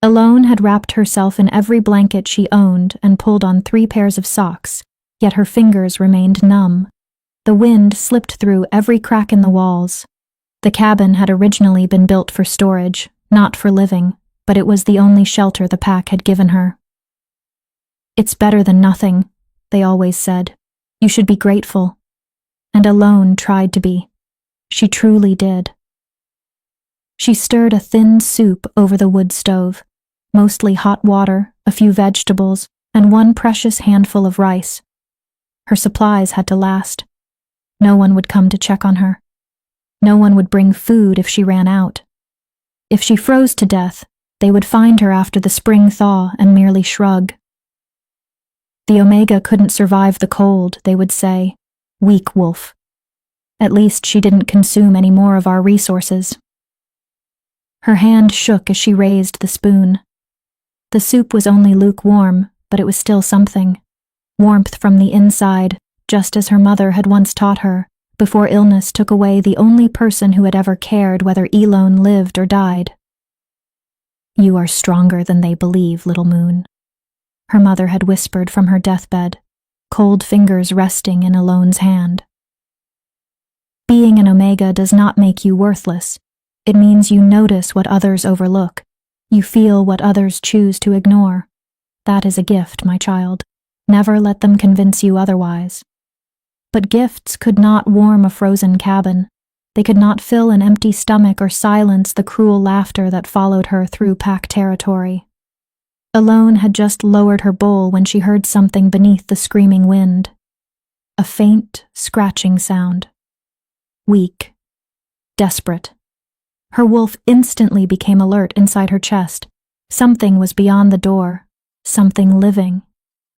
Alone had wrapped herself in every blanket she owned and pulled on 3 pairs of socks, yet her fingers remained numb. The wind slipped through every crack in the walls. The cabin had originally been built for storage, not for living, but it was the only shelter the pack had given her. "It's better than nothing," they always said. "You should be grateful." And Alone tried to be. She truly did. She stirred a thin soup over the wood stove, mostly hot water, a few vegetables, and 1 precious handful of rice. Her supplies had to last. No one would come to check on her. No one would bring food if she ran out. If she froze to death, they would find her after the spring thaw and merely shrug. The Omega couldn't survive the cold, they would say. Weak wolf. At least she didn't consume any more of our resources. Her hand shook as she raised the spoon. The soup was only lukewarm, but it was still something. Warmth from the inside, just as her mother had once taught her, before illness took away the only person who had ever cared whether Elone lived or died. "You are stronger than they believe, little moon," her mother had whispered from her deathbed, cold fingers resting in Alone's hand. Being an Omega does not make you worthless. It means you notice what others overlook. You feel what others choose to ignore. That is a gift, my child. Never let them convince you otherwise. But gifts could not warm a frozen cabin. They could not fill an empty stomach or silence the cruel laughter that followed her through pack territory. Alone had just lowered her bowl when she heard something beneath the screaming wind. A faint, scratching sound. Weak. Desperate. Her wolf instantly became alert inside her chest. Something was beyond the door. Something living.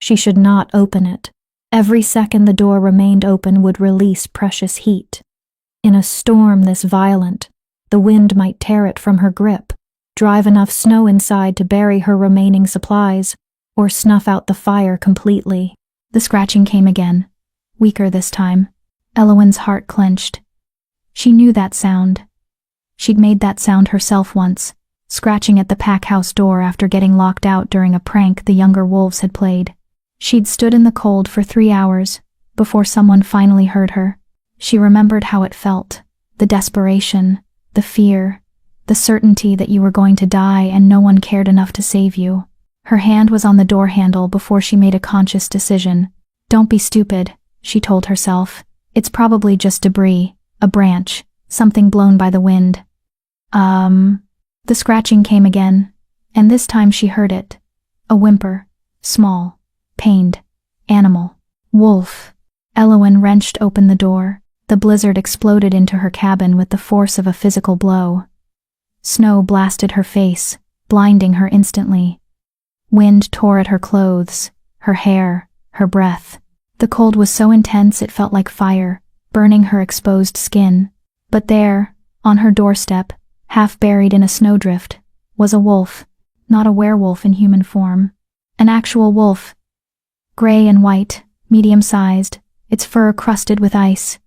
She should not open it. Every second the door remained open would release precious heat. In a storm this violent, the wind might tear it from her grip, drive enough snow inside to bury her remaining supplies, or snuff out the fire completely. The scratching came again, weaker this time. Elowen's heart clenched. She knew that sound. She'd made that sound herself once, scratching at the pack house door after getting locked out during a prank the younger wolves had played. She'd stood in the cold for 3 hours, before someone finally heard her. She remembered how it felt, the desperation, the fear, the certainty that you were going to die and no one cared enough to save you. Her hand was on the door handle before she made a conscious decision. "Don't be stupid," she told herself. "It's probably just debris, a branch, something blown by the wind." The scratching came again, and this time she heard it. A whimper, small, pained, animal. Wolf. Elowen wrenched open the door. The blizzard exploded into her cabin with the force of a physical blow. Snow blasted her face, blinding her instantly. Wind tore at her clothes, her hair, her breath. The cold was so intense it felt like fire, burning her exposed skin. But there, on her doorstep, half buried in a snowdrift, was a wolf, not a werewolf in human form. An actual wolf. Gray and white, medium-sized, its fur crusted with ice.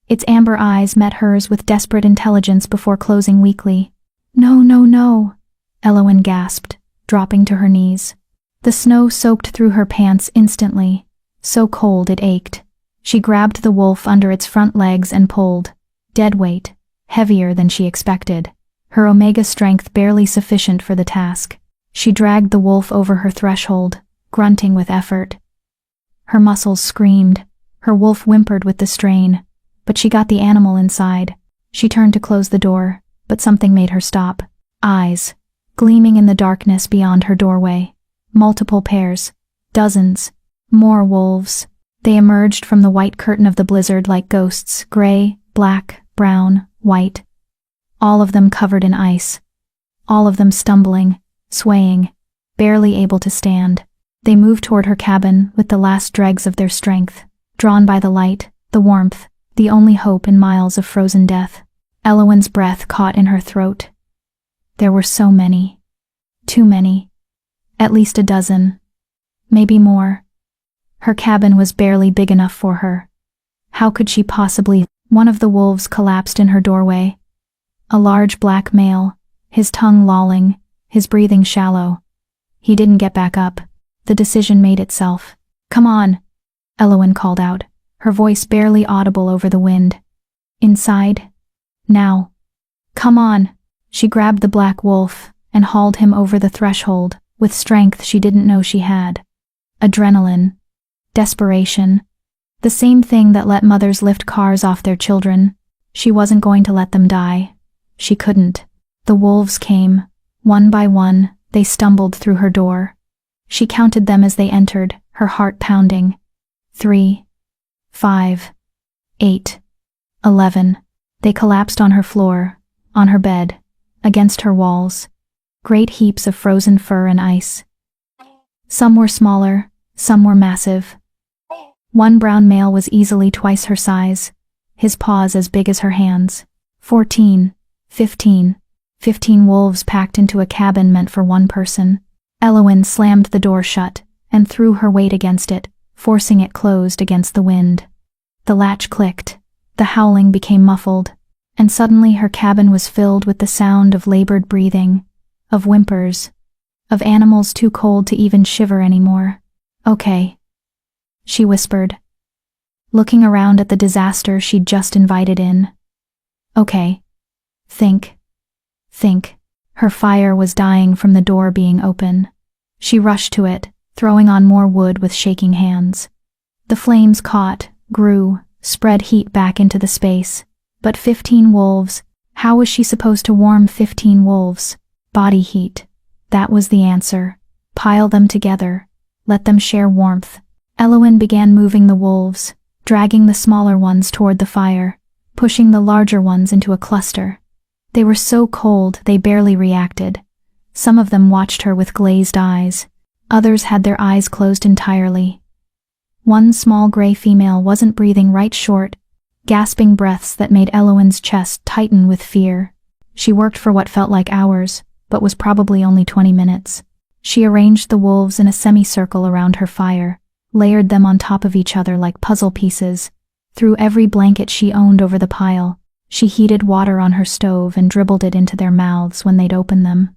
Its amber eyes met hers with desperate intelligence before closing weakly. "No, no, no," Elowen gasped, dropping to her knees. The snow soaked through her pants instantly, so cold it ached. She grabbed the wolf under its front legs and pulled. Dead weight, heavier than she expected, her Omega strength barely sufficient for the task. She dragged the wolf over her threshold, grunting with effort. Her muscles screamed, her wolf whimpered with the strain, but she got the animal inside. She turned to close the door, but something made her stop. Eyes, gleaming in the darkness beyond her doorway. Multiple pairs, dozens, more wolves. They emerged from the white curtain of the blizzard like ghosts, gray, black, brown, white. All of them covered in ice. All of them stumbling, swaying, barely able to stand. They moved toward her cabin with the last dregs of their strength, drawn by the light, the warmth, the only hope in miles of frozen death. Elowen's breath caught in her throat. There were so many. Too many. At least a dozen. Maybe more. Her cabin was barely big enough for her. How could she possibly? One of the wolves collapsed in her doorway. A large black male, his tongue lolling, his breathing shallow. He didn't get back up. The decision made itself. "Come on," Elowen called out, her voice barely audible over the wind. "Inside. Now. Come on." She grabbed the black wolf and hauled him over the threshold with strength she didn't know she had. Adrenaline. Desperation. The same thing that let mothers lift cars off their children. She wasn't going to let them die. She couldn't. The wolves came. One by one, they stumbled through her door. She counted them as they entered, her heart pounding. 3, 5, 8, 11. They collapsed on her floor, on her bed, against her walls. Great heaps of frozen fur and ice. Some were smaller, some were massive. One brown male was easily twice her size, his paws as big as her hands. 14, 15 wolves packed into a cabin meant for one person. Elowen slammed the door shut and threw her weight against it, forcing it closed against the wind. The latch clicked, the howling became muffled, and suddenly her cabin was filled with the sound of labored breathing, of whimpers, of animals too cold to even shiver anymore. "Okay," she whispered, looking around at the disaster she'd just invited in. "Okay. Think. Her fire was dying from the door being open. She rushed to it, throwing on more wood with shaking hands. The flames caught, grew, spread heat back into the space. But 15 wolves, how was she supposed to warm 15 wolves? Body heat. That was the answer. Pile them together. Let them share warmth. Elowen began moving the wolves, dragging the smaller ones toward the fire, pushing the larger ones into a cluster. They were so cold they barely reacted. Some of them watched her with glazed eyes. Others had their eyes closed entirely. One small gray female wasn't breathing right short, gasping breaths that made Elowen's chest tighten with fear. She worked for what felt like hours, but was probably only 20 minutes. She arranged the wolves in a semicircle around her fire, layered them on top of each other like puzzle pieces, threw every blanket she owned over the pile. She heated water on her stove and dribbled it into their mouths when they'd open them.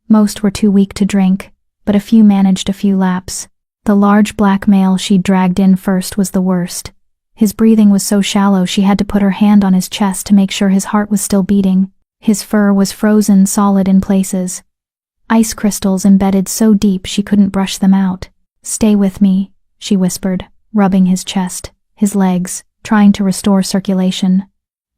Most were too weak to drink, but a few managed a few laps. The large black male she'd dragged in first was the worst. His breathing was so shallow she had to put her hand on his chest to make sure his heart was still beating. His fur was frozen solid in places. Ice crystals embedded so deep she couldn't brush them out. "Stay with me," she whispered, rubbing his chest, his legs, trying to restore circulation.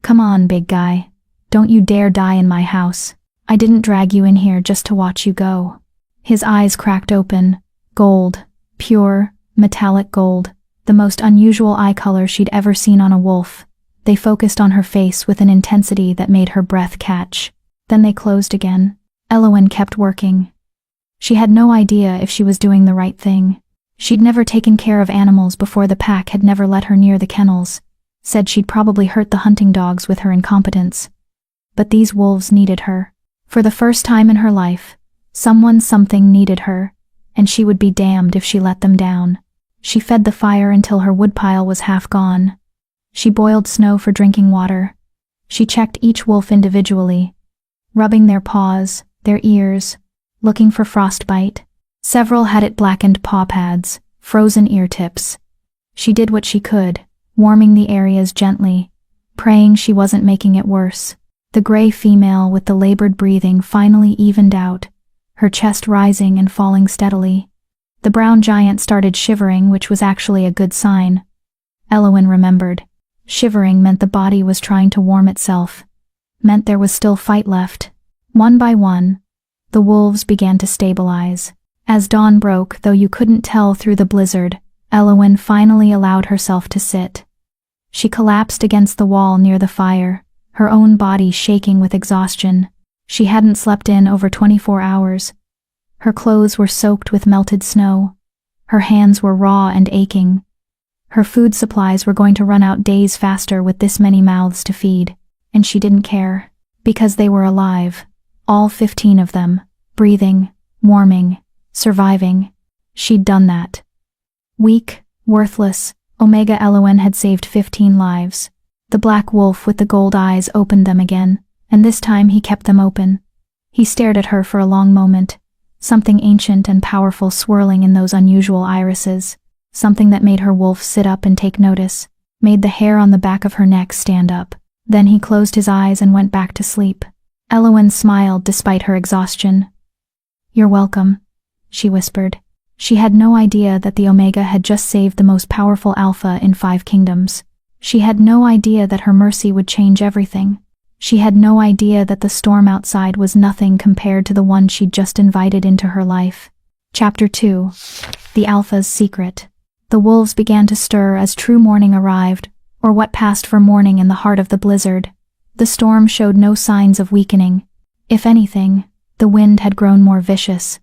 "Come on, big guy. Don't you dare die in my house. I didn't drag you in here just to watch you go." His eyes cracked open, gold, pure, metallic gold, the most unusual eye color she'd ever seen on a wolf. They focused on her face with an intensity that made her breath catch. Then they closed again. Elowen kept working. She had no idea if she was doing the right thing. She'd never taken care of animals before. The pack had never let her near the kennels. Said she'd probably hurt the hunting dogs with her incompetence. But these wolves needed her. For the first time in her life, something needed her, and she would be damned if she let them down. She fed the fire until her woodpile was half gone. She boiled snow for drinking water. She checked each wolf individually, rubbing their paws, their ears, looking for frostbite. Several had it blackened paw pads, frozen ear tips. She did what she could, warming the areas gently, praying she wasn't making it worse. The gray female with the labored breathing finally evened out, her chest rising and falling steadily. The brown giant started shivering, which was actually a good sign. Elowen remembered. Shivering meant the body was trying to warm itself, meant there was still fight left. One by one, the wolves began to stabilize. As dawn broke, though you couldn't tell through the blizzard, Elowen finally allowed herself to sit. She collapsed against the wall near the fire, her own body shaking with exhaustion. She hadn't slept in over 24 hours. Her clothes were soaked with melted snow. Her hands were raw and aching. Her food supplies were going to run out days faster with this many mouths to feed, and she didn't care, because they were alive, all 15 of them, breathing, warming, surviving. She'd done that. Weak, worthless, Omega Elowen had saved 15 lives. The black wolf with the gold eyes opened them again, and this time he kept them open. He stared at her for a long moment, something ancient and powerful swirling in those unusual irises, something that made her wolf sit up and take notice, made the hair on the back of her neck stand up. Then he closed his eyes and went back to sleep. Eowyn smiled despite her exhaustion. "You're welcome," she whispered. She had no idea that the Omega had just saved the most powerful Alpha in 5 kingdoms. She had no idea that her mercy would change everything. She had no idea that the storm outside was nothing compared to the one she'd just invited into her life. Chapter 2. The Alpha's Secret. The wolves began to stir as true morning arrived, or what passed for morning in the heart of the blizzard. The storm showed no signs of weakening. If anything, the wind had grown more vicious,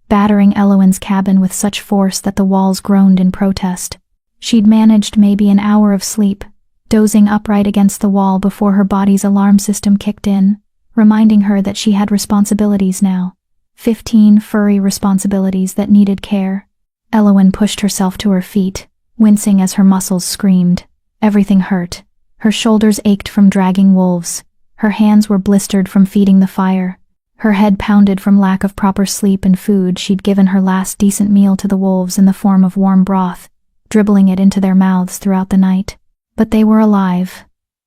battering Eowyn's cabin with such force that the walls groaned in protest. She'd managed maybe an hour of sleep, dozing upright against the wall before her body's alarm system kicked in, reminding her that she had responsibilities now. 15 furry responsibilities that needed care. Eowyn pushed herself to her feet, wincing as her muscles screamed. Everything hurt. Her shoulders ached from dragging wolves. Her hands were blistered from feeding the fire. Her head pounded from lack of proper sleep and food. She'd given her last decent meal to the wolves in the form of warm broth, dribbling it into their mouths throughout the night. But they were alive.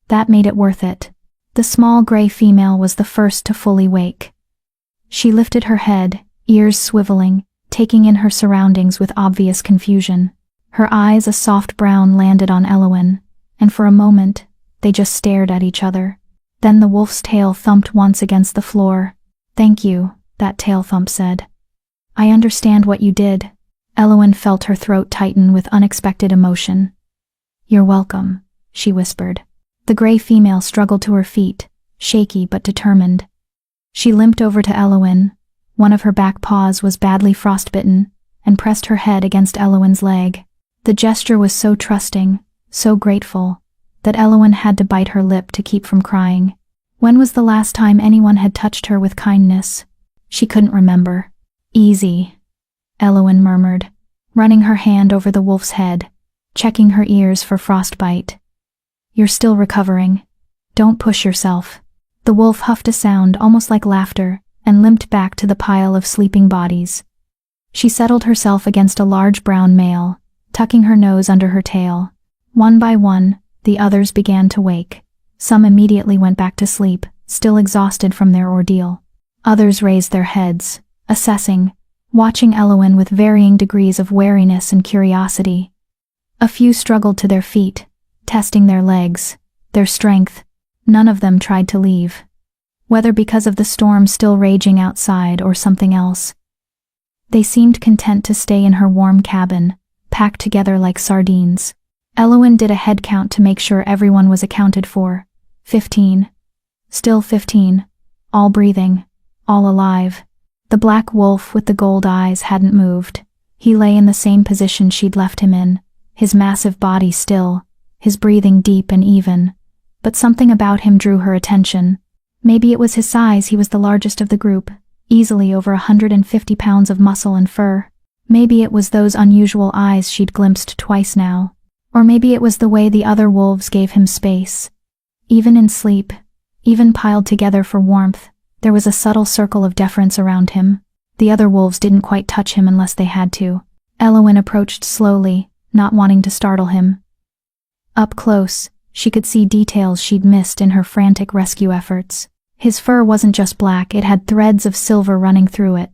That made it worth it. The small gray female was the first to fully wake. She lifted her head, ears swiveling, taking in her surroundings with obvious confusion. Her eyes, a soft brown, landed on Eowyn, and for a moment, they just stared at each other. Then the wolf's tail thumped once against the floor. "Thank you," that tail thump said. "I understand what you did." Eowyn felt her throat tighten with unexpected emotion. "You're welcome," she whispered. The gray female struggled to her feet, shaky but determined. She limped over to Eowyn. One of her back paws was badly frostbitten, and pressed her head against Eowyn's leg. The gesture was so trusting, so grateful, that Eowyn had to bite her lip to keep from crying. When was the last time anyone had touched her with kindness? She couldn't remember. "Easy," Eowyn murmured, running her hand over the wolf's head, checking her ears for frostbite. "You're still recovering. Don't push yourself." The wolf huffed a sound almost like laughter and limped back to the pile of sleeping bodies. She settled herself against a large brown male, tucking her nose under her tail. One by one, the others began to wake. Some immediately went back to sleep, still exhausted from their ordeal. Others raised their heads, assessing, watching Eowyn with varying degrees of wariness and curiosity. A few struggled to their feet, testing their legs, their strength. None of them tried to leave, whether because of the storm still raging outside or something else. They seemed content to stay in her warm cabin, packed together like sardines. Eowyn did a head count to make sure everyone was accounted for. 15. Still 15. All breathing. All alive. The black wolf with the gold eyes hadn't moved. He lay in the same position she'd left him in, his massive body still, his breathing deep and even. But something about him drew her attention. Maybe it was his size. He was the largest of the group, easily over 150 pounds of muscle and fur. Maybe it was those unusual eyes she'd glimpsed twice now. Or maybe it was the way the other wolves gave him space. Even in sleep, even piled together for warmth, there was a subtle circle of deference around him. The other wolves didn't quite touch him unless they had to. Eowyn approached slowly, not wanting to startle him. Up close, she could see details she'd missed in her frantic rescue efforts. His fur wasn't just black, it had threads of silver running through it,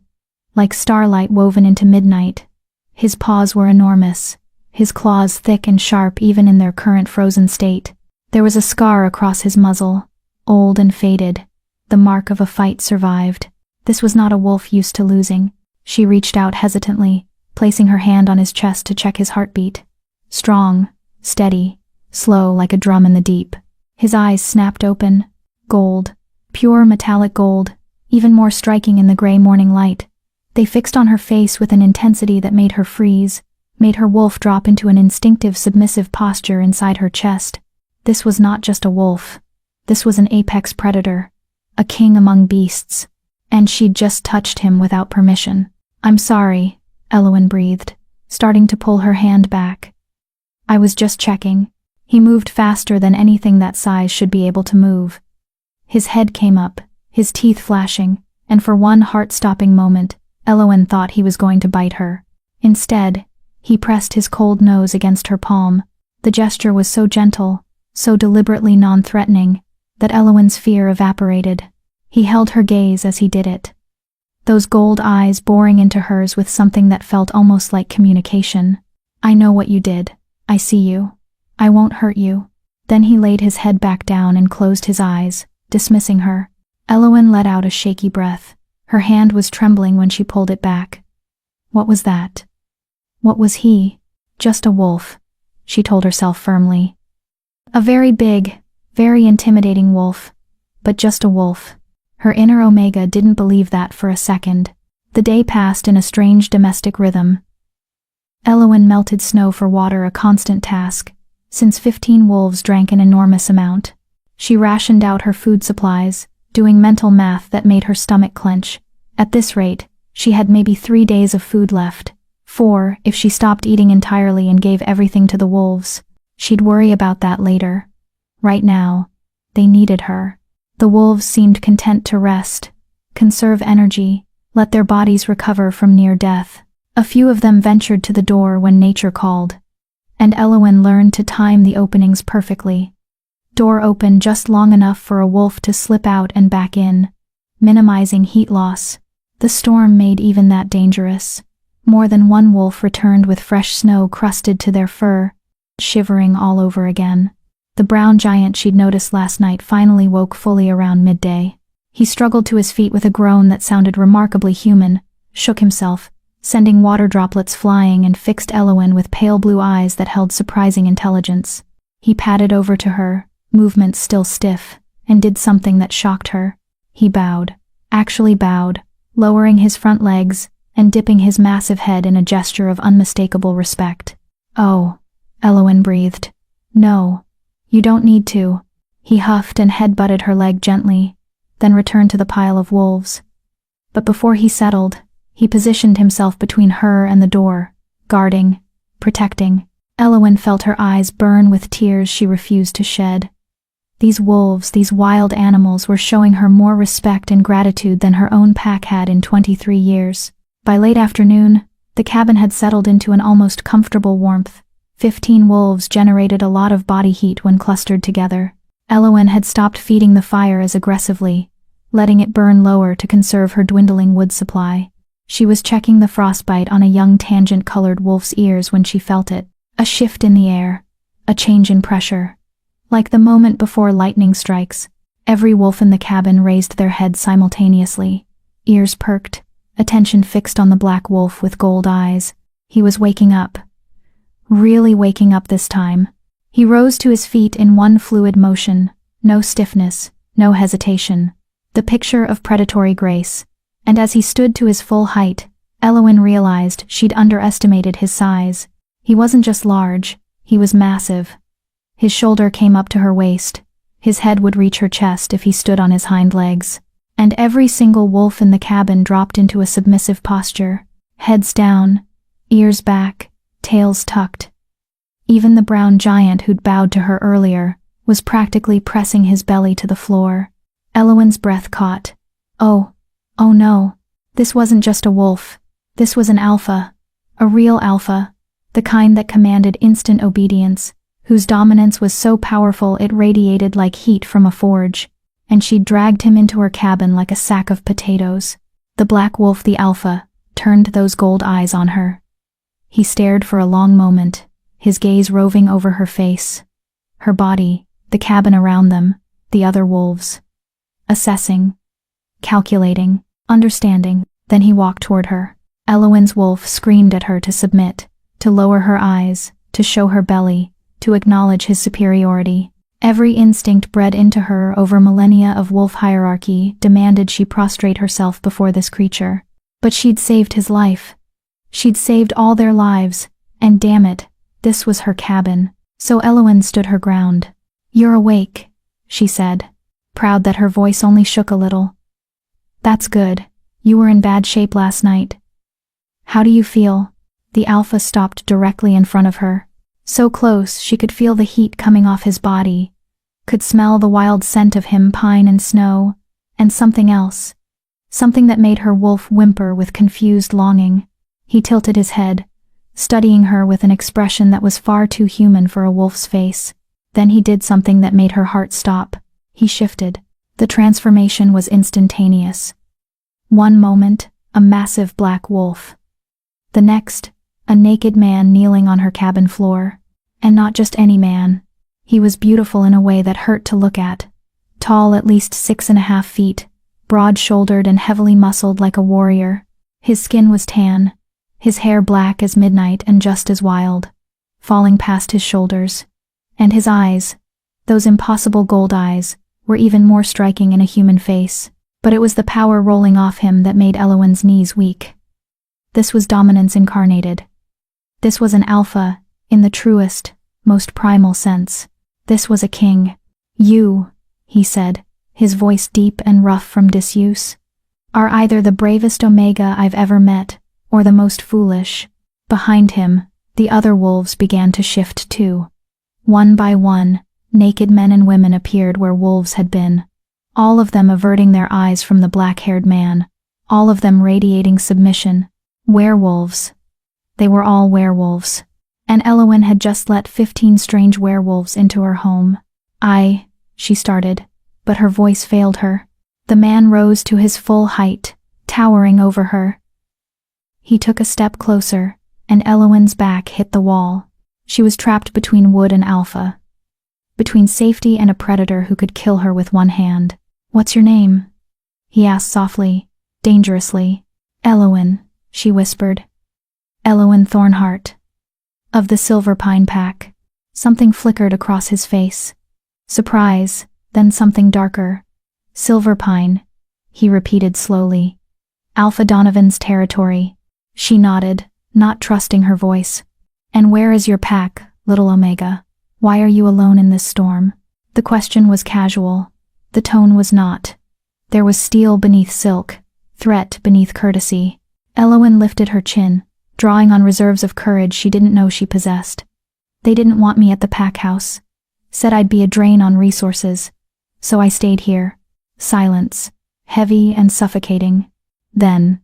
like starlight woven into midnight. His paws were enormous, his claws thick and sharp even in their current frozen state. There was a scar across his muzzle, old and faded. The mark of a fight survived. This was not a wolf used to losing. She reached out hesitantly, placing her hand on his chest to check his heartbeat. Strong, steady, slow like a drum in the deep. His eyes snapped open. Gold, pure metallic gold, even more striking in the gray morning light. They fixed on her face with an intensity that made her freeze, made her wolf drop into an instinctive submissive posture inside her chest. This was not just a wolf. This was an apex predator, a king among beasts. And she'd just touched him without permission. "I'm sorry," Eowyn breathed, starting to pull her hand back. "I was just checking." He moved faster than anything that size should be able to move. His head came up, his teeth flashing, and for one heart-stopping moment, Elowen thought he was going to bite her. Instead, he pressed his cold nose against her palm. The gesture was so gentle, so deliberately non-threatening, that Elowen's fear evaporated. He held her gaze as he did it, those gold eyes boring into hers with something that felt almost like communication. "I know what you did. I see you. I won't hurt you." Then he laid his head back down and closed his eyes, dismissing her. Elowen let out a shaky breath. Her hand was trembling when she pulled it back. What was that? What was he? Just a wolf, she told herself firmly. A very big, very intimidating wolf, but just a wolf. Her inner Omega didn't believe that for a second. The day passed in a strange domestic rhythm. Elowen melted snow for water, a constant task, since 15 wolves drank an enormous amount. She rationed out her food supplies, doing mental math that made her stomach clench. At this rate, she had maybe 3 days of food left. 4 if she stopped eating entirely and gave everything to the wolves. She'd worry about that later. Right now, they needed her. The wolves seemed content to rest, conserve energy, let their bodies recover from near death. A few of them ventured to the door when nature called, and Elowen learned to time the openings perfectly. Door open just long enough for a wolf to slip out and back in, minimizing heat loss. The storm made even that dangerous. More than one wolf returned with fresh snow crusted to their fur, shivering all over again. The brown giant she'd noticed last night finally woke fully around midday. He struggled to his feet with a groan that sounded remarkably human, shook himself, sending water droplets flying, and fixed Elowen with pale blue eyes that held surprising intelligence. He padded over to her, movements still stiff, and did something that shocked her. He bowed, actually bowed, lowering his front legs and dipping his massive head in a gesture of unmistakable respect. "Oh," Elowen breathed. "No. You don't need to." He huffed and head-butted her leg gently, then returned to the pile of wolves. But before he settled, he positioned himself between her and the door, guarding, protecting. Elowen felt her eyes burn with tears she refused to shed. These wolves, these wild animals, were showing her more respect and gratitude than her own pack had in 23 years. By late afternoon, the cabin had settled into an almost comfortable warmth. 15 wolves generated a lot of body heat when clustered together. Elowen had stopped feeding the fire as aggressively, letting it burn lower to conserve her dwindling wood supply. She was checking the frostbite on a young tangent-colored wolf's ears when she felt it. A shift in the air, a change in pressure. Like the moment before lightning strikes, every wolf in the cabin raised their heads simultaneously, ears perked, attention fixed on the black wolf with gold eyes. He was waking up. Really waking up this time. He rose to his feet in one fluid motion, no stiffness, no hesitation. The picture of predatory grace. And as he stood to his full height, Elowen realized she'd underestimated his size. He wasn't just large, he was massive. His shoulder came up to her waist. His head would reach her chest if he stood on his hind legs. And every single wolf in the cabin dropped into a submissive posture, heads down, ears back, tails tucked. Even the brown giant who'd bowed to her earlier was practically pressing his belly to the floor. Elowen's breath caught. Oh no. This wasn't just a wolf. This was an alpha. A real alpha. The kind that commanded instant obedience, whose dominance was so powerful it radiated like heat from a forge. And she'd dragged him into her cabin like a sack of potatoes. The black wolf, the alpha, turned those gold eyes on her. He stared for a long moment, his gaze roving over her face, her body, the cabin around them, the other wolves. Assessing, calculating, understanding. Then he walked toward her. Elowen's wolf screamed at her to submit, to lower her eyes, to show her belly, to acknowledge his superiority. Every instinct bred into her over millennia of wolf hierarchy demanded she prostrate herself before this creature. But she'd saved his life. She'd saved all their lives, and damn it, this was her cabin. So Elowen stood her ground. "You're awake," she said, proud that her voice only shook a little. "That's good. You were in bad shape last night. How do you feel?" The alpha stopped directly in front of her. So close she could feel the heat coming off his body, could smell the wild scent of him, pine and snow, and something else. something that made her wolf whimper with confused longing. He tilted his head, studying her with an expression that was far too human for a wolf's face. Then he did something that made her heart stop. He shifted. The transformation was instantaneous. One moment, a massive black wolf. The next, a naked man kneeling on her cabin floor. And not just any man. He was beautiful in a way that hurt to look at. Tall at least 6.5 feet, broad-shouldered and heavily muscled like a warrior. His skin was tan, his hair black as midnight and just as wild, falling past his shoulders. And his eyes, those impossible gold eyes, were even more striking in a human face. But it was the power rolling off him that made Elowen's knees weak. This was dominance incarnated. This was an alpha, in the truest, most primal sense. This was a king. You, he said, his voice deep and rough from disuse, are either the bravest Omega I've ever met, or the most foolish. Behind him, the other wolves began to shift too. One by one, naked men and women appeared where wolves had been. All of them averting their eyes from the black-haired man. All of them radiating submission. Werewolves. They were all werewolves. And Elowen had just let 15 strange werewolves into her home. She started, but her voice failed her. The man rose to his full height, towering over her. He took a step closer, and Elowen's back hit the wall. She was trapped between Wood and Alpha. Between safety and a predator who could kill her with one hand. "What's your name?" he asked softly, dangerously. "Elowen," she whispered. "Elowen Thornheart. Of the Silver Pine Pack." Something flickered across his face. Surprise, then something darker. "Silver Pine," he repeated slowly. "Alpha Donovan's territory." She nodded, not trusting her voice. "And where is your pack, little Omega? Why are you alone in this storm?" The question was casual. The tone was not. There was steel beneath silk, threat beneath courtesy. Elowen lifted her chin, drawing on reserves of courage she didn't know she possessed. "They didn't want me at the pack house. Said I'd be a drain on resources. So I stayed here." Silence, heavy and suffocating. Then,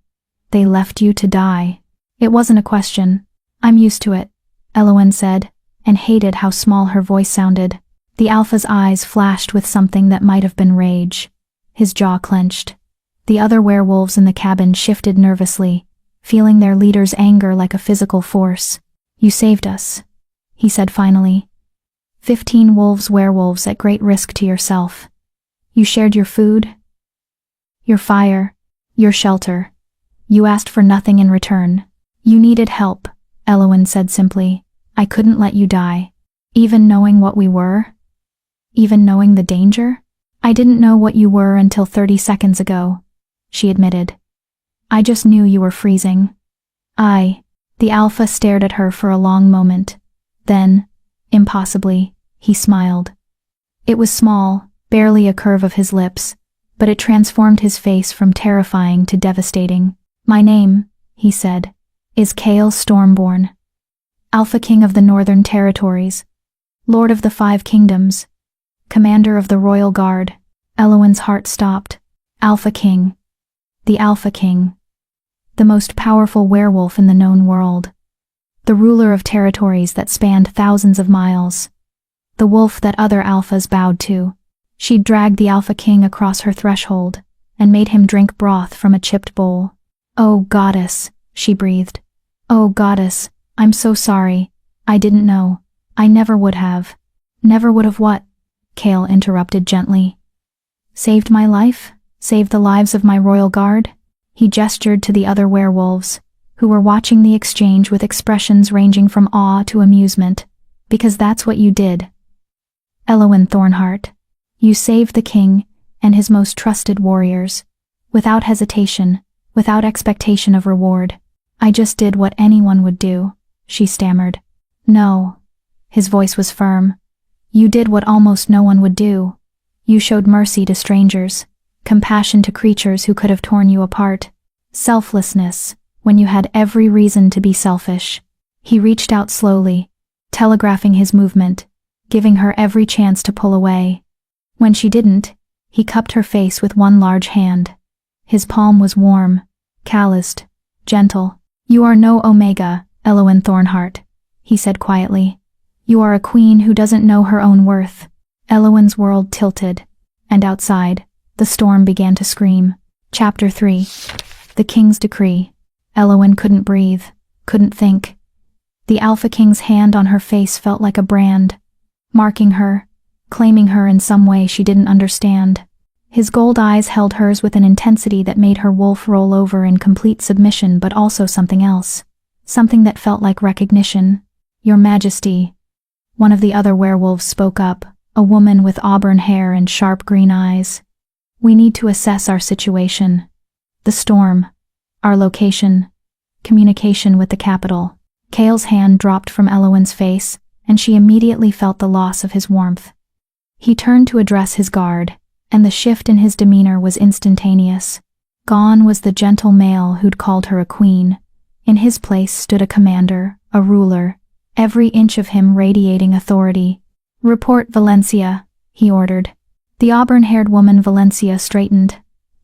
"They left you to die." It wasn't a question. "I'm used to it," Elowen said, and hated how small her voice sounded. The Alpha's eyes flashed with something that might have been rage. His jaw clenched. The other werewolves in the cabin shifted nervously, feeling their leader's anger like a physical force. "You saved us," he said finally. 15 werewolves at great risk to yourself. You shared your food, your fire, your shelter. You asked for nothing in return. You needed help, Elowen said simply. I couldn't let you die. Even knowing what we were? Even knowing the danger? I didn't know what you were until 30 seconds ago, she admitted. I just knew you were freezing. The Alpha stared at her for a long moment. Then, impossibly, he smiled. It was small, barely a curve of his lips, but it transformed his face from terrifying to devastating. My name, he said, is Chaol Stormborn. Alpha King of the Northern Territories, Lord of the 5 Kingdoms, Commander of the Royal Guard. Elowen's heart stopped. Alpha King. The Alpha King. The most powerful werewolf in the known world. The ruler of territories that spanned thousands of miles. The wolf that other alphas bowed to. She'd dragged the Alpha King across her threshold and made him drink broth from a chipped bowl. Oh, goddess, she breathed. Oh, goddess, I'm so sorry. I didn't know. I never would have. Never would have what? Chaol interrupted gently. Saved my life? Saved the lives of my royal guard? He gestured to the other werewolves, who were watching the exchange with expressions ranging from awe to amusement, because that's what you did. Elowen Thornheart, you saved the king and his most trusted warriors, without hesitation, without expectation of reward. I just did what anyone would do, she stammered. No. His voice was firm. You did what almost no one would do. You showed mercy to strangers, compassion to creatures who could have torn you apart. Selflessness, when you had every reason to be selfish. He reached out slowly, telegraphing his movement, giving her every chance to pull away. When she didn't, he cupped her face with one large hand. His palm was warm, calloused, gentle. "You are no Omega, Elowen Thornheart," he said quietly. "You are a queen who doesn't know her own worth." Elowen's world tilted, and outside, the storm began to scream. Chapter 3. The King's Decree. Elowen couldn't breathe, couldn't think. The Alpha King's hand on her face felt like a brand, marking her, claiming her in some way she didn't understand. His gold eyes held hers with an intensity that made her wolf roll over in complete submission, but also something else. Something that felt like recognition. "Your Majesty." One of the other werewolves spoke up, a woman with auburn hair and sharp green eyes. "We need to assess our situation. The storm, our location, communication with the capital." Cale's hand dropped from Elowen's face, and she immediately felt the loss of his warmth. He turned to address his guard, and the shift in his demeanor was instantaneous. Gone was the gentle male who'd called her a queen. In his place stood a commander, a ruler, every inch of him radiating authority. "Report Valencia," he ordered. The auburn-haired woman Valencia straightened.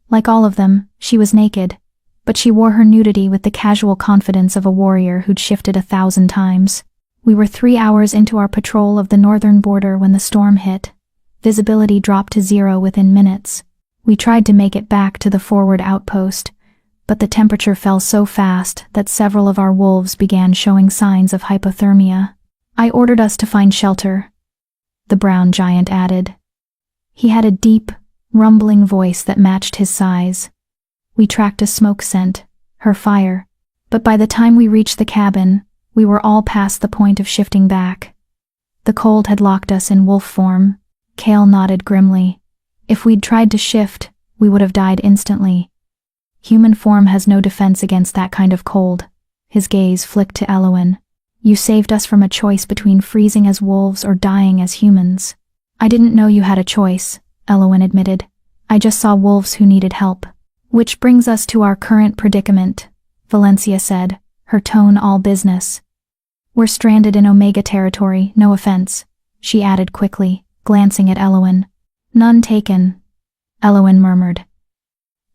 Like all of them, she was naked, but she wore her nudity with the casual confidence of a warrior who'd shifted 1,000 times. "We were 3 hours into our patrol of the northern border when the storm hit. Visibility dropped to 0 within minutes. We tried to make it back to the forward outpost, but the temperature fell so fast that several of our wolves began showing signs of hypothermia. I ordered us to find shelter," the brown giant added. He had a deep, rumbling voice that matched his size. "We tracked a smoke scent, her fire, but by the time we reached the cabin, we were all past the point of shifting back. The cold had locked us in wolf form." Cale nodded grimly. "If we'd tried to shift, we would have died instantly. Human form has no defense against that kind of cold." His gaze flicked to Elowen. "You saved us from a choice between freezing as wolves or dying as humans." "I didn't know you had a choice," Elowen admitted. "I just saw wolves who needed help." "Which brings us to our current predicament," Valencia said, her tone all business. "We're stranded in Omega territory, no offense," she added quickly, glancing at Elowen. "None taken," Elowen murmured.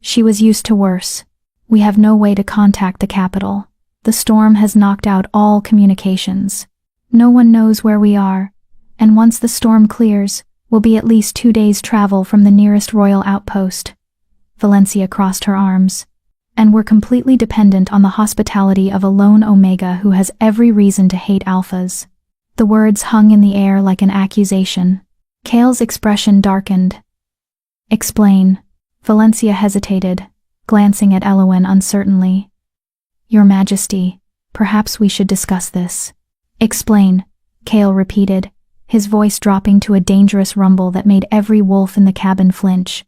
She was used to worse. "We have no way to contact the capital. The storm has knocked out all communications. No one knows where we are, and once the storm clears, we'll be at least 2 days' travel from the nearest royal outpost." Valencia crossed her arms. "And we're completely dependent on the hospitality of a lone Omega who has every reason to hate Alphas." The words hung in the air like an accusation. Cale's expression darkened. "Explain." Valencia hesitated, glancing at Elowen uncertainly. "Your Majesty, perhaps we should discuss this." "Explain," Cale repeated, his voice dropping to a dangerous rumble that made every wolf in the cabin flinch.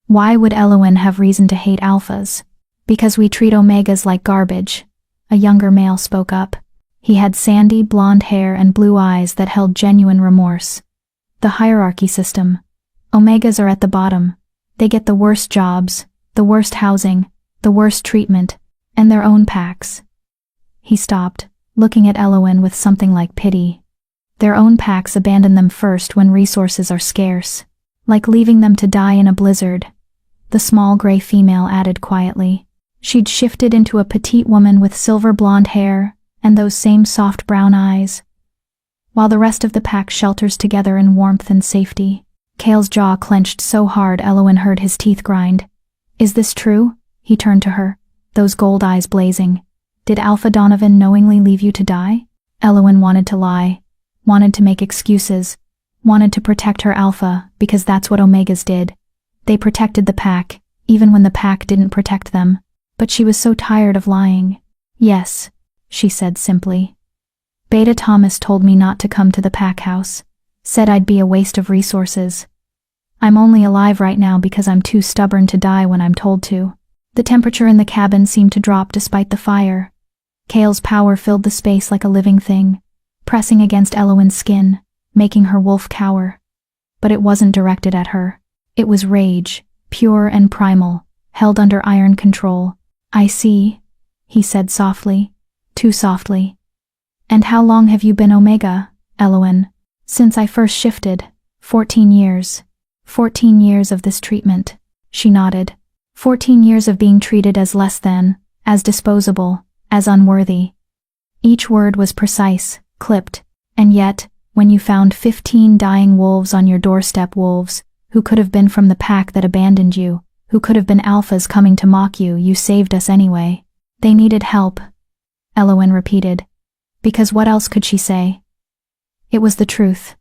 "Why would Elowen have reason to hate Alphas?" "Because we treat Omegas like garbage," a younger male spoke up. He had sandy blonde hair and blue eyes that held genuine remorse. "The hierarchy system. Omegas are at the bottom. They get the worst jobs, the worst housing, the worst treatment, and their own packs." He stopped, looking at Elowen with something like pity. "Their own packs abandon them first when resources are scarce, like leaving them to die in a blizzard," the small gray female added quietly. She'd shifted into a petite woman with silver blonde hair and those same soft brown eyes, while the rest of the pack shelters together in warmth and safety. Cale's jaw clenched so hard Elowen heard his teeth grind. "Is this true?" He turned to her, those gold eyes blazing. "Did Alpha Donovan knowingly leave you to die?" Elowen wanted to lie, wanted to make excuses, wanted to protect her Alpha, because that's what Omegas did. They protected the pack, even when the pack didn't protect them. But she was so tired of lying. "Yes," she said simply. "Beta Thomas told me not to come to the pack house, said I'd be a waste of resources. I'm only alive right now because I'm too stubborn to die when I'm told to." The temperature in the cabin seemed to drop despite the fire. Cale's power filled the space like a living thing, pressing against Elowen's skin, making her wolf cower. But it wasn't directed at her. It was rage, pure and primal, held under iron control. "I see," he said softly, too softly. "And how long have you been Omega, Elowen?" "Since I first shifted. 14 years. 14 years of this treatment." She nodded. 14 years of being treated as less than, as disposable, as unworthy. Each word was precise, clipped, and yet, when you found 15 dying wolves on your doorstep, wolves, who could have been from the pack that abandoned you, who could have been alphas coming to mock you, you saved us anyway. They needed help, Elowen repeated. Because what else could she say? It was the truth.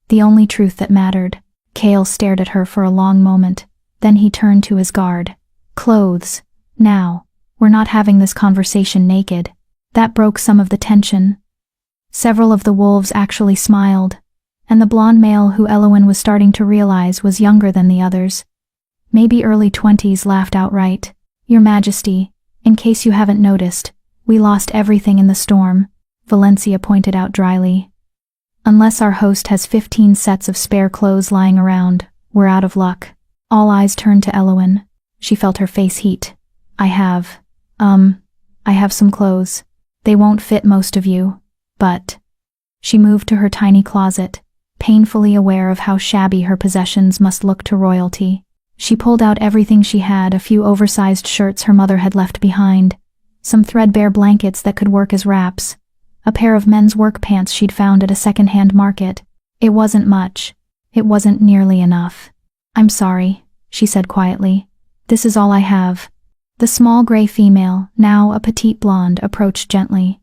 The only truth that mattered. Cale stared at her for a long moment, then he turned to his guard. Clothes. Now. We're not having this conversation naked. That broke some of the tension. Several of the wolves actually smiled, and the blonde male who Elowen was starting to realize was younger than the others, maybe early 20s, laughed outright. Your Majesty, in case you haven't noticed, we lost everything in the storm, Valencia pointed out dryly. Unless our host has 15 sets of spare clothes lying around, we're out of luck. All eyes turned to Elowen. She felt her face heat. I have some clothes. They won't fit most of you, but... She moved to her tiny closet, painfully aware of how shabby her possessions must look to royalty. She pulled out everything she had, a few oversized shirts her mother had left behind, some threadbare blankets that could work as wraps, a pair of men's work pants she'd found at a second-hand market. It wasn't much. It wasn't nearly enough. I'm sorry, she said quietly. This is all I have. The small gray female, now a petite blonde, approached gently.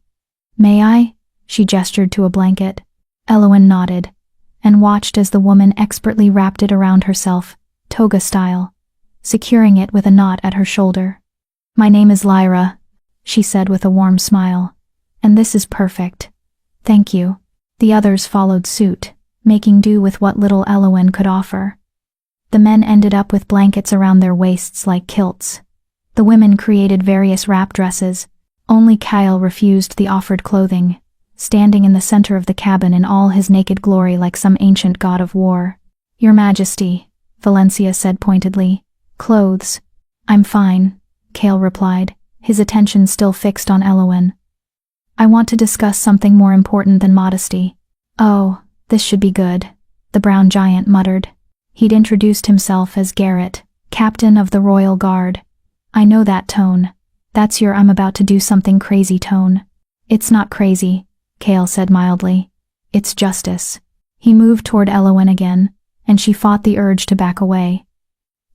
May I? She gestured to a blanket. Elowen nodded, and watched as the woman expertly wrapped it around herself, toga style, securing it with a knot at her shoulder. My name is Lyra, she said with a warm smile, and this is perfect. Thank you. The others followed suit, making do with what little Elowen could offer. The men ended up with blankets around their waists like kilts. The women created various wrap dresses. Only Kyle refused the offered clothing, standing in the center of the cabin in all his naked glory like some ancient god of war. Your Majesty, Valencia said pointedly. Clothes. I'm fine, Kale replied, his attention still fixed on Elowen. I want to discuss something more important than modesty. Oh, this should be good, the brown giant muttered. He'd introduced himself as Garrett, captain of the Royal Guard. I know that tone. That's your I'm about to do something crazy tone. It's not crazy, Kale said mildly. It's justice. He moved toward Elowen again, and she fought the urge to back away.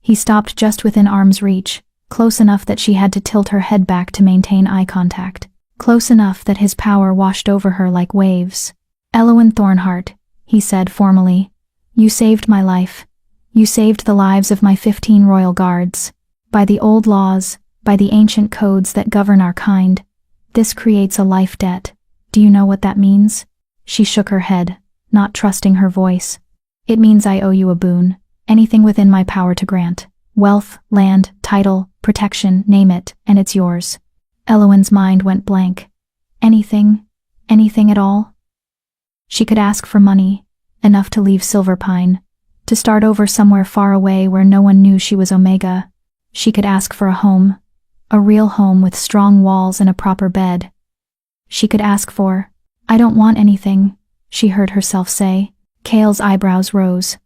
He stopped just within arm's reach, close enough that she had to tilt her head back to maintain eye contact, close enough that his power washed over her like waves. Elowen Thornhart, he said formally, you saved my life. You saved the lives of my 15 royal guards. By the old laws, by the ancient codes that govern our kind, this creates a life debt. Do you know what that means? She shook her head, not trusting her voice. It means I owe you a boon, anything within my power to grant. Wealth, land, title, protection, name it, and it's yours. Elowen's mind went blank. Anything at all? She could ask for money, enough to leave Silverpine, to start over somewhere far away where no one knew she was Omega. She could ask for a home, a real home with strong walls and a proper bed. She could ask for, I don't want anything, she heard herself say. Kale's eyebrows rose.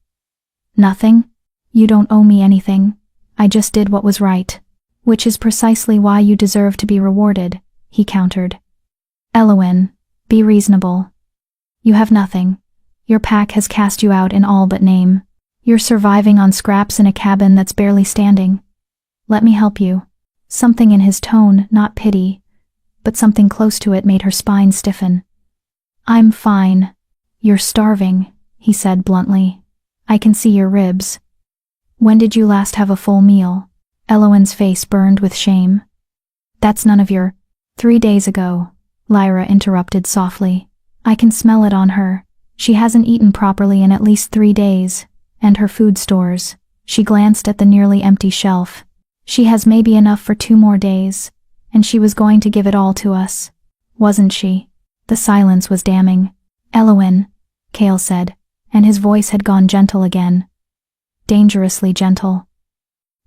Nothing? You don't owe me anything. I just did what was right. Which is precisely why you deserve to be rewarded, he countered. Elowen, be reasonable. You have nothing. Your pack has cast you out in all but name. You're surviving on scraps in a cabin that's barely standing. Let me help you. Something in his tone, not pity, but something close to it made her spine stiffen. I'm fine. You're starving, he said bluntly. I can see your ribs. When did you last have a full meal? Elowen's face burned with shame. That's none of your... 3 days ago, Lyra interrupted softly. I can smell it on her. She hasn't eaten properly in at least 3 days. And her food stores. She glanced at the nearly empty shelf. She has maybe enough for 2 more days, and she was going to give it all to us. Wasn't she? The silence was damning. Elowen, Kale said, and his voice had gone gentle again. Dangerously gentle.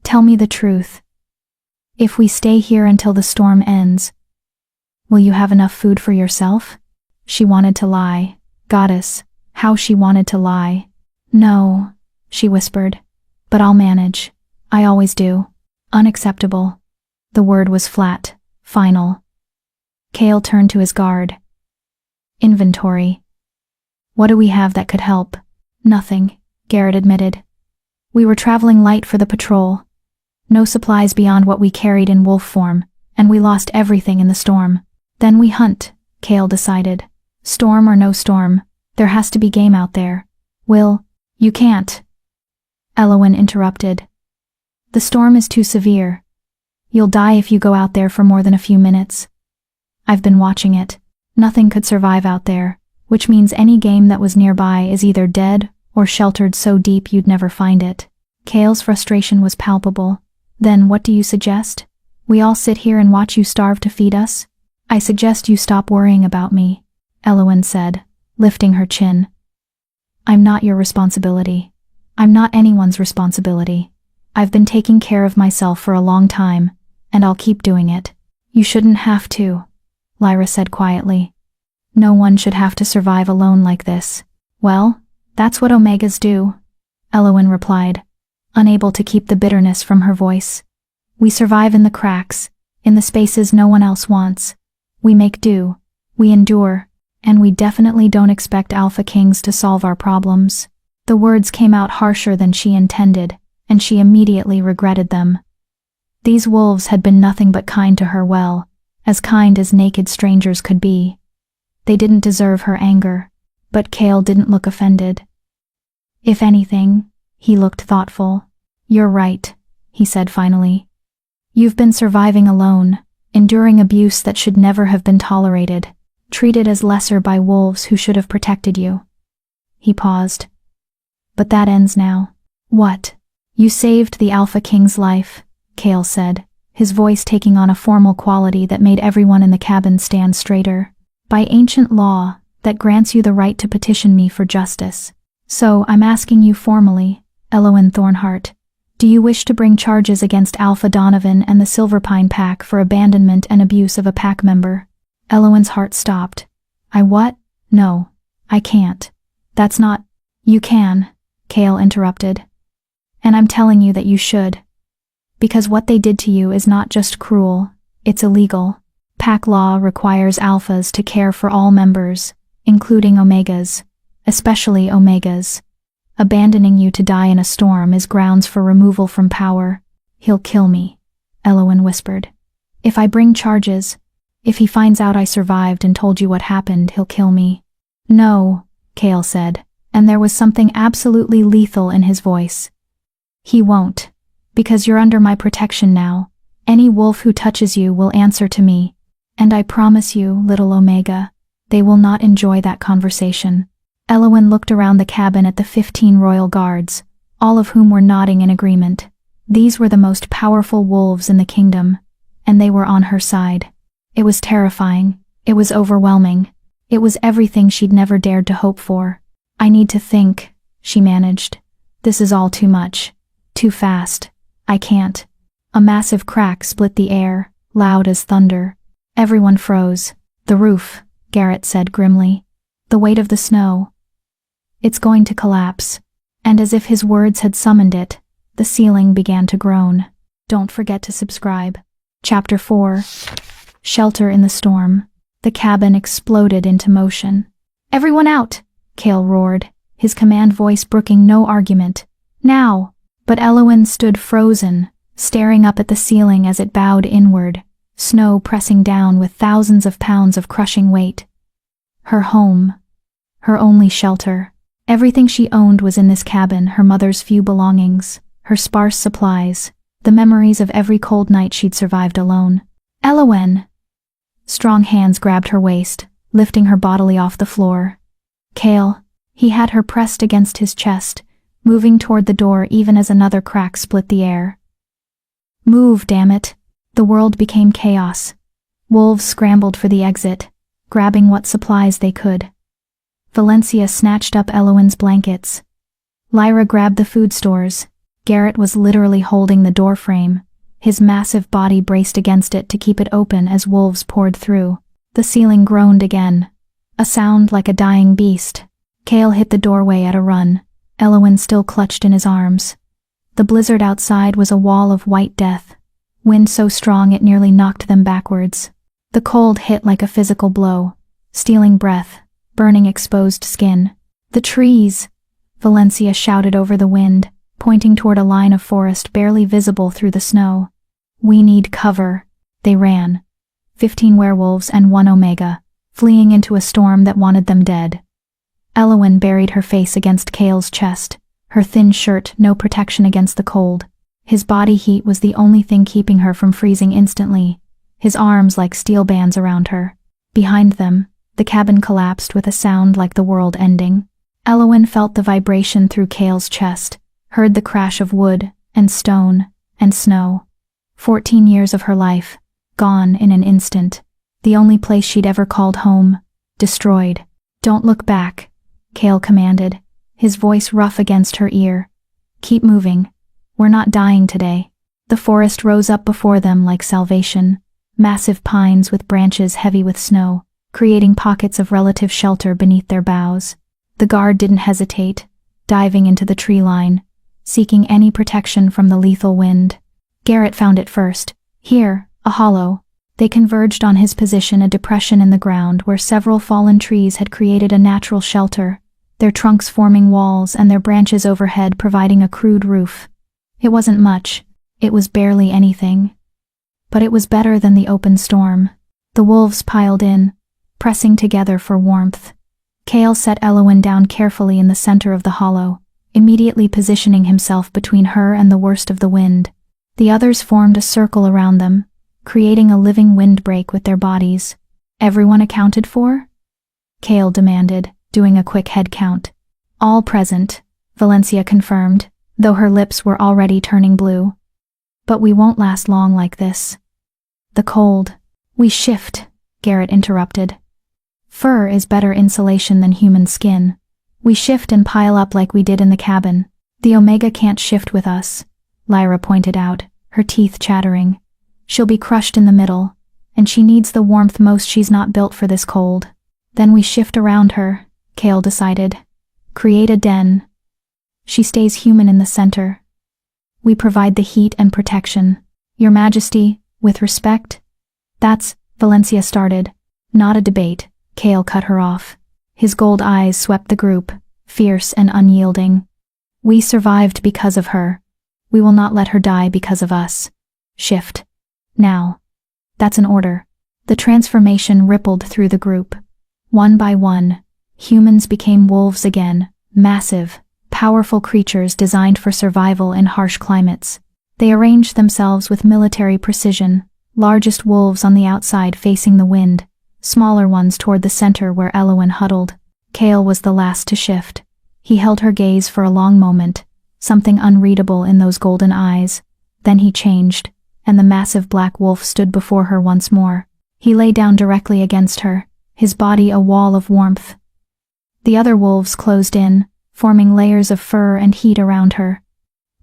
Tell me the truth. If we stay here until the storm ends, will you have enough food for yourself? She wanted to lie. Goddess, how she wanted to lie. No, she whispered, but I'll manage. I always do. Unacceptable. The word was flat, final. Cale turned to his guard. Inventory. What do we have that could help? Nothing, Garrett admitted. We were traveling light for the patrol. No supplies beyond what we carried in wolf form, and we lost everything in the storm. Then we hunt, Cale decided. Storm or no storm, there has to be game out there. Will, you can't. Eowyn interrupted. The storm is too severe. You'll die if you go out there for more than a few minutes. I've been watching it. Nothing could survive out there, which means any game that was nearby is either dead or sheltered so deep you'd never find it. Cale's frustration was palpable. Then what do you suggest? We all sit here and watch you starve to feed us? I suggest you stop worrying about me, Eowyn said, lifting her chin. I'm not your responsibility. I'm not anyone's responsibility. I've been taking care of myself for a long time, and I'll keep doing it. You shouldn't have to, Lyra said quietly. No one should have to survive alone like this. Well, that's what Omegas do, Eowyn replied, unable to keep the bitterness from her voice. We survive in the cracks, in the spaces no one else wants. We make do, we endure, and we definitely don't expect Alpha Kings to solve our problems. The words came out harsher than she intended, and she immediately regretted them. These wolves had been nothing but kind to her, well, as kind as naked strangers could be. They didn't deserve her anger, but Cale didn't look offended. If anything, he looked thoughtful. You're right, he said finally. You've been surviving alone, enduring abuse that should never have been tolerated, treated as lesser by wolves who should have protected you. He paused. But that ends now. What? You saved the Alpha King's life, Cale said, his voice taking on a formal quality that made everyone in the cabin stand straighter. By ancient law, that grants you the right to petition me for justice. So I'm asking you formally, Eowyn Thornhart, do you wish to bring charges against Alpha Donovan and the Silverpine Pack for abandonment and abuse of a pack member? Eowyn's heart stopped. I what? No, I can't. That's not— You can, Cale interrupted. And I'm telling you that you should. Because what they did to you is not just cruel, it's illegal. Pack law requires Alphas to care for all members, including Omegas, especially Omegas. Abandoning you to die in a storm is grounds for removal from power. He'll kill me, Eowyn whispered. If I bring charges, if he finds out I survived and told you what happened, he'll kill me. No, Cale said, and there was something absolutely lethal in his voice. He won't, because you're under my protection now. Any wolf who touches you will answer to me. And I promise you, little Omega, they will not enjoy that conversation. Eowyn looked around the cabin at the 15 royal guards, all of whom were nodding in agreement. These were the most powerful wolves in the kingdom, and they were on her side. It was terrifying. It was overwhelming. It was everything she'd never dared to hope for. I need to think, she managed. This is all too much. Too fast. I can't. A massive crack split the air, loud as thunder. Everyone froze. The roof, Garrett said grimly. The weight of the snow. It's going to collapse. And as if his words had summoned it, the ceiling began to groan. Don't forget to subscribe. Chapter 4. Shelter in the storm. The cabin exploded into motion. Everyone out! Cale roared, his command voice brooking no argument. Now! But Eowyn stood frozen, staring up at the ceiling as it bowed inward, snow pressing down with thousands of pounds of crushing weight. Her home. Her only shelter. Everything she owned was in this cabin, her mother's few belongings, her sparse supplies, the memories of every cold night she'd survived alone. Eowyn! Strong hands grabbed her waist, lifting her bodily off the floor. Cale. He had her pressed against his chest, moving toward the door even as another crack split the air. Move, damn it. The world became chaos. Wolves scrambled for the exit, grabbing what supplies they could. Valencia snatched up Eowyn's blankets. Lyra grabbed the food stores. Garrett was literally holding the doorframe, his massive body braced against it to keep it open as wolves poured through. The ceiling groaned again, a sound like a dying beast. Cale hit the doorway at a run, Eowyn still clutched in his arms. The blizzard outside was a wall of white death, wind so strong it nearly knocked them backwards. The cold hit like a physical blow, stealing breath, burning exposed skin. "The trees!" Valencia shouted over the wind, pointing toward a line of forest barely visible through the snow. "We need cover." They ran. 15 werewolves and 1 Omega, fleeing into a storm that wanted them dead. Elowen buried her face against Cale's chest, her thin shirt no protection against the cold. His body heat was the only thing keeping her from freezing instantly, his arms like steel bands around her. Behind them, the cabin collapsed with a sound like the world ending. Elowen felt the vibration through Cale's chest, heard the crash of wood, and stone, and snow. 14 years of her life, gone in an instant. The only place she'd ever called home, destroyed. "Don't look back," Cale commanded, his voice rough against her ear. "Keep moving. We're not dying today." The forest rose up before them like salvation, massive pines with branches heavy with snow, creating pockets of relative shelter beneath their boughs. The guard didn't hesitate, diving into the tree line, seeking any protection from the lethal wind. Garrett found it first. Here, a hollow. They converged on his position, a depression in the ground where several fallen trees had created a natural shelter, their trunks forming walls and their branches overhead providing a crude roof. It wasn't much, it was barely anything. But it was better than the open storm. The wolves piled in, pressing together for warmth. Cale set Elowen down carefully in the center of the hollow, immediately positioning himself between her and the worst of the wind. The others formed a circle around them, creating a living windbreak with their bodies. "Everyone accounted for?" Cale demanded, doing a quick head count. "All present," Valencia confirmed, though her lips were already turning blue. "But we won't last long like this." "The cold." "We shift," Garrett interrupted. "Fur is better insulation than human skin. We shift and pile up like we did in the cabin." "The Omega can't shift with us," Lyra pointed out, her teeth chattering. "She'll be crushed in the middle, and she needs the warmth most. She's not built for this cold." "Then we shift around her," Cale decided. "Create a den. She stays human in the center. We provide the heat and protection. Your Majesty, with respect." "That's," Valencia started. "Not a debate," Cale cut her off. His gold eyes swept the group, fierce and unyielding. "We survived because of her. We will not let her die because of us. Shift. Now." "That's an order." The transformation rippled through the group. One by one, humans became wolves again, massive, powerful creatures designed for survival in harsh climates. They arranged themselves with military precision, largest wolves on the outside facing the wind, smaller ones toward the center where Elowen huddled. Cale was the last to shift. He held her gaze for a long moment, something unreadable in those golden eyes. Then he changed, and the massive black wolf stood before her once more. He lay down directly against her, his body a wall of warmth. The other wolves closed in, forming layers of fur and heat around her.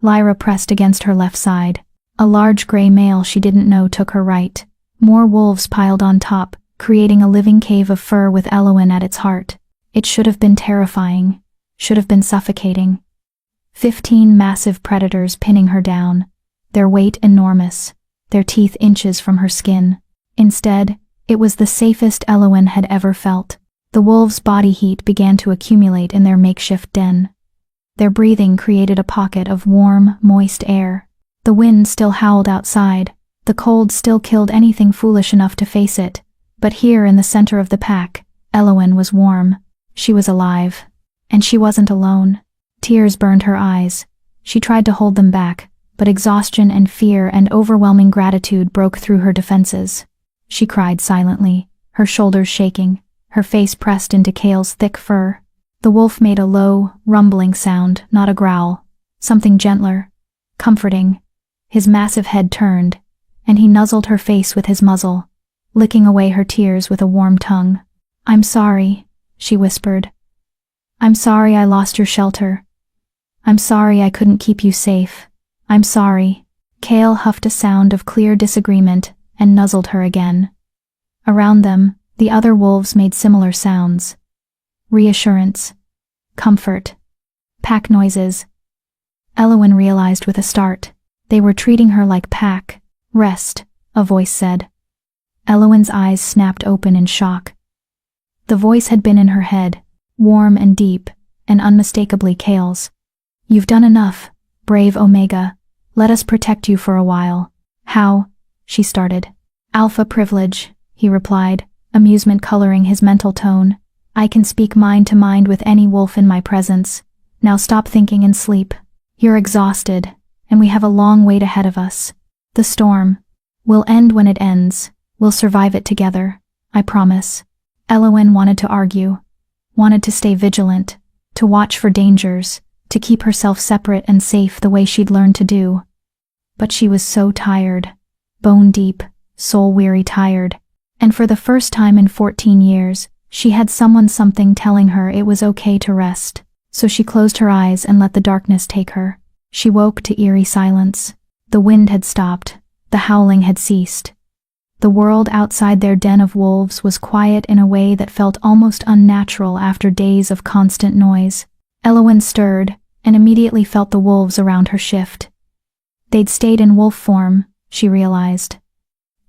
Lyra pressed against her left side. A large gray male she didn't know took her right. More wolves piled on top, creating a living cave of fur with Elowen at its heart. It should have been terrifying, should have been suffocating. 15 massive predators pinning her down, their weight enormous, their teeth inches from her skin. Instead, it was the safest Elowen had ever felt. The wolves' body heat began to accumulate in their makeshift den. Their breathing created a pocket of warm, moist air. The wind still howled outside, the cold still killed anything foolish enough to face it, but here in the center of the pack, Elowen was warm. She was alive. And she wasn't alone. Tears burned her eyes. She tried to hold them back, but exhaustion and fear and overwhelming gratitude broke through her defenses. She cried silently, her shoulders shaking, her face pressed into Cale's thick fur. The wolf made a low, rumbling sound, not a growl, something gentler, comforting. His massive head turned, and he nuzzled her face with his muzzle, licking away her tears with a warm tongue. "I'm sorry," she whispered. "I'm sorry I lost your shelter. I'm sorry I couldn't keep you safe. I'm sorry." Cale huffed a sound of clear disagreement and nuzzled her again. Around them, the other wolves made similar sounds. Reassurance. Comfort. Pack noises. Elowen realized with a start. They were treating her like pack, Rest, a voice said. Eowyn's eyes snapped open in shock. The voice had been in her head, warm and deep, and unmistakably Chaol's. You've done enough, brave Omega. Let us protect you for a while. How? She started. Alpha privilege, he replied, amusement coloring his mental tone. I can speak mind to mind with any wolf in my presence. Now stop thinking and sleep. You're exhausted, and we have a long wait ahead of us. The storm will end when it ends. We'll survive it together, I promise. Eowyn wanted to argue, wanted to stay vigilant, to watch for dangers, to keep herself separate and safe the way she'd learned to do. But she was so tired, bone deep, soul-weary tired, and for the first time in 14 years, she had something telling her it was okay to rest. So she closed her eyes and let the darkness take her. She woke to eerie silence. The wind had stopped, the howling had ceased. The world outside their den of wolves was quiet in a way that felt almost unnatural after days of constant noise. Eowyn stirred, and immediately felt the wolves around her shift. They'd stayed in wolf form, she realized.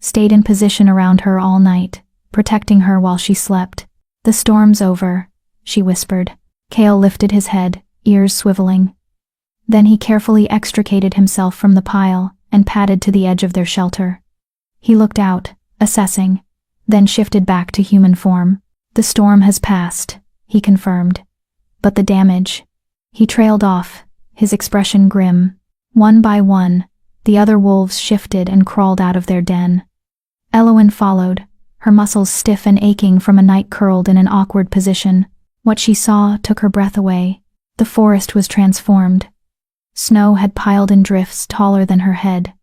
Stayed in position around her all night, protecting her while she slept. The storm's over, she whispered. Chaol lifted his head, ears swiveling. Then he carefully extricated himself from the pile and padded to the edge of their shelter. He looked out, assessing, then shifted back to human form. The storm has passed, he confirmed. But the damage. He trailed off, his expression grim. One by one, the other wolves shifted and crawled out of their den. Eowyn followed, her muscles stiff and aching from a night curled in an awkward position. What she saw took her breath away. The forest was transformed. Snow had piled in drifts taller than her head.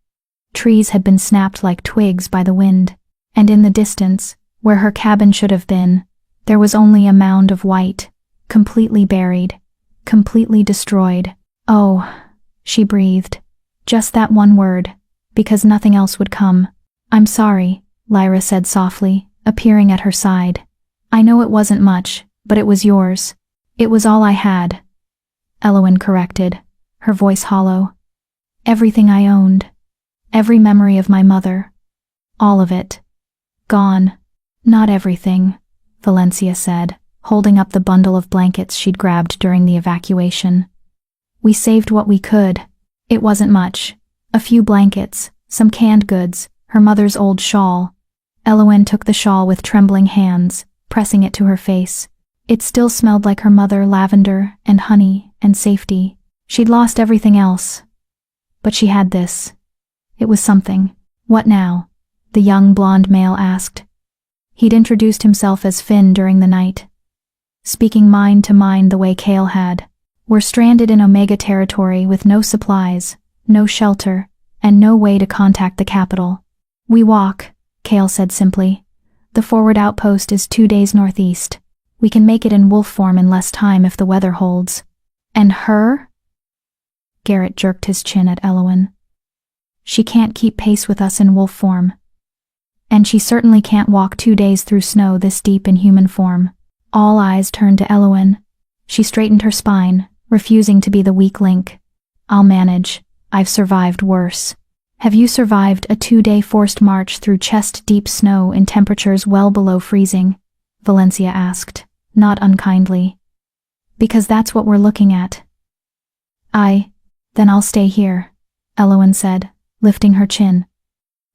Trees had been snapped like twigs by the wind, and in the distance, where her cabin should have been, there was only a mound of white, completely buried, completely destroyed. Oh, she breathed. Just that one word, because nothing else would come. I'm sorry, Lyra said softly, appearing at her side. I know it wasn't much, but it was yours. It was all I had. Eowyn corrected, her voice hollow. Everything I owned. Every memory of my mother. All of it. Gone. Not everything, Valencia said, holding up the bundle of blankets she'd grabbed during the evacuation. We saved what we could. It wasn't much. A few blankets, some canned goods, her mother's old shawl. Eowyn took the shawl with trembling hands, pressing it to her face. It still smelled like her mother, lavender and honey and safety. She'd lost everything else. But she had this. It was something. What now? The young blonde male asked. He'd introduced himself as Finn during the night. Speaking mind to mind the way Chaol had. We're stranded in Omega territory with no supplies, no shelter, and no way to contact the capital. We walk, Chaol said simply. The forward outpost is 2 days northeast. We can make it in wolf form in less time if the weather holds. And her? Garrett jerked his chin at Eowyn. She can't keep pace with us in wolf form. And she certainly can't walk 2 days through snow this deep in human form. All eyes turned to Eowyn. She straightened her spine, refusing to be the weak link. I'll manage. I've survived worse. Have you survived a 2-day forced march through chest-deep snow in temperatures well below freezing? Valencia asked, not unkindly. Because that's what we're looking at. Then I'll stay here, Eowyn said, lifting her chin.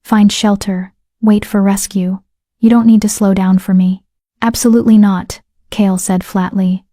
Find shelter, wait for rescue. You don't need to slow down for me. Absolutely not, Chaol said flatly.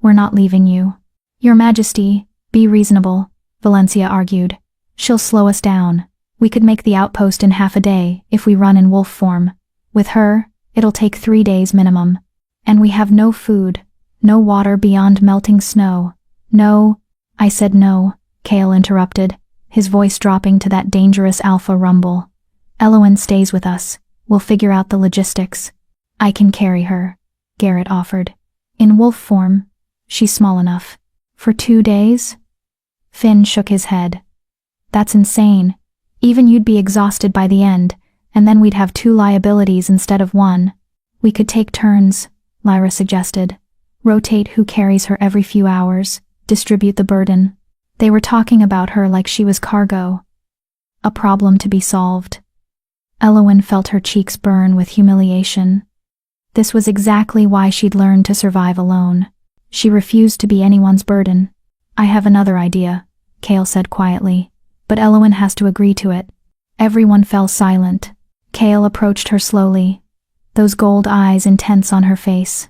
We're not leaving you. Your Majesty, be reasonable, Valencia argued. She'll slow us down. We could make the outpost in half a day if we run in wolf form. With her, it'll take 3 days minimum. And we have no food, no water beyond melting snow. No, I said no, Chaol interrupted, his voice dropping to that dangerous alpha rumble. Eowyn stays with us. We'll figure out the logistics. I can carry her, Garrett offered. In wolf form, she's small enough. For 2 days? Finn shook his head. That's insane. Even you'd be exhausted by the end, and then we'd have 2 liabilities instead of 1. We could take turns, Lyra suggested. Rotate who carries her every few hours, distribute the burden. They were talking about her like she was cargo. A problem to be solved. Elowen felt her cheeks burn with humiliation. This was exactly why she'd learned to survive alone. She refused to be anyone's burden. I have another idea, Kale said quietly, but Elowen has to agree to it. Everyone fell silent. Kale approached her slowly, those gold eyes intense on her face.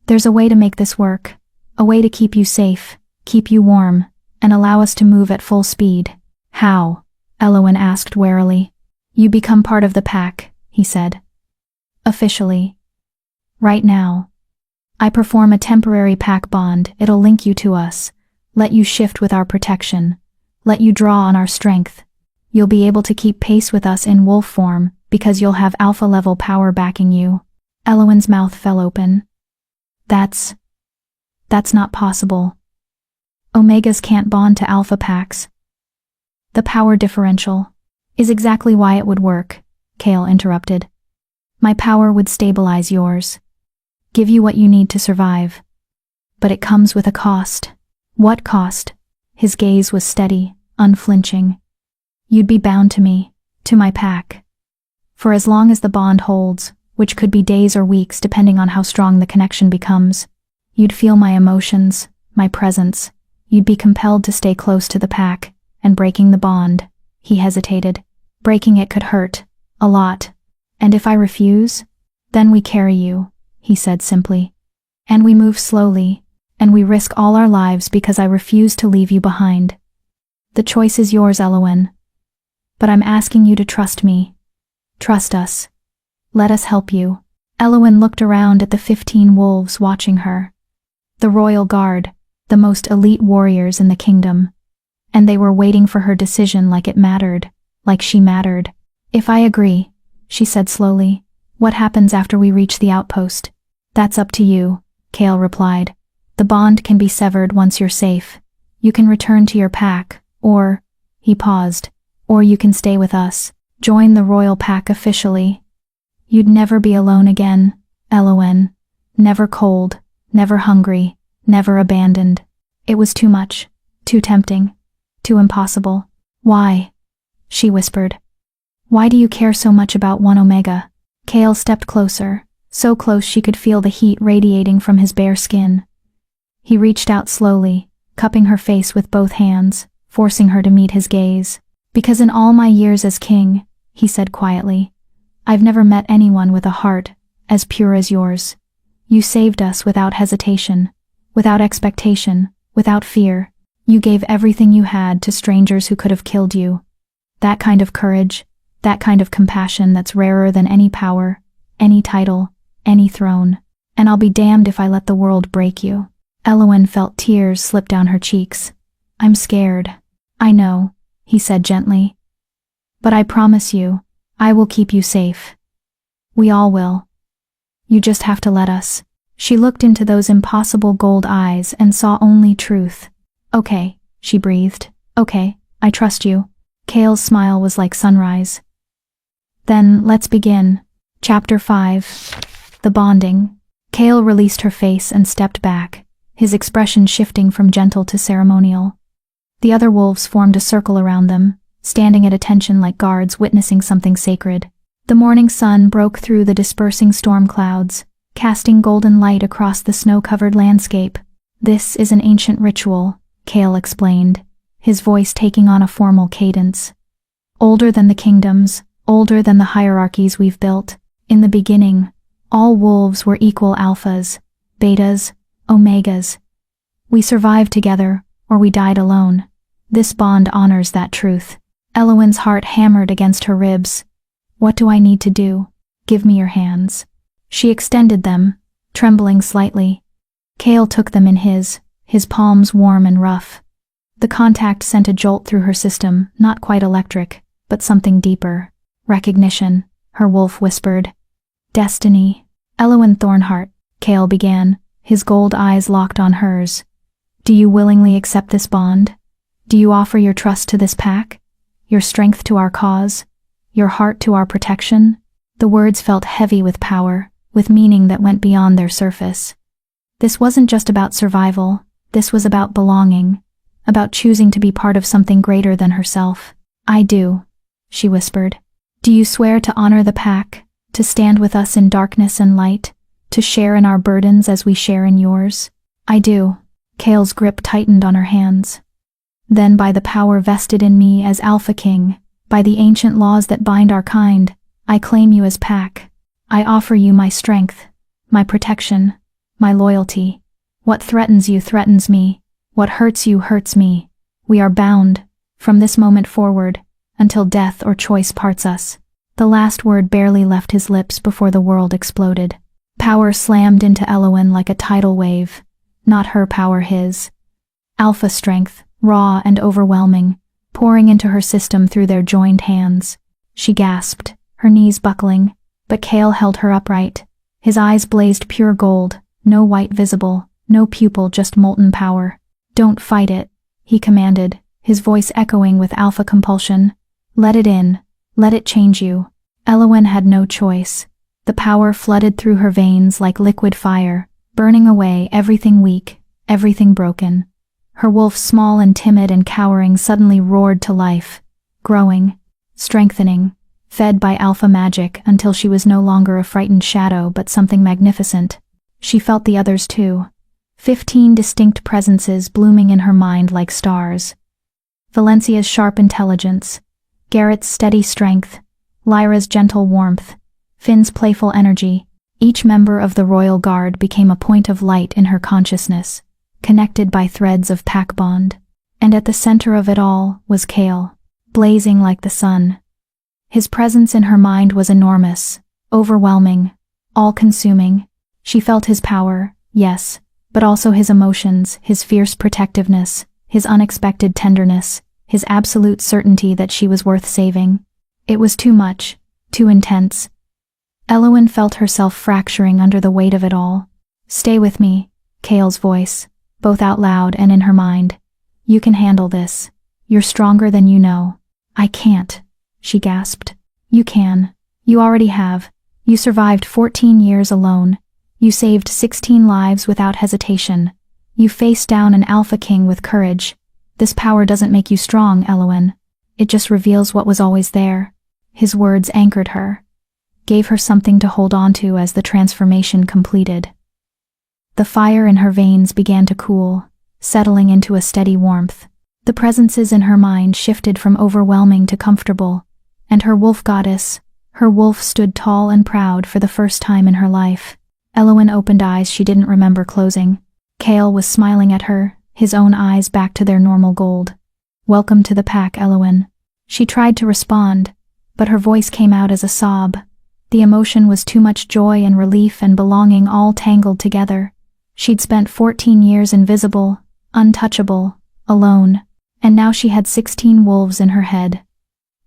There's a way to make this work, a way to keep you safe, keep you warm, and allow us to move at full speed. How? Elowen asked warily. You become part of the pack, he said. Officially. Right now. I perform a temporary pack bond. It'll link you to us, let you shift with our protection, let you draw on our strength. You'll be able to keep pace with us in wolf form because you'll have alpha-level power backing you. Elowen's mouth fell open. That's not possible. Omegas can't bond to alpha packs. The power differential is exactly why it would work, Kale interrupted. My power would stabilize yours, give you what you need to survive. But it comes with a cost. What cost? His gaze was steady, unflinching. You'd be bound to me, to my pack. For as long as the bond holds, which could be days or weeks depending on how strong the connection becomes, you'd feel my emotions, my presence. You'd be compelled to stay close to the pack, and breaking the bond, he hesitated. Breaking it could hurt, a lot. And if I refuse, then we carry you, he said simply. And we move slowly, and we risk all our lives because I refuse to leave you behind. The choice is yours, Elowen. But I'm asking you to trust me. Trust us. Let us help you. Elowen looked around at the 15 wolves watching her. The royal guard, the most elite warriors in the kingdom. And they were waiting for her decision like it mattered, like she mattered. If I agree, she said slowly, what happens after we reach the outpost? That's up to you, Kale replied. The bond can be severed once you're safe. You can return to your pack, or, he paused, or you can stay with us, join the royal pack officially. You'd never be alone again, Elowen. Never cold, never hungry, never abandoned. It was too much, too tempting, too impossible. Why? She whispered. Why do you care so much about one Omega? Kale stepped closer, so close she could feel the heat radiating from his bare skin. He reached out slowly, cupping her face with both hands, forcing her to meet his gaze. Because in all my years as king, he said quietly, I've never met anyone with a heart as pure as yours. You saved us without hesitation, without expectation, without fear. You gave everything you had to strangers who could have killed you. That kind of courage, that kind of compassion that's rarer than any power, any title, any throne. And I'll be damned if I let the world break you. Elowen felt tears slip down her cheeks. I'm scared. I know, he said gently. But I promise you, I will keep you safe. We all will. You just have to let us. She looked into those impossible gold eyes and saw only truth. Okay, she breathed. Okay, I trust you. Kale's smile was like sunrise. Then, let's begin. Chapter 5. The Bonding. Kale released her face and stepped back, his expression shifting from gentle to ceremonial. The other wolves formed a circle around them, standing at attention like guards witnessing something sacred. The morning sun broke through the dispersing storm clouds, casting golden light across the snow-covered landscape. This is an ancient ritual, Kale explained, his voice taking on a formal cadence. Older than the kingdoms, older than the hierarchies we've built. In the beginning, all wolves were equal alphas, betas, omegas. We survived together, or we died alone. This bond honors that truth. Elowen's heart hammered against her ribs. What do I need to do? Give me your hands. She extended them, trembling slightly. Kale took them in his palms warm and rough. The contact sent a jolt through her system, not quite electric, but something deeper. Recognition, her wolf whispered. Destiny. Elowen Thornheart, Kale began, his gold eyes locked on hers. Do you willingly accept this bond? Do you offer your trust to this pack? Your strength to our cause? Your heart to our protection? The words felt heavy with power, with meaning that went beyond their surface. This wasn't just about survival, this was about belonging, about choosing to be part of something greater than herself. I do, she whispered. Do you swear to honor the pack, to stand with us in darkness and light, to share in our burdens as we share in yours? I do. Kale's grip tightened on her hands. Then by the power vested in me as Alpha King, by the ancient laws that bind our kind, I claim you as pack. I offer you my strength, my protection, my loyalty. What threatens you threatens me. What hurts you hurts me. We are bound, from this moment forward, until death or choice parts us. The last word barely left his lips before the world exploded. Power slammed into Elowen like a tidal wave. Not her power, his. Alpha strength, raw and overwhelming, pouring into her system through their joined hands. She gasped, her knees buckling, but Kale held her upright. His eyes blazed pure gold, no white visible, no pupil, just molten power. Don't fight it, he commanded, his voice echoing with alpha compulsion. Let it in. Let it change you. Elowen had no choice. The power flooded through her veins like liquid fire, burning away everything weak, everything broken. Her wolf, small and timid and cowering, suddenly roared to life, growing, strengthening, fed by alpha magic until she was no longer a frightened shadow but something magnificent. She felt the others too. 15 distinct presences blooming in her mind like stars. Valencia's sharp intelligence, Garrett's steady strength, Lyra's gentle warmth, Finn's playful energy. Each member of the Royal Guard became a point of light in her consciousness, connected by threads of pack bond. And at the center of it all was Kale, blazing like the sun. His presence in her mind was enormous, overwhelming, all-consuming. She felt his power, yes, but also his emotions, his fierce protectiveness, his unexpected tenderness, his absolute certainty that she was worth saving. It was too much, too intense. Elowen felt herself fracturing under the weight of it all. Stay with me, Kale's voice, both out loud and in her mind. You can handle this. You're stronger than you know. I can't, she gasped. You can. You already have. You survived 14 years alone. You saved 16 lives without hesitation. You faced down an Alpha King with courage. This power doesn't make you strong, Elowen. It just reveals what was always there. His words anchored her, gave her something to hold on to as the transformation completed. The fire in her veins began to cool, settling into a steady warmth. The presences in her mind shifted from overwhelming to comfortable, and her wolf goddess, her wolf, stood tall and proud for the first time in her life. Elowen opened eyes she didn't remember closing. Kale was smiling at her, his own eyes back to their normal gold. Welcome to the pack, Elowen. She tried to respond, but her voice came out as a sob. The emotion was too much joy and relief and belonging all tangled together. She'd spent 14 years invisible, untouchable, alone, and now she had 16 wolves in her head,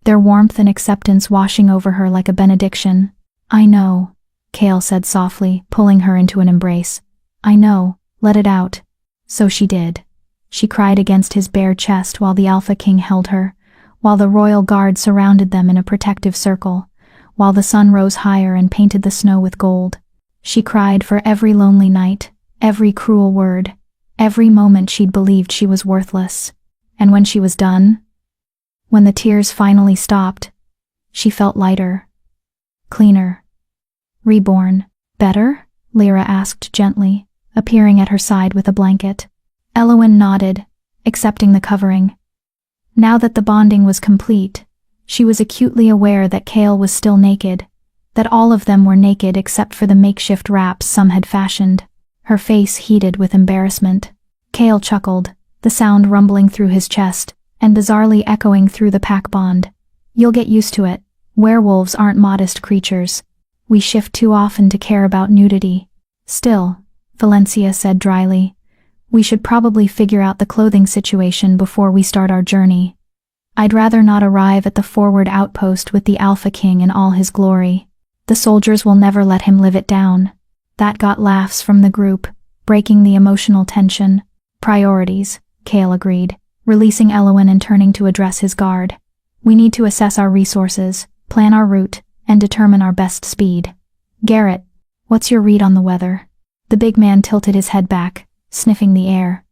their warmth and acceptance washing over her like a benediction. I know, Kale said softly, pulling her into an embrace. I know, let it out. So she did. She cried against his bare chest while the Alpha King held her, while the Royal Guard surrounded them in a protective circle, while the sun rose higher and painted the snow with gold. She cried for every lonely night, every cruel word, every moment she'd believed she was worthless. And when she was done, when the tears finally stopped, she felt lighter, cleaner, reborn. Better? Lyra asked gently, appearing at her side with a blanket. Elowen nodded, accepting the covering. Now that the bonding was complete, she was acutely aware that Kale was still naked, that all of them were naked except for the makeshift wraps some had fashioned. Her face heated with embarrassment. Kale chuckled, the sound rumbling through his chest, and bizarrely echoing through the pack bond. You'll get used to it. Werewolves aren't modest creatures. We shift too often to care about nudity. Still, Valencia said dryly, we should probably figure out the clothing situation before we start our journey. I'd rather not arrive at the forward outpost with the Alpha King in all his glory. The soldiers will never let him live it down. That got laughs from the group, breaking the emotional tension. Priorities, Kale agreed, releasing Elowen and turning to address his guard. We need to assess our resources, plan our route, and determine our best speed. Garrett, what's your read on the weather? The big man tilted his head back, sniffing the air.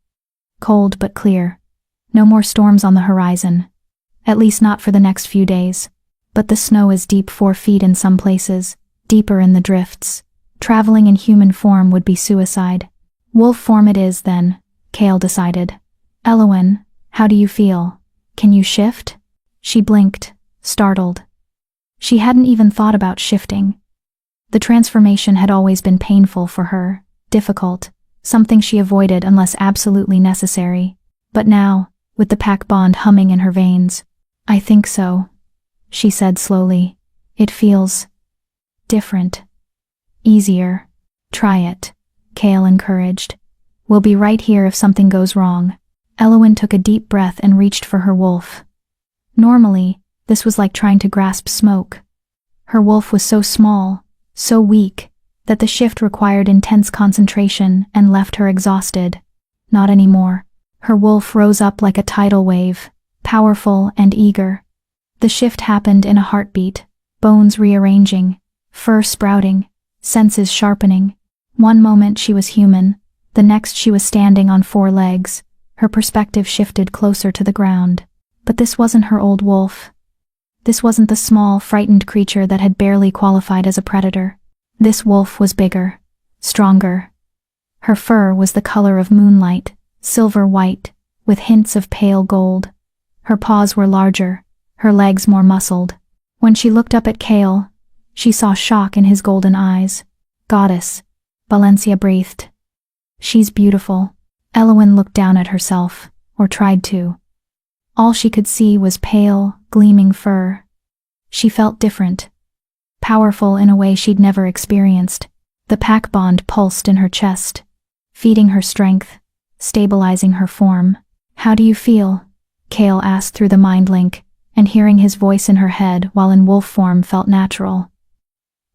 Cold but clear. No more storms on the horizon. At least not for the next few days. but the snow is deep 4 feet in some places, deeper in the drifts. Traveling in human form would be suicide. Wolf form it is then, Kale decided. Elowen, how do you feel? Can you shift? She blinked, startled. She hadn't even thought about shifting. The transformation had always been painful for her, difficult, something she avoided unless absolutely necessary. But now, with the pack bond humming in her veins, I think so, she said slowly. It feels different. Easier. Try it, Kale encouraged. We'll be right here if something goes wrong. Elowen took a deep breath and reached for her wolf. Normally, this was like trying to grasp smoke. Her wolf was so small, so weak, that the shift required intense concentration and left her exhausted. Not anymore. Her wolf rose up like a tidal wave, powerful and eager. The shift happened in a heartbeat, bones rearranging, fur sprouting, senses sharpening. One moment she was human, the next she was standing on 4 legs, her perspective shifted closer to the ground. But this wasn't her old wolf. This wasn't the small, frightened creature that had barely qualified as a predator. This wolf was bigger, stronger. Her fur was the color of moonlight, silver white, with hints of pale gold. Her paws were larger, her legs more muscled. When she looked up at Kale, she saw shock in his golden eyes. Goddess, Valencia breathed. She's beautiful. Elowen looked down at herself, or tried to. All she could see was pale, gleaming fur. She felt different. Powerful in a way she'd never experienced. The pack bond pulsed in her chest, feeding her strength, stabilizing her form. How do you feel? Kale asked through the mind link, and hearing his voice in her head while in wolf form felt natural.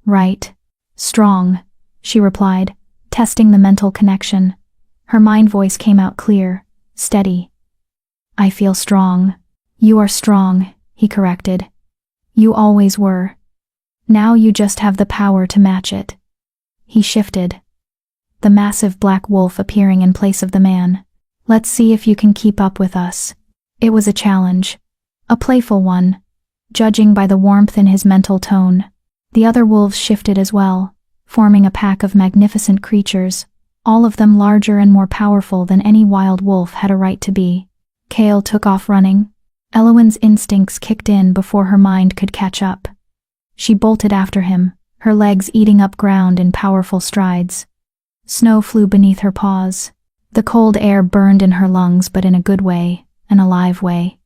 Right. Strong, she replied, testing the mental connection. Her mind voice came out clear, steady. I feel strong. You are strong, he corrected. You always were. Now you just have the power to match it. He shifted. The massive black wolf appearing in place of the man. Let's see if you can keep up with us. It was a challenge. A playful one, judging by the warmth in his mental tone. The other wolves shifted as well, forming a pack of magnificent creatures, all of them larger and more powerful than any wild wolf had a right to be. Kale took off running. Elowen's instincts kicked in before her mind could catch up. She bolted after him, her legs eating up ground in powerful strides. Snow flew beneath her paws. The cold air burned in her lungs, but in a good way, an alive way.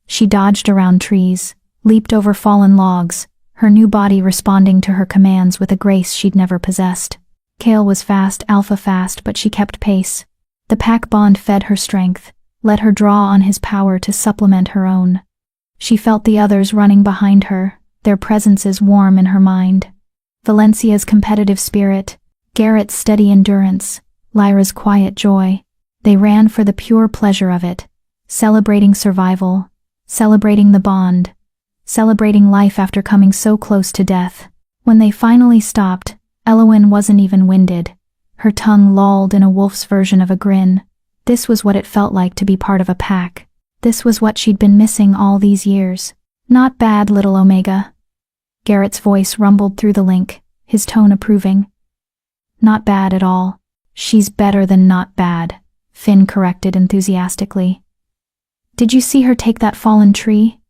She dodged around trees, leaped over fallen logs, her new body responding to her commands with a grace she'd never possessed. Kale was fast, alpha fast, but she kept pace. The pack bond fed her strength, let her draw on his power to supplement her own. She felt the others running behind her, their presences warm in her mind. Valencia's competitive spirit, Garrett's steady endurance, Lyra's quiet joy. They ran for the pure pleasure of it, celebrating survival, celebrating the bond, celebrating life after coming so close to death. When they finally stopped, Elowen wasn't even winded. Her tongue lolled in a wolf's version of a grin. This was what it felt like to be part of a pack. This was what she'd been missing all these years. Not bad, little Omega. Garrett's voice rumbled through the link, his tone approving. Not bad at all. She's better than not bad, Finn corrected enthusiastically. Did you see her take that fallen tree?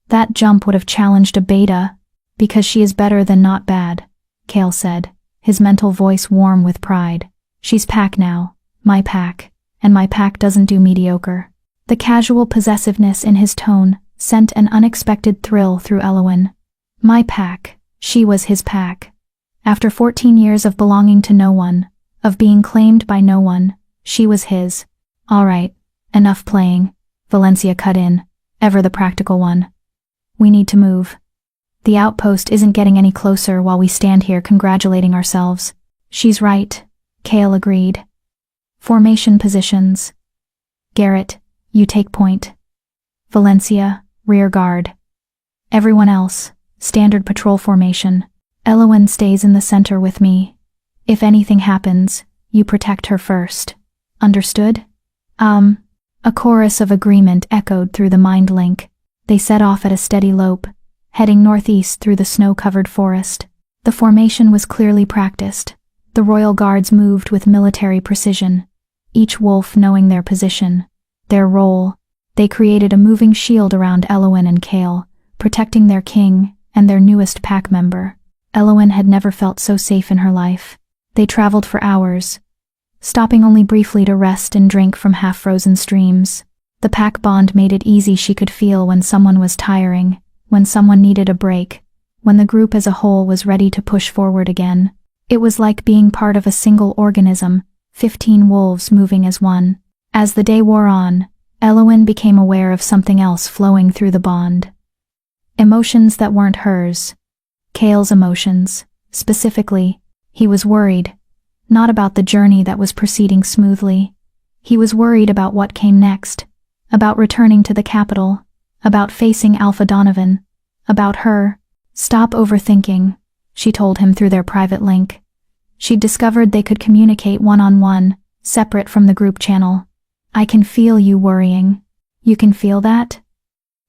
That jump would have challenged a beta, because she is better than not bad, Kale said, his mental voice warm with pride. She's pack now, my pack, and my pack doesn't do mediocre. The casual possessiveness in his tone sent an unexpected thrill through Elowen. My pack, she was his pack. After 14 years of belonging to no one, of being claimed by no one, she was his. All right, enough playing, Valencia cut in, ever the practical one. We need to move. The outpost isn't getting any closer while we stand here congratulating ourselves. She's right, Kale agreed. Formation positions. Garrett, you take point. Valencia, rear guard. Everyone else, standard patrol formation. Elowen stays in the center with me. If anything happens, you protect her first. Understood? A chorus of agreement echoed through the mind link. They set off at a steady lope, heading northeast through the snow-covered forest. The formation was clearly practiced. The royal guards moved with military precision, each wolf knowing their position, their role. They created a moving shield around Eowyn and Chaol, protecting their king and their newest pack member. Eowyn had never felt so safe in her life. They traveled for hours, stopping only briefly to rest and drink from half-frozen streams. The pack bond made it easy. She could feel when someone was tiring, when someone needed a break, when the group as a whole was ready to push forward again. It was like being part of a single organism, 15 wolves moving as one. As the day wore on, Eowyn became aware of something else flowing through the bond. Emotions that weren't hers. Chaol's emotions. Specifically, he was worried. Not about the journey that was proceeding smoothly. He was worried about what came next. About returning to the capital. About facing Alpha Donovan. About her. Stop overthinking, she told him through their private link. She'd discovered they could communicate one-on-one, separate from the group channel. I can feel you worrying. You can feel that?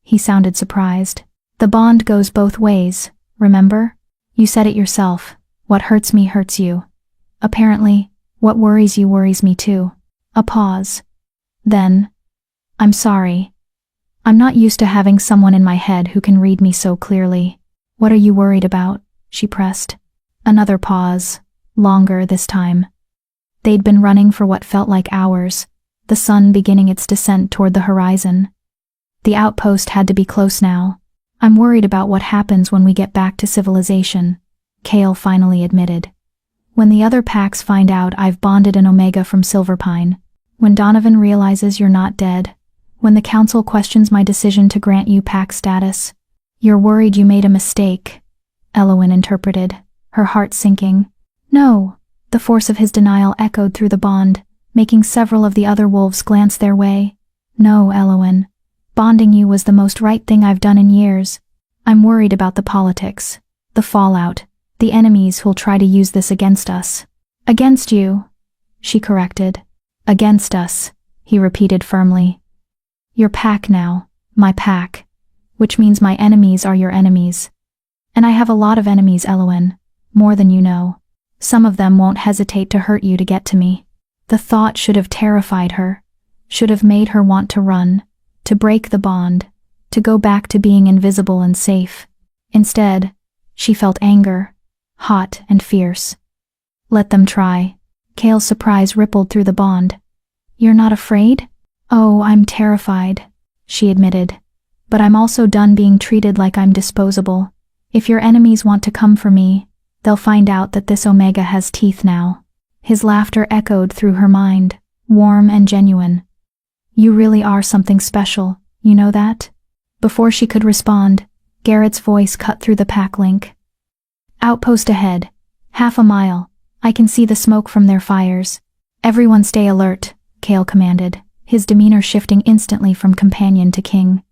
He sounded surprised. The bond goes both ways, remember? You said it yourself. What hurts me hurts you. Apparently, what worries you worries me too. A pause. Then, I'm sorry. I'm not used to having someone in my head who can read me so clearly. What are you worried about? She pressed. Another pause. Longer this time. They'd been running for what felt like hours, the sun beginning its descent toward the horizon. The outpost had to be close now. I'm worried about what happens when we get back to civilization, Chaol finally admitted. When the other packs find out I've bonded an Omega from Silverpine. When Donovan realizes you're not dead. When the council questions my decision to grant you pack status. You're worried you made a mistake, Eowyn interpreted, her heart sinking. No, the force of his denial echoed through the bond, making several of the other wolves glance their way. No, Eowyn. Bonding you was the most right thing I've done in years. I'm worried about the politics, the fallout, the enemies who'll try to use this against us. Against you, she corrected. Against us, he repeated firmly. Your pack now, my pack, which means my enemies are your enemies. And I have a lot of enemies, Eowyn, more than you know. Some of them won't hesitate to hurt you to get to me. The thought should have terrified her, should have made her want to run, to break the bond, to go back to being invisible and safe. Instead, she felt anger, hot and fierce. Let them try. Chaol's surprise rippled through the bond. You're not afraid? Oh, I'm terrified, she admitted. But I'm also done being treated like I'm disposable. If your enemies want to come for me, they'll find out that this Omega has teeth now. His laughter echoed through her mind, warm and genuine. You really are something special, you know that? Before she could respond, Garrett's voice cut through the pack link. Outpost ahead. Half a mile. I can see the smoke from their fires. Everyone stay alert, Chaol commanded, his demeanor shifting instantly from companion to king.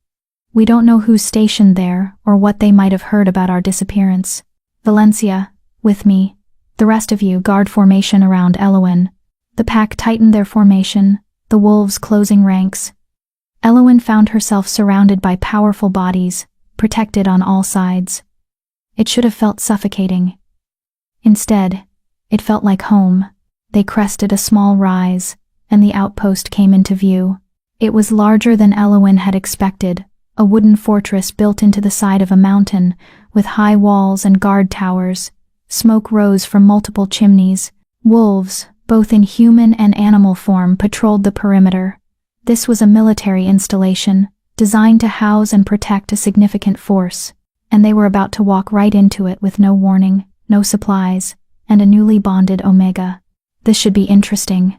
We don't know who's stationed there or what they might have heard about our disappearance. Valencia, with me. The rest of you guard formation around Eowyn. The pack tightened their formation, the wolves closing ranks. Eowyn found herself surrounded by powerful bodies, protected on all sides. It should have felt suffocating. Instead, it felt like home. They crested a small rise, and the outpost came into view. It was larger than Eowyn had expected, a wooden fortress built into the side of a mountain, with high walls and guard towers. Smoke rose from multiple chimneys. Wolves, both in human and animal form, patrolled the perimeter. This was a military installation, designed to house and protect a significant force, and they were about to walk right into it with no warning, no supplies, and a newly bonded Omega. This should be interesting,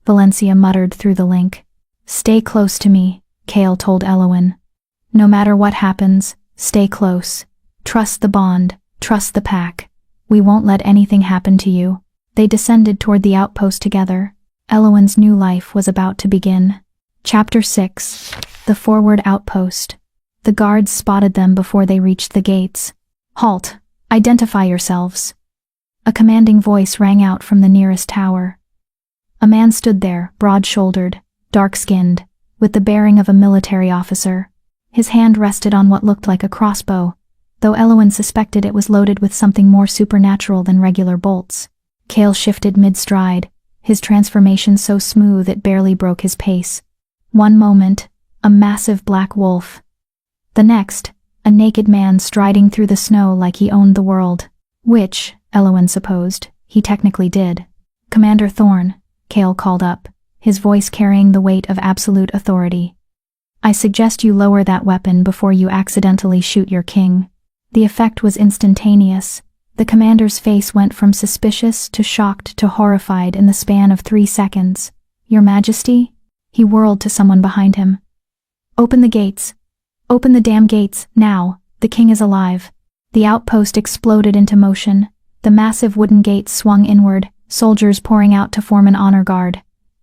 Valencia muttered through the link. Stay close to me, Chaol told Eowyn. No matter what happens, stay close. Trust the bond, trust the pack. We won't let anything happen to you. They descended toward the outpost together. Eowyn's new life was about to begin. Chapter 6. The Forward Outpost. The guards spotted them before they reached the gates. Halt! Identify yourselves. A commanding voice rang out from the nearest tower. A man stood there, broad-shouldered, dark-skinned, with the bearing of a military officer. His hand rested on what looked like a crossbow, though Elowen suspected it was loaded with something more supernatural than regular bolts. Cale shifted mid-stride, his transformation so smooth it barely broke his pace. One moment, a massive black wolf. The next, a naked man striding through the snow like he owned the world. Which, Elowen supposed, he technically did. "Commander Thorn," Cale called up, his voice carrying the weight of absolute authority. "I suggest you lower that weapon before you accidentally shoot your king." The effect was instantaneous. The commander's face went from suspicious to shocked to horrified in the span of 3 seconds. "Your Majesty?" He whirled to someone behind him. "Open the gates. Open the damn gates, now. The king is alive." The outpost exploded into motion. The massive wooden gates swung inward, soldiers pouring out to form an honor guard.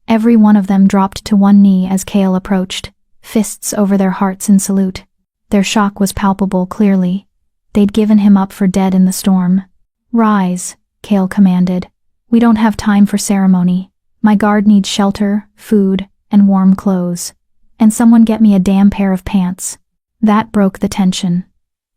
Every one of them dropped to one knee as Cale approached, fists over their hearts in salute. Their shock was palpable clearly. They'd given him up for dead in the storm. "Rise," Cale commanded. "We don't have time for ceremony. My guard needs shelter, food, and warm clothes. And someone get me a damn pair of pants." That broke the tension.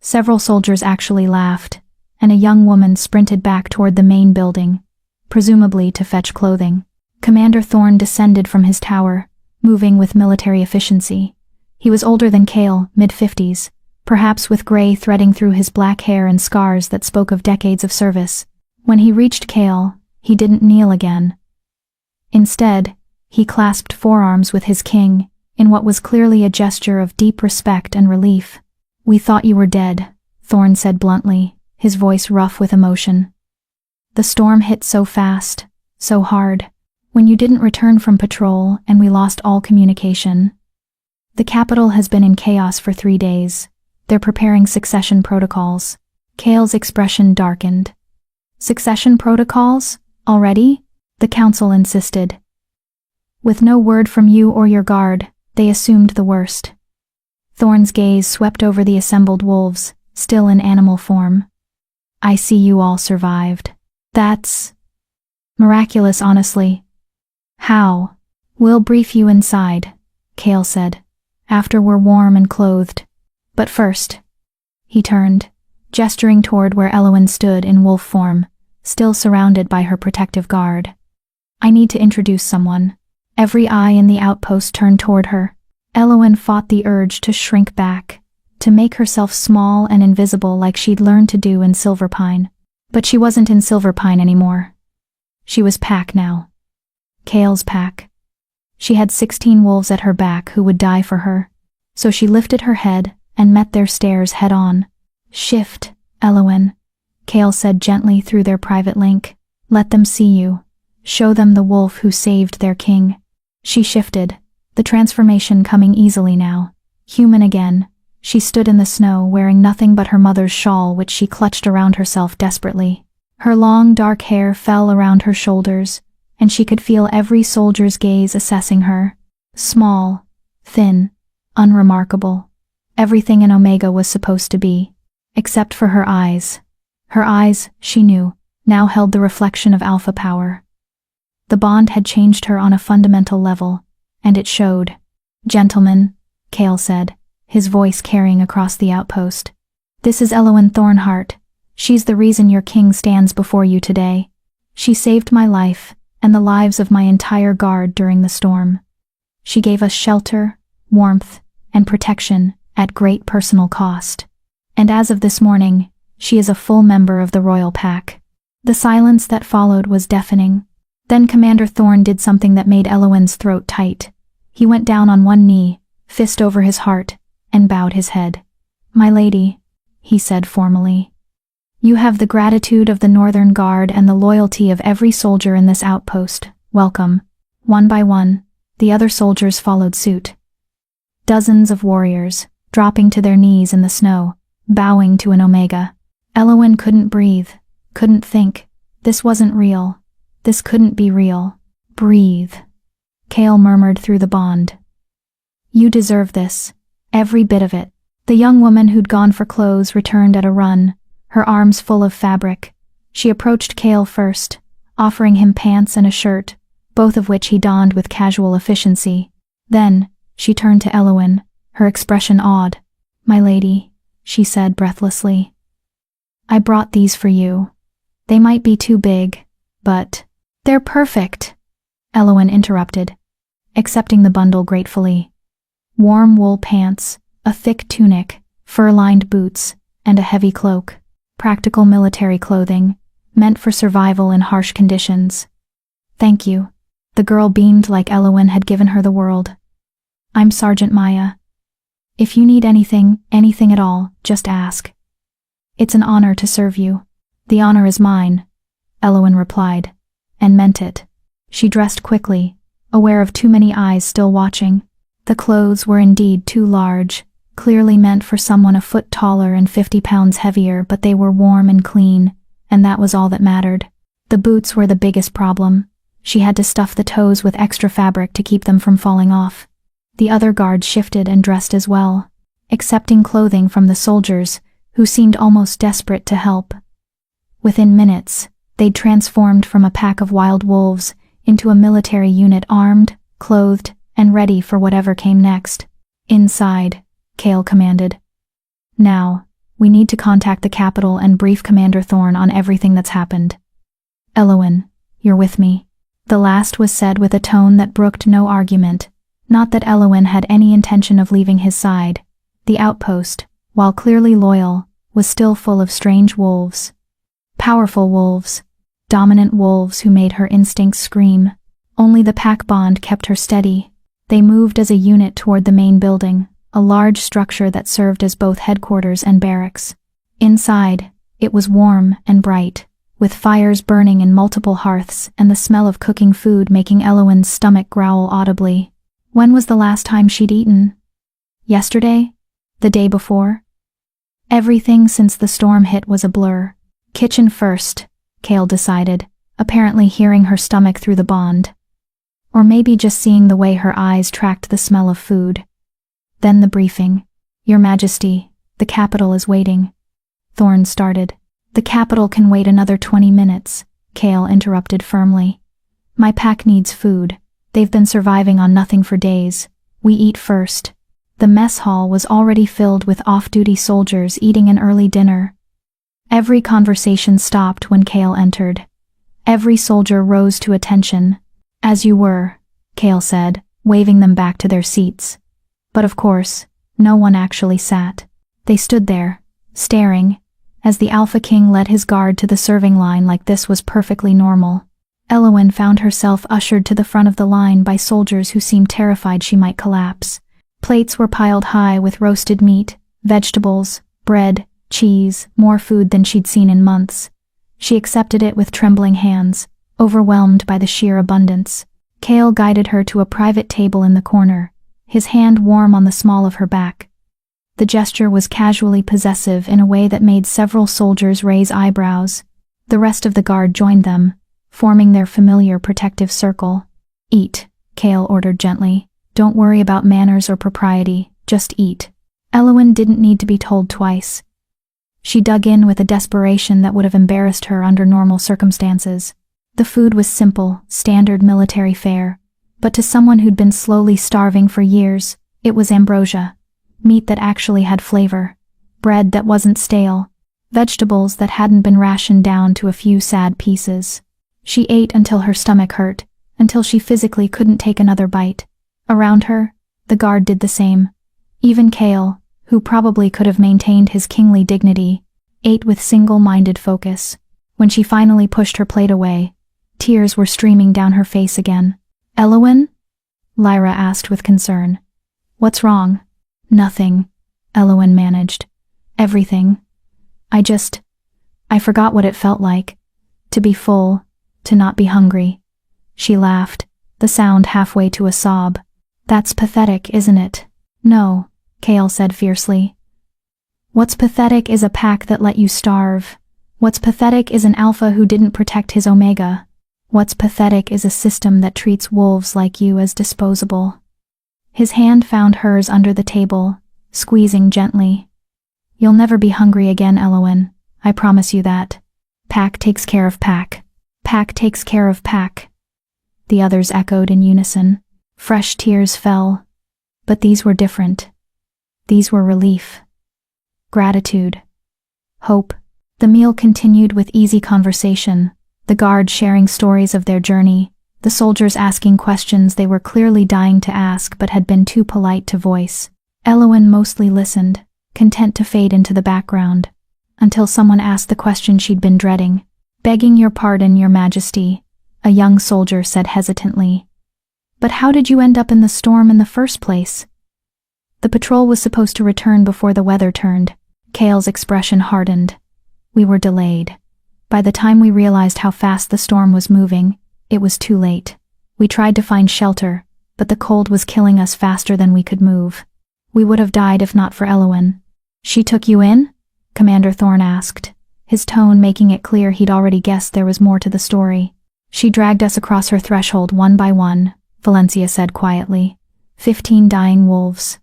Several soldiers actually laughed, and a young woman sprinted back toward the main building, presumably to fetch clothing. Commander Thorn descended from his tower, moving with military efficiency. He was older than Cale, mid-50s, perhaps with gray threading through his black hair and scars that spoke of decades of service. When he reached Cale, he didn't kneel again. Instead, he clasped forearms with his king, in what was clearly a gesture of deep respect and relief. "We thought you were dead," Thorn said bluntly, his voice rough with emotion. "The storm hit so fast, so hard. When you didn't return from patrol and we lost all communication. The capital has been in chaos for 3 days. They're preparing succession protocols." Cale's expression darkened. "Succession protocols? Already?" the council insisted. "With no word from you or your guard, they assumed the worst." Thorn's gaze swept over the assembled wolves, still in animal form. "I see you all survived. That's miraculous, honestly." "How?" "We'll brief you inside," Cale said, "after we're warm and clothed. But first." He turned, gesturing toward where Elowen stood in wolf form, still surrounded by her protective guard. "I need to introduce someone." Every eye in the outpost turned toward her. Elowen fought the urge to shrink back, to make herself small and invisible like she'd learned to do in Silverpine. But she wasn't in Silverpine anymore. She was Pack now. Cale's pack. She had 16 wolves at her back who would die for her. So she lifted her head and met their stares head-on. "Shift, Elowen," Cale said gently through their private link. "Let them see you. Show them the wolf who saved their king." She shifted, the transformation coming easily now. Human again, she stood in the snow wearing nothing but her mother's shawl which she clutched around herself desperately. Her long dark hair fell around her shoulders, and she could feel every soldier's gaze assessing her. Small, thin, unremarkable. Everything in Omega was supposed to be, except for her eyes. Her eyes, she knew, now held the reflection of alpha power. The bond had changed her on a fundamental level, and it showed. "Gentlemen," Cale said, his voice carrying across the outpost. "This is Elowen Thornheart. She's the reason your king stands before you today. She saved my life, and the lives of my entire guard during the storm. She gave us shelter, warmth, and protection at great personal cost. And as of this morning, she is a full member of the royal pack." The silence that followed was deafening. Then Commander Thorn did something that made Elowen's throat tight. He went down on one knee, fist over his heart, and bowed his head. "My lady," he said formally, "you have the gratitude of the Northern Guard and the loyalty of every soldier in this outpost. Welcome." One by one, the other soldiers followed suit. Dozens of warriors, dropping to their knees in the snow, bowing to an Omega. Elowen couldn't breathe, couldn't think. This wasn't real. This couldn't be real. "Breathe," Cale murmured through the bond. "You deserve this. Every bit of it." The young woman who'd gone for clothes returned at a run, her arms full of fabric. She approached Cale first, offering him pants and a shirt, both of which he donned with casual efficiency. Then, she turned to Elowen, her expression awed. "My lady," she said breathlessly. "I brought these for you. They might be too big, but—" "They're perfect," Elowen interrupted, accepting the bundle gratefully. Warm wool pants, a thick tunic, fur-lined boots, and a heavy cloak. Practical military clothing, meant for survival in harsh conditions. "Thank you." The girl beamed like Elowen had given her the world. "I'm Sergeant Maya. If you need anything at all, just ask. It's an honor to serve you." "The honor is mine," Elowen replied, and meant it. She dressed quickly, aware of too many eyes still watching. The clothes were indeed too large, clearly meant for someone a foot taller and 50 pounds heavier, but they were warm and clean, and that was all that mattered. The boots were the biggest problem. She had to stuff the toes with extra fabric to keep them from falling off. The other guards shifted and dressed as well, accepting clothing from the soldiers, who seemed almost desperate to help. Within minutes, they'd transformed from a pack of wild wolves into a military unit armed, clothed, and ready for whatever came next. "Inside," Cale commanded. "Now, we need to contact the capital and brief Commander Thorne on everything that's happened. Elowen, you're with me." The last was said with a tone that brooked no argument, not that Elowen had any intention of leaving his side. The outpost, while clearly loyal, was still full of strange wolves. Powerful wolves, dominant wolves who made her instincts scream. Only the pack bond kept her steady. They moved as a unit toward the main building, a large structure that served as both headquarters and barracks. Inside, it was warm and bright, with fires burning in multiple hearths and the smell of cooking food making Elowen's stomach growl audibly. When was the last time she'd eaten? Yesterday? The day before? Everything since the storm hit was a blur. Kitchen first, Cale decided, apparently hearing her stomach through the bond. Or maybe just seeing the way her eyes tracked the smell of food. Then the briefing. "Your Majesty, the capital is waiting." Thorne started. "The capital can wait another 20 minutes, Cale interrupted firmly. "My pack needs food. They've been surviving on nothing for days. We eat first." The mess hall was already filled with off-duty soldiers eating an early dinner. Every conversation stopped when Cale entered. Every soldier rose to attention. "As you were," Cale said, waving them back to their seats. But of course, no one actually sat. They stood there, staring, as the Alpha King led his guard to the serving line like this was perfectly normal. Elowen found herself ushered to the front of the line by soldiers who seemed terrified she might collapse. Plates were piled high with roasted meat, vegetables, bread, cheese, more food than she'd seen in months. She accepted it with trembling hands, overwhelmed by the sheer abundance. Cale guided her to a private table in the corner, his hand warm on the small of her back. The gesture was casually possessive in a way that made several soldiers raise eyebrows. The rest of the guard joined them, forming their familiar protective circle. "Eat," Cale ordered gently. "Don't worry about manners or propriety, just eat." Elowen didn't need to be told twice. She dug in with a desperation that would have embarrassed her under normal circumstances. The food was simple, standard military fare, but to someone who'd been slowly starving for years, it was ambrosia. Meat that actually had flavor, bread that wasn't stale, vegetables that hadn't been rationed down to a few sad pieces. She ate until her stomach hurt, until she physically couldn't take another bite. Around her, the guard did the same. Even Cale, who probably could have maintained his kingly dignity, ate with single-minded focus. When she finally pushed her plate away, tears were streaming down her face again. "Elowen?" Lyra asked with concern. "What's wrong?" "Nothing," Elowen managed. "Everything. I forgot what it felt like. To be full, to not be hungry." She laughed, the sound halfway to a sob. "That's pathetic, isn't it?" "No," Cale said fiercely. "What's pathetic is a pack that let you starve. What's pathetic is an alpha who didn't protect his omega. What's pathetic is a system that treats wolves like you as disposable." His hand found hers under the table, squeezing gently. "You'll never be hungry again, Elowen. I promise you that. Pack takes care of pack. Pack takes care of pack." The others echoed in unison. Fresh tears fell. But these were different. These were relief, gratitude, hope. The meal continued with easy conversation, the guards sharing stories of their journey, the soldiers asking questions they were clearly dying to ask but had been too polite to voice. Elowen mostly listened, content to fade into the background, until someone asked the question she'd been dreading. "Begging your pardon, Your Majesty," a young soldier said hesitantly. "But how did you end up in the storm in the first place?" "The patrol was supposed to return before the weather turned." Kale's expression hardened. "We were delayed. By the time we realized how fast the storm was moving, it was too late. We tried to find shelter, but the cold was killing us faster than we could move. We would have died if not for Elowen." "She took you in?" Commander Thorne asked, his tone making it clear he'd already guessed there was more to the story. "She dragged us across her threshold one by one," Valencia said quietly. 15 dying wolves.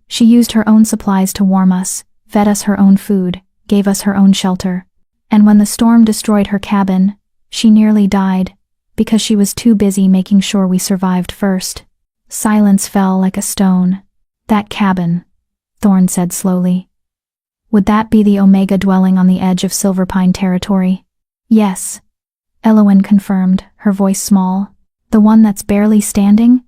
She used her own supplies to warm us, fed us her own food, gave us her own shelter. And when the storm destroyed her cabin, she nearly died, because she was too busy making sure we survived first." Silence fell like a stone. "That cabin," Thorne said slowly. "Would that be the Omega dwelling on the edge of Silverpine territory?" "Yes," Elowen confirmed, her voice small. "The one that's barely standing?"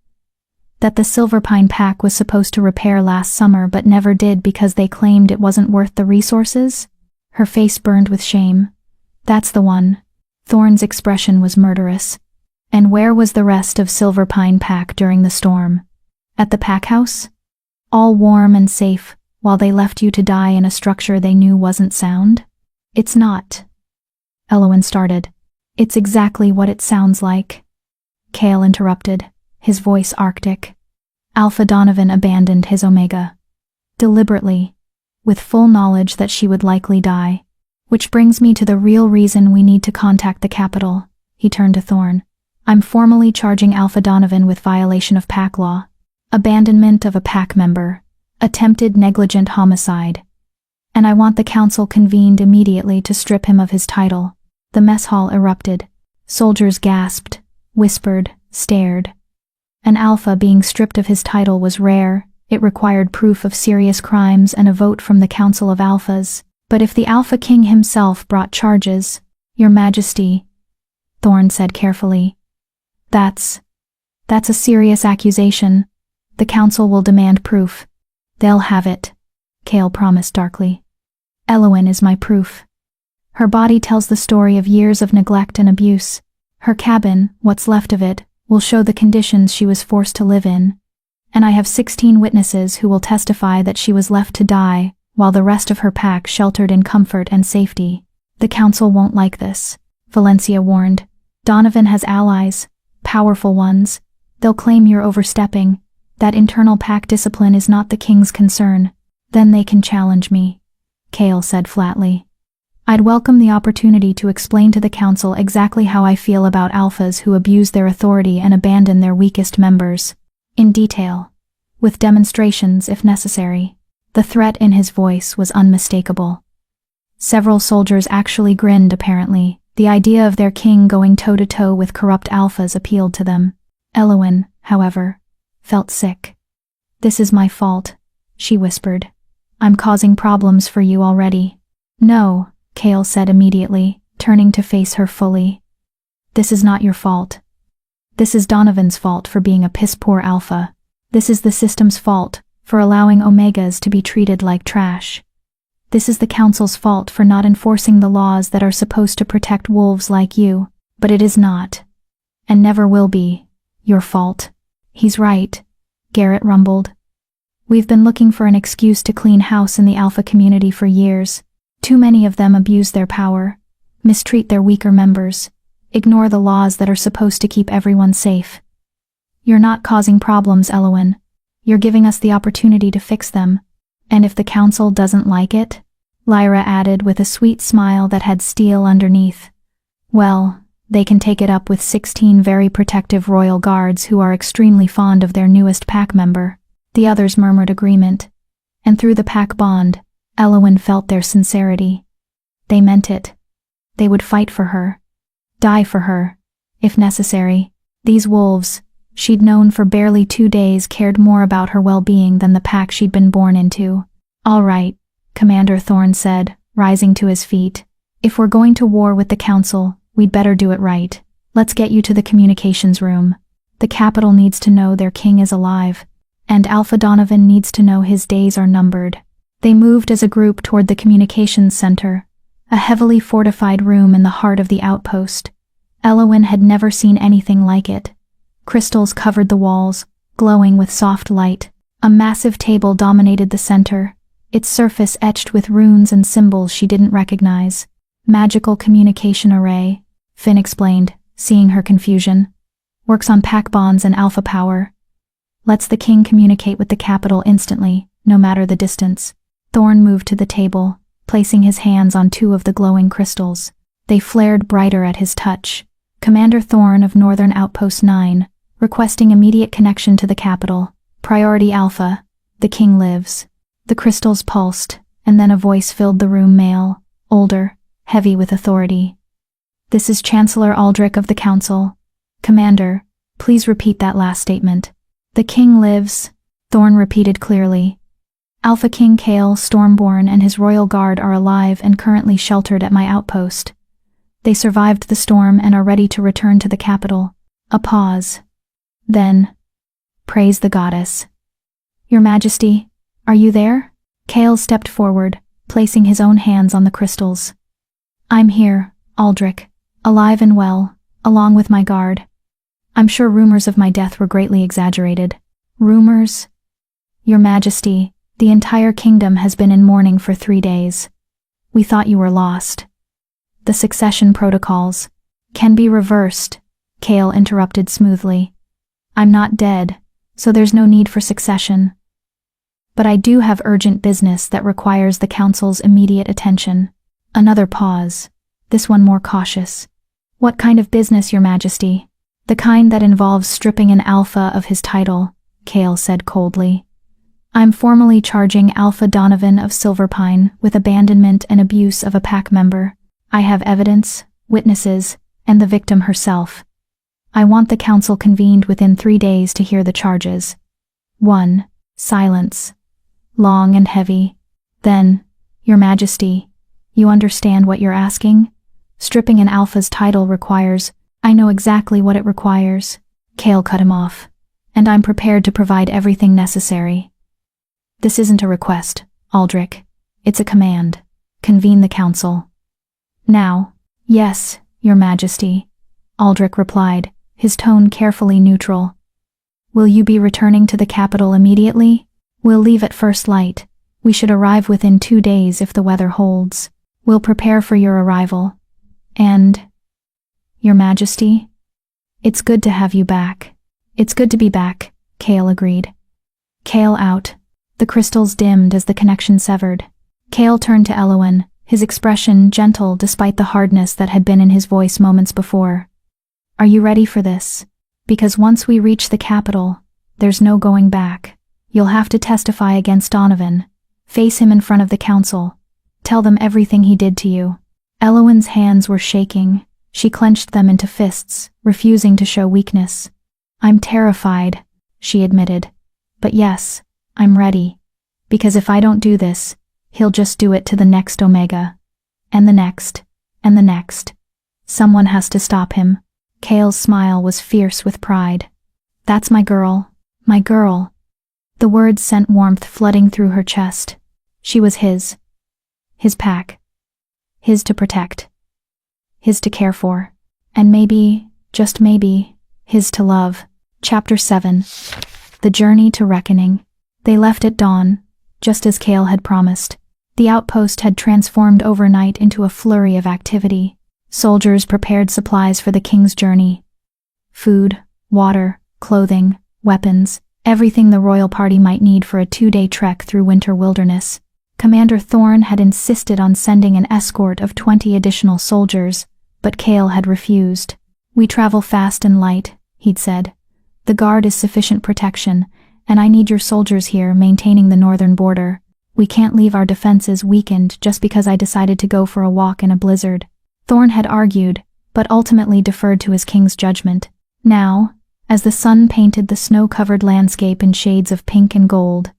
"That the Silverpine pack was supposed to repair last summer but never did because they claimed it wasn't worth the resources?" Her face burned with shame. "That's the one." Thorne's expression was murderous. "And where was the rest of Silverpine pack during the storm?" "At the pack house? All warm and safe, while they left you to die in a structure they knew wasn't sound?" "It's not," Elowen started. "It's exactly what it sounds like." Kale interrupted, his voice arctic. "Alpha Donovan abandoned his Omega. Deliberately, with full knowledge that she would likely die. Which brings me to the real reason we need to contact the capital." He turned to Thorne. "I'm formally charging Alpha Donovan with violation of pack law, abandonment of a pack member, attempted negligent homicide. And I want the council convened immediately to strip him of his title." The mess hall erupted. Soldiers gasped, whispered, stared. An Alpha being stripped of his title was rare. It required proof of serious crimes and a vote from the Council of Alphas. But if the Alpha King himself brought charges, "Your Majesty," Thorne said carefully, That's a serious accusation. The Council will demand proof." "They'll have it," Kale promised darkly. "Elowen is my proof. Her body tells the story of years of neglect and abuse. Her cabin, what's left of it, will show the conditions she was forced to live in. And I have 16 witnesses who will testify that she was left to die, while the rest of her pack sheltered in comfort and safety. The Council won't like this," Valencia warned. "Donovan has allies, powerful ones. They'll claim you're overstepping. That internal pack discipline is not the King's concern. Then they can challenge me," Kale said flatly. "I'd welcome the opportunity to explain to the Council exactly how I feel about Alphas who abuse their authority and abandon their weakest members. In detail, with demonstrations if necessary." The threat in his voice was unmistakable. Several soldiers actually grinned apparently. The idea of their king going toe-to-toe with corrupt Alphas appealed to them. Elowen, however, felt sick. "This is my fault," she whispered. "I'm causing problems for you already." "No," Kale said immediately, turning to face her fully. "This is not your fault. This is Donovan's fault for being a piss-poor Alpha. This is the system's fault for allowing Omegas to be treated like trash. This is the Council's fault for not enforcing the laws that are supposed to protect wolves like you, but it is not, and never will be, your fault." "He's right," Garrett rumbled. "We've been looking for an excuse to clean house in the Alpha community for years. Too many of them abuse their power, mistreat their weaker members, ignore the laws that are supposed to keep everyone safe. You're not causing problems, Elowen. You're giving us the opportunity to fix them. And if the Council doesn't like it," Lyra added with a sweet smile that had steel underneath, "well, they can take it up with 16 very protective royal guards who are extremely fond of their newest pack member." The others murmured agreement. And through the pack bond, Elowen felt their sincerity. They meant it. They would fight for her. Die for her, if necessary. These wolves, she'd known for barely 2 days, cared more about her well-being than the pack she'd been born into. All right, Commander Thorne said, rising to his feet. If we're going to war with the council, we'd better do it right. Let's get you to the communications room. The capital needs to know their king is alive, and Alpha Donovan needs to know his days are numbered. They moved as a group toward the communications center, a heavily fortified room in the heart of the outpost. Elowyn had never seen anything like it. Crystals covered the walls, glowing with soft light. A massive table dominated the center, its surface etched with runes and symbols she didn't recognize. Magical communication array, Finn explained, seeing her confusion. Works on pack bonds and alpha power. Lets the king communicate with the capital instantly, no matter the distance. Thorne moved to the table, placing his hands on two of the glowing crystals. They flared brighter at his touch. Commander Thorne of Northern Outpost 9, requesting immediate connection to the capital. Priority Alpha, the king lives. The crystals pulsed, and then a voice filled the room, male, older, heavy with authority. This is Chancellor Aldrich of the Council. Commander, please repeat that last statement. The king lives, Thorne repeated clearly. Alpha King Cale Stormborn and his royal guard are alive and currently sheltered at my outpost. They survived the storm and are ready to return to the capital. A pause. Then, praise the goddess. Your Majesty, are you there? Cale stepped forward, placing his own hands on the crystals. I'm here, Aldrich, alive and well, along with my guard. I'm sure rumors of my death were greatly exaggerated. Rumors? Your Majesty, the entire kingdom has been in mourning for 3 days. We thought you were lost. The succession protocols can be reversed, Cale interrupted smoothly. I'm not dead, so there's no need for succession. But I do have urgent business that requires the council's immediate attention. Another pause, this one more cautious. What kind of business, Your Majesty? The kind that involves stripping an alpha of his title, Cale said coldly. I'm formally charging Alpha Donovan of Silverpine with abandonment and abuse of a pack member. I have evidence, witnesses, and the victim herself. I want the council convened within 3 days to hear the charges. 1. Silence. Long and heavy. Then, Your Majesty, you understand what you're asking? Stripping an alpha's title requires— I know exactly what it requires. Cale cut him off. And I'm prepared to provide everything necessary. This isn't a request, Aldrich. It's a command. Convene the council. Now. Yes, Your Majesty, Aldrich replied, his tone carefully neutral. Will you be returning to the capital immediately? We'll leave at first light. We should arrive within 2 days if the weather holds. We'll prepare for your arrival. And, Your Majesty? It's good to have you back. It's good to be back, Cale agreed. Cale out. The crystals dimmed as the connection severed. Cale turned to Elowyn, his expression gentle despite the hardness that had been in his voice moments before. Are you ready for this? Because once we reach the capital, there's no going back. You'll have to testify against Donovan. Face him in front of the council. Tell them everything he did to you. Elowyn's hands were shaking. She clenched them into fists, refusing to show weakness. I'm terrified, she admitted. But yes, I'm ready. Because if I don't do this, he'll just do it to the next Omega. And the next. And the next. Someone has to stop him. Cale's smile was fierce with pride. That's my girl. My girl. The words sent warmth flooding through her chest. She was his. His pack. His to protect. His to care for. And maybe, just maybe, his to love. Chapter 7. The Journey to Reckoning. They left at dawn, just as Cale had promised. The outpost had transformed overnight into a flurry of activity. Soldiers prepared supplies for the king's journey. Food, water, clothing, weapons, everything the royal party might need for a 2-day trek through winter wilderness. Commander Thorne had insisted on sending an escort of 20 additional soldiers, but Cale had refused. We travel fast and light, he'd said. The guard is sufficient protection, and I need your soldiers here maintaining the northern border. We can't leave our defenses weakened just because I decided to go for a walk in a blizzard. Thorne had argued, but ultimately deferred to his king's judgment. Now, as the sun painted the snow-covered landscape in shades of pink and gold,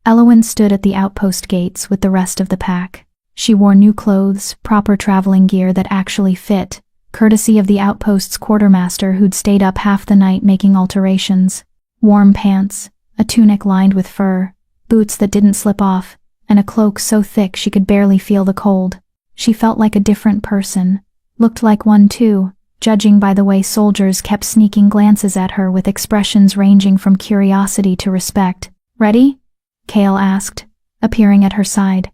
Elowen stood at the outpost gates with the rest of the pack. She wore new clothes, proper traveling gear that actually fit, courtesy of the outpost's quartermaster who'd stayed up half the night making alterations. Warm pants, a tunic lined with fur, boots that didn't slip off, and a cloak so thick she could barely feel the cold. She felt like a different person. Looked like one too, judging by the way soldiers kept sneaking glances at her with expressions ranging from curiosity to respect. "Ready?" Cale asked, appearing at her side.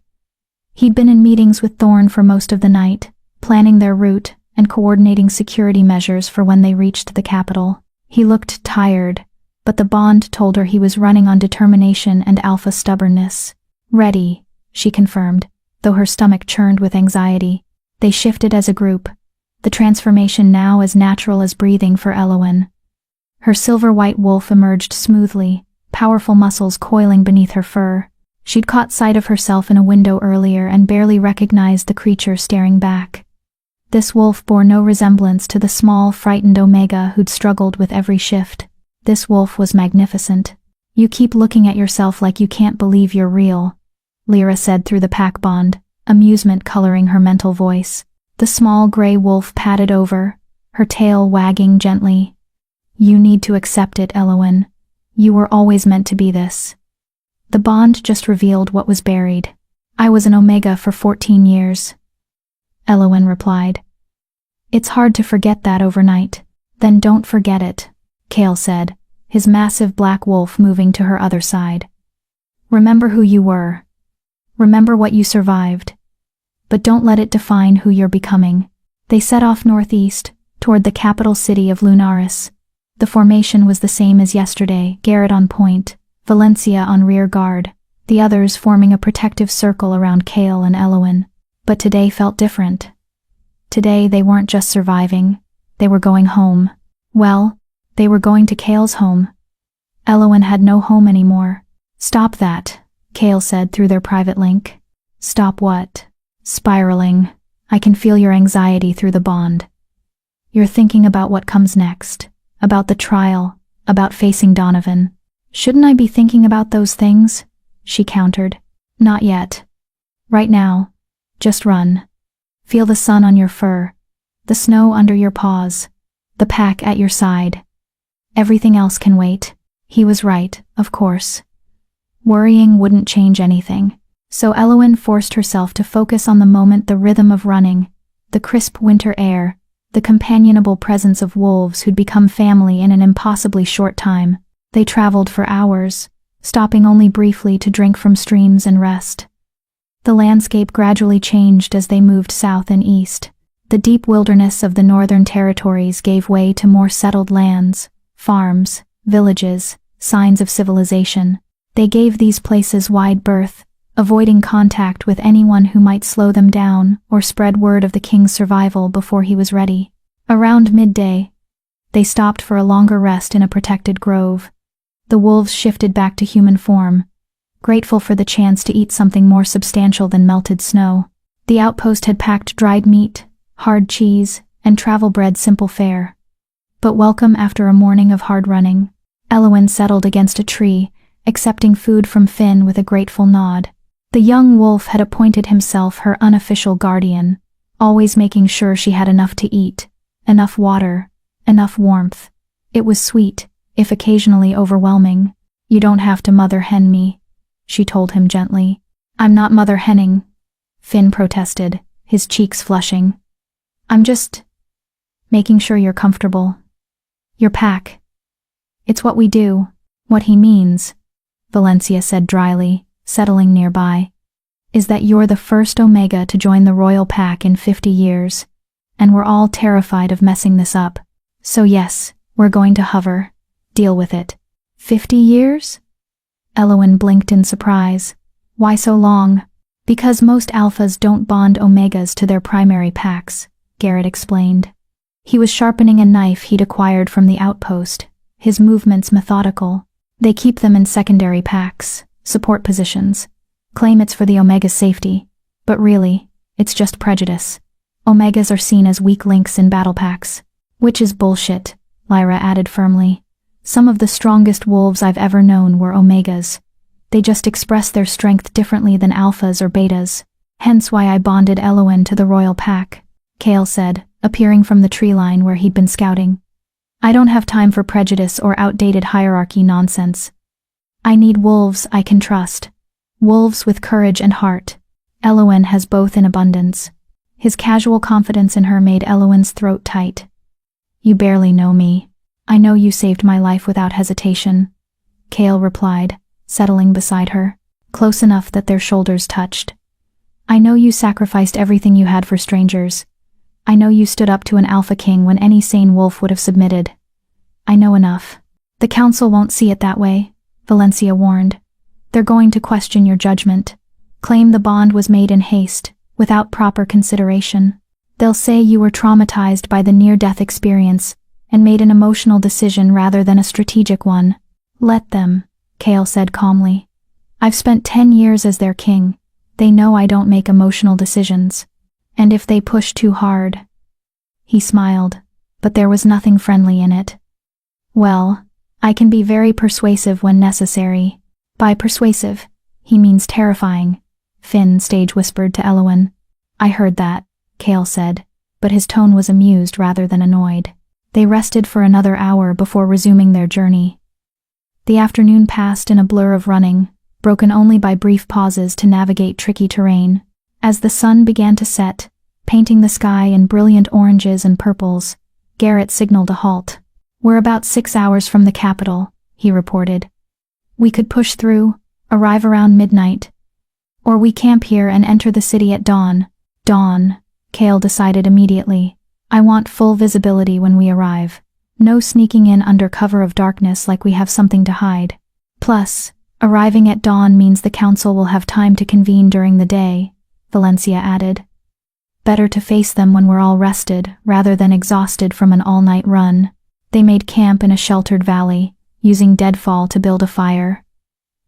He'd been in meetings with Thorn for most of the night, planning their route and coordinating security measures for when they reached the capital. He looked tired, but the bond told her he was running on determination and alpha stubbornness. "Ready," she confirmed, though her stomach churned with anxiety. They shifted as a group, the transformation now as natural as breathing for Elowen. Her silver-white wolf emerged smoothly, powerful muscles coiling beneath her fur. She'd caught sight of herself in a window earlier and barely recognized the creature staring back. This wolf bore no resemblance to the small, frightened Omega who'd struggled with every shift. This wolf was magnificent. "You keep looking at yourself like you can't believe you're real," Lyra said through the pack bond, amusement coloring her mental voice. The small gray wolf padded over, her tail wagging gently. "You need to accept it, Elowen. You were always meant to be this." The bond just revealed what was buried. "I was an Omega for 14 years. Elowen replied. "It's hard to forget that overnight." "Then don't forget it," Cale said, his massive black wolf moving to her other side. "Remember who you were. Remember what you survived. But don't let it define who you're becoming." They set off northeast, toward the capital city of Lunaris. The formation was the same as yesterday, Garrett on point, Valencia on rear guard, the others forming a protective circle around Cale and Elowen. But today felt different. Today they weren't just surviving, they were going home. Well, they were going to Cale's home. Elowen had no home anymore. "Stop that," Cale said through their private link. "Stop what?" "Spiraling. I can feel your anxiety through the bond. You're thinking about what comes next, about the trial, about facing Donovan." "Shouldn't I be thinking about those things?" she countered. "Not yet. Right now, just run. Feel the sun on your fur, the snow under your paws, the pack at your side. Everything else can wait." He was right, of course. Worrying wouldn't change anything. So Elowen forced herself to focus on the moment, the rhythm of running, the crisp winter air, the companionable presence of wolves who'd become family in an impossibly short time. They traveled for hours, stopping only briefly to drink from streams and rest. The landscape gradually changed as they moved south and east. The deep wilderness of the northern territories gave way to more settled lands, farms, villages, signs of civilization. They gave these places wide berth, avoiding contact with anyone who might slow them down or spread word of the king's survival before he was ready. Around midday, they stopped for a longer rest in a protected grove. The wolves shifted back to human form, grateful for the chance to eat something more substantial than melted snow. The outpost had packed dried meat, hard cheese, and travel-bred simple fare. But welcome after a morning of hard running. Elowen settled against a tree, accepting food from Finn with a grateful nod. The young wolf had appointed himself her unofficial guardian, always making sure she had enough to eat, enough water, enough warmth. It was sweet, if occasionally overwhelming. "You don't have to mother hen me," she told him gently. "I'm not mother henning," Finn protested, his cheeks flushing. "I'm just making sure you're comfortable. Your pack. It's what we do." "What he means," Valencia said dryly, settling nearby, "is that you're the first Omega to join the royal pack in 50 years, and we're all terrified of messing this up. So yes, we're going to hover. Deal with it." 50 years? Elowen blinked in surprise. "Why so long?" "Because most alphas don't bond Omegas to their primary packs," Garrett explained. He was sharpening a knife he'd acquired from the outpost, his movements methodical. "They keep them in secondary packs, support positions, claim it's for the Omega's safety, but really, it's just prejudice. Omegas are seen as weak links in battle packs." "Which is bullshit," Lyra added firmly. "Some of the strongest wolves I've ever known were Omegas. They just express their strength differently than alphas or betas. Hence why I bonded Elowen to the royal pack, Kale said, appearing from the tree line where he'd been scouting. I don't have time for prejudice or outdated hierarchy nonsense. I need wolves I can trust. Wolves with courage and heart. Elowen has both in abundance. His casual confidence in her made Elowen's throat tight. You barely know me. I know you saved my life without hesitation, Kale replied, settling beside her, close enough that their shoulders touched. I know you sacrificed everything you had for strangers. I know you stood up to an alpha king when any sane wolf would have submitted. I know enough. The council won't see it that way, Valencia warned. They're going to question your judgment, claim the bond was made in haste, without proper consideration. They'll say you were traumatized by the near-death experience and made an emotional decision rather than a strategic one. Let them, Kale said calmly. I've spent 10 years as their king. They know I don't make emotional decisions. And if they push too hard... He smiled, but there was nothing friendly in it. Well, I can be very persuasive when necessary. By persuasive, he means terrifying, Finn stage whispered to Elowen. I heard that, Kale said, but his tone was amused rather than annoyed. They rested for another hour before resuming their journey. The afternoon passed in a blur of running, broken only by brief pauses to navigate tricky terrain. As the sun began to set, painting the sky in brilliant oranges and purples, Garrett signaled a halt. We're about 6 hours from the capital, he reported. We could push through, arrive around midnight. Or we camp here and enter the city at dawn. Dawn, Kale decided immediately. I want full visibility when we arrive. No sneaking in under cover of darkness like we have something to hide. Plus, arriving at dawn means the council will have time to convene during the day, Valencia added. Better to face them when we're all rested, rather than exhausted from an all-night run. They made camp in a sheltered valley, using deadfall to build a fire.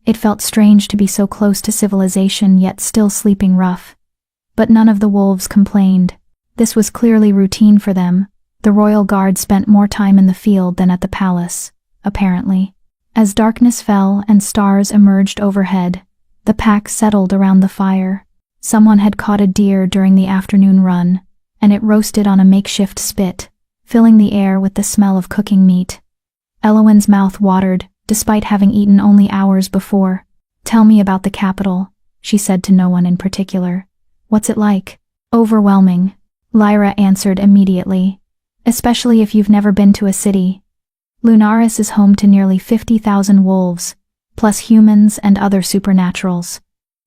It felt strange to be so close to civilization yet still sleeping rough. But none of the wolves complained. This was clearly routine for them. The royal guard spent more time in the field than at the palace, apparently. As darkness fell and stars emerged overhead, the pack settled around the fire. Someone had caught a deer during the afternoon run, and it roasted on a makeshift spit, filling the air with the smell of cooking meat. Elowen's mouth watered, despite having eaten only hours before. Tell me about the capital, she said to no one in particular. What's it like? Overwhelming, Lyra answered immediately. Especially if you've never been to a city. Lunaris is home to nearly 50,000 wolves, plus humans and other supernaturals.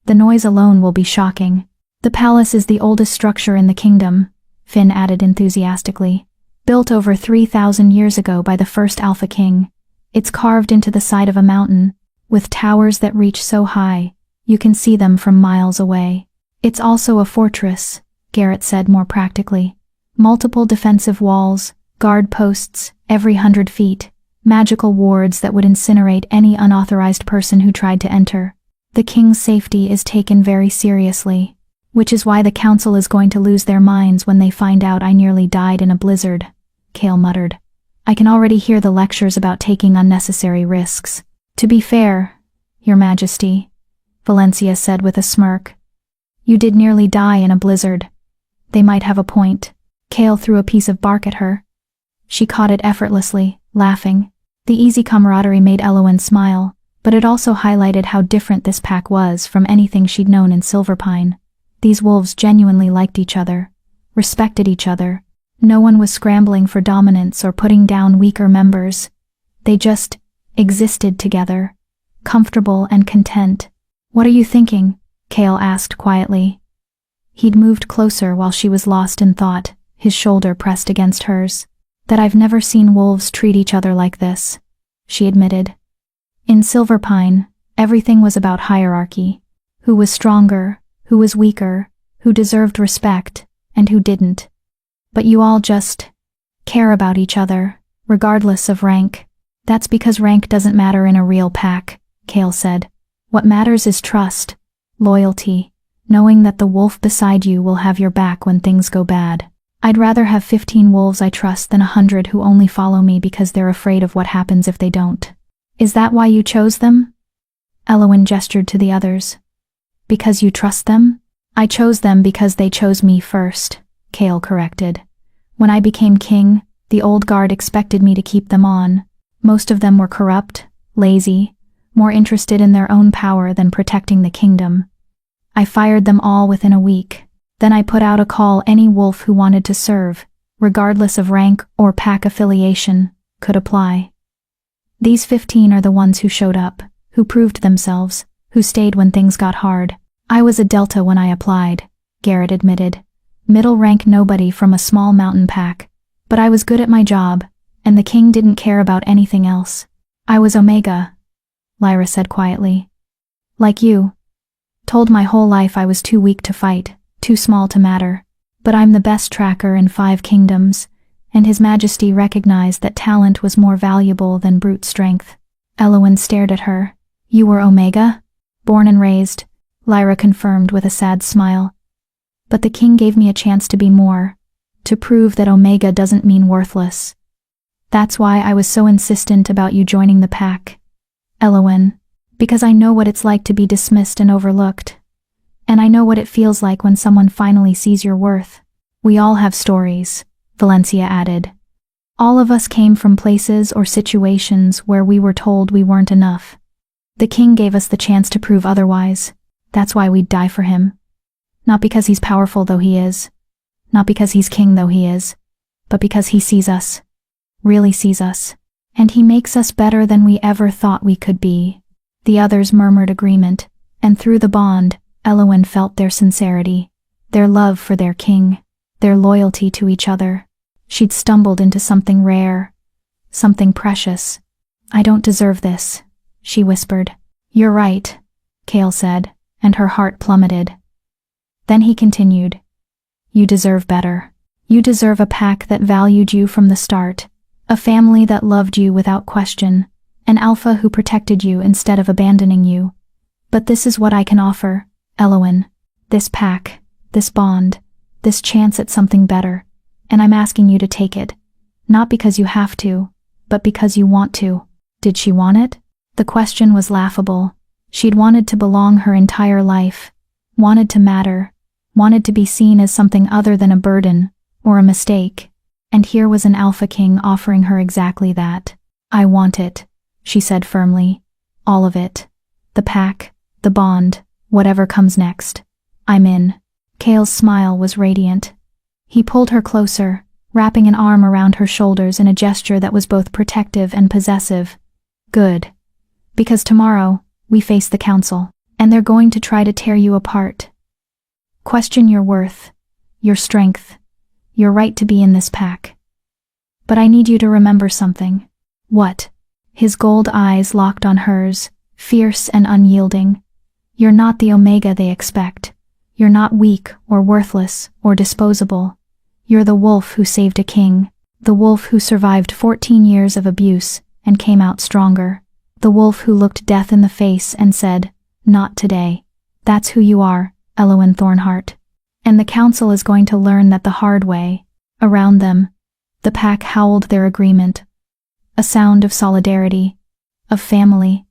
The noise alone will be shocking. The palace is the oldest structure in the kingdom, Finn added enthusiastically. Built over 3,000 years ago by the first Alpha King. It's carved into the side of a mountain, with towers that reach so high, you can see them from miles away. It's also a fortress, Garrett said more practically. Multiple defensive walls, guard posts, every 100 feet, magical wards that would incinerate any unauthorized person who tried to enter. The king's safety is taken very seriously, which is why the council is going to lose their minds when they find out I nearly died in a blizzard, Kale muttered. I can already hear the lectures about taking unnecessary risks. To be fair, Your Majesty, Valencia said with a smirk. You did nearly die in a blizzard. They might have a point. Kale threw a piece of bark at her. She caught it effortlessly, laughing. The easy camaraderie made Elowen smile, but it also highlighted how different this pack was from anything she'd known in Silverpine. These wolves genuinely liked each other, respected each other. No one was scrambling for dominance or putting down weaker members. They just existed together, comfortable and content. What are you thinking? Kale asked quietly. He'd moved closer while she was lost in thought, his shoulder pressed against hers. That I've never seen wolves treat each other like this, she admitted. In Silverpine, everything was about hierarchy. Who was stronger, who was weaker, who deserved respect, and who didn't. But you all just care about each other, regardless of rank. That's because rank doesn't matter in a real pack, Kale said. What matters is trust, loyalty, knowing that the wolf beside you will have your back when things go bad. I'd rather have 15 wolves I trust than 100 who only follow me because they're afraid of what happens if they don't. Is that why you chose them? Elowen gestured to the others. Because you trust them? I chose them because they chose me first, Kale corrected. When I became king, the old guard expected me to keep them on. Most of them were corrupt, lazy, more interested in their own power than protecting the kingdom. I fired them all within a week. Then I put out a call any wolf who wanted to serve, regardless of rank or pack affiliation, could apply. These 15 are the ones who showed up, who proved themselves, who stayed when things got hard. I was a Delta when I applied, Garrett admitted. Middle-rank nobody from a small mountain pack. But I was good at my job, and the king didn't care about anything else. I was Omega, Lyra said quietly. Like you. Told my whole life I was too weak to fight, too small to matter. But I'm the best tracker in 5 kingdoms, and His Majesty recognized that talent was more valuable than brute strength. Elowen stared at her. You were Omega? Born and raised, Lyra confirmed with a sad smile. But the king gave me a chance to be more, to prove that Omega doesn't mean worthless. That's why I was so insistent about you joining the pack, Elowen, because I know what it's like to be dismissed and overlooked. And I know what it feels like when someone finally sees your worth. We all have stories, Valencia added. All of us came from places or situations where we were told we weren't enough. The king gave us the chance to prove otherwise. That's why we'd die for him. Not because he's powerful though he is. Not because he's king though he is. But because he sees us. Really sees us. And he makes us better than we ever thought we could be. The others murmured agreement, and through the bond, Elowen felt their sincerity, their love for their king, their loyalty to each other. She'd stumbled into something rare, something precious. I don't deserve this, she whispered. You're right, Kale said, and her heart plummeted. Then he continued. You deserve better. You deserve a pack that valued you from the start, a family that loved you without question, an alpha who protected you instead of abandoning you. But this is what I can offer, Elowen. This pack, this bond, this chance at something better, and I'm asking you to take it. Not because you have to, but because you want to. Did she want it? The question was laughable. She'd wanted to belong her entire life, wanted to matter, wanted to be seen as something other than a burden, or a mistake. And here was an Alpha King offering her exactly that. I want it, she said firmly. All of it. The pack, the bond, whatever comes next. I'm in. Kale's smile was radiant. He pulled her closer, wrapping an arm around her shoulders in a gesture that was both protective and possessive. Good. Because tomorrow, we face the council, and they're going to try to tear you apart. Question your worth, your strength, your right to be in this pack. But I need you to remember something. What? His gold eyes locked on hers, fierce and unyielding. You're not the Omega they expect. You're not weak or worthless or disposable. You're the wolf who saved a king, the wolf who survived 14 years of abuse and came out stronger, the wolf who looked death in the face and said, not today. That's who you are, Elowen Thornheart. And the council is going to learn that the hard way. Around them, the pack howled their agreement. A sound of solidarity, of family,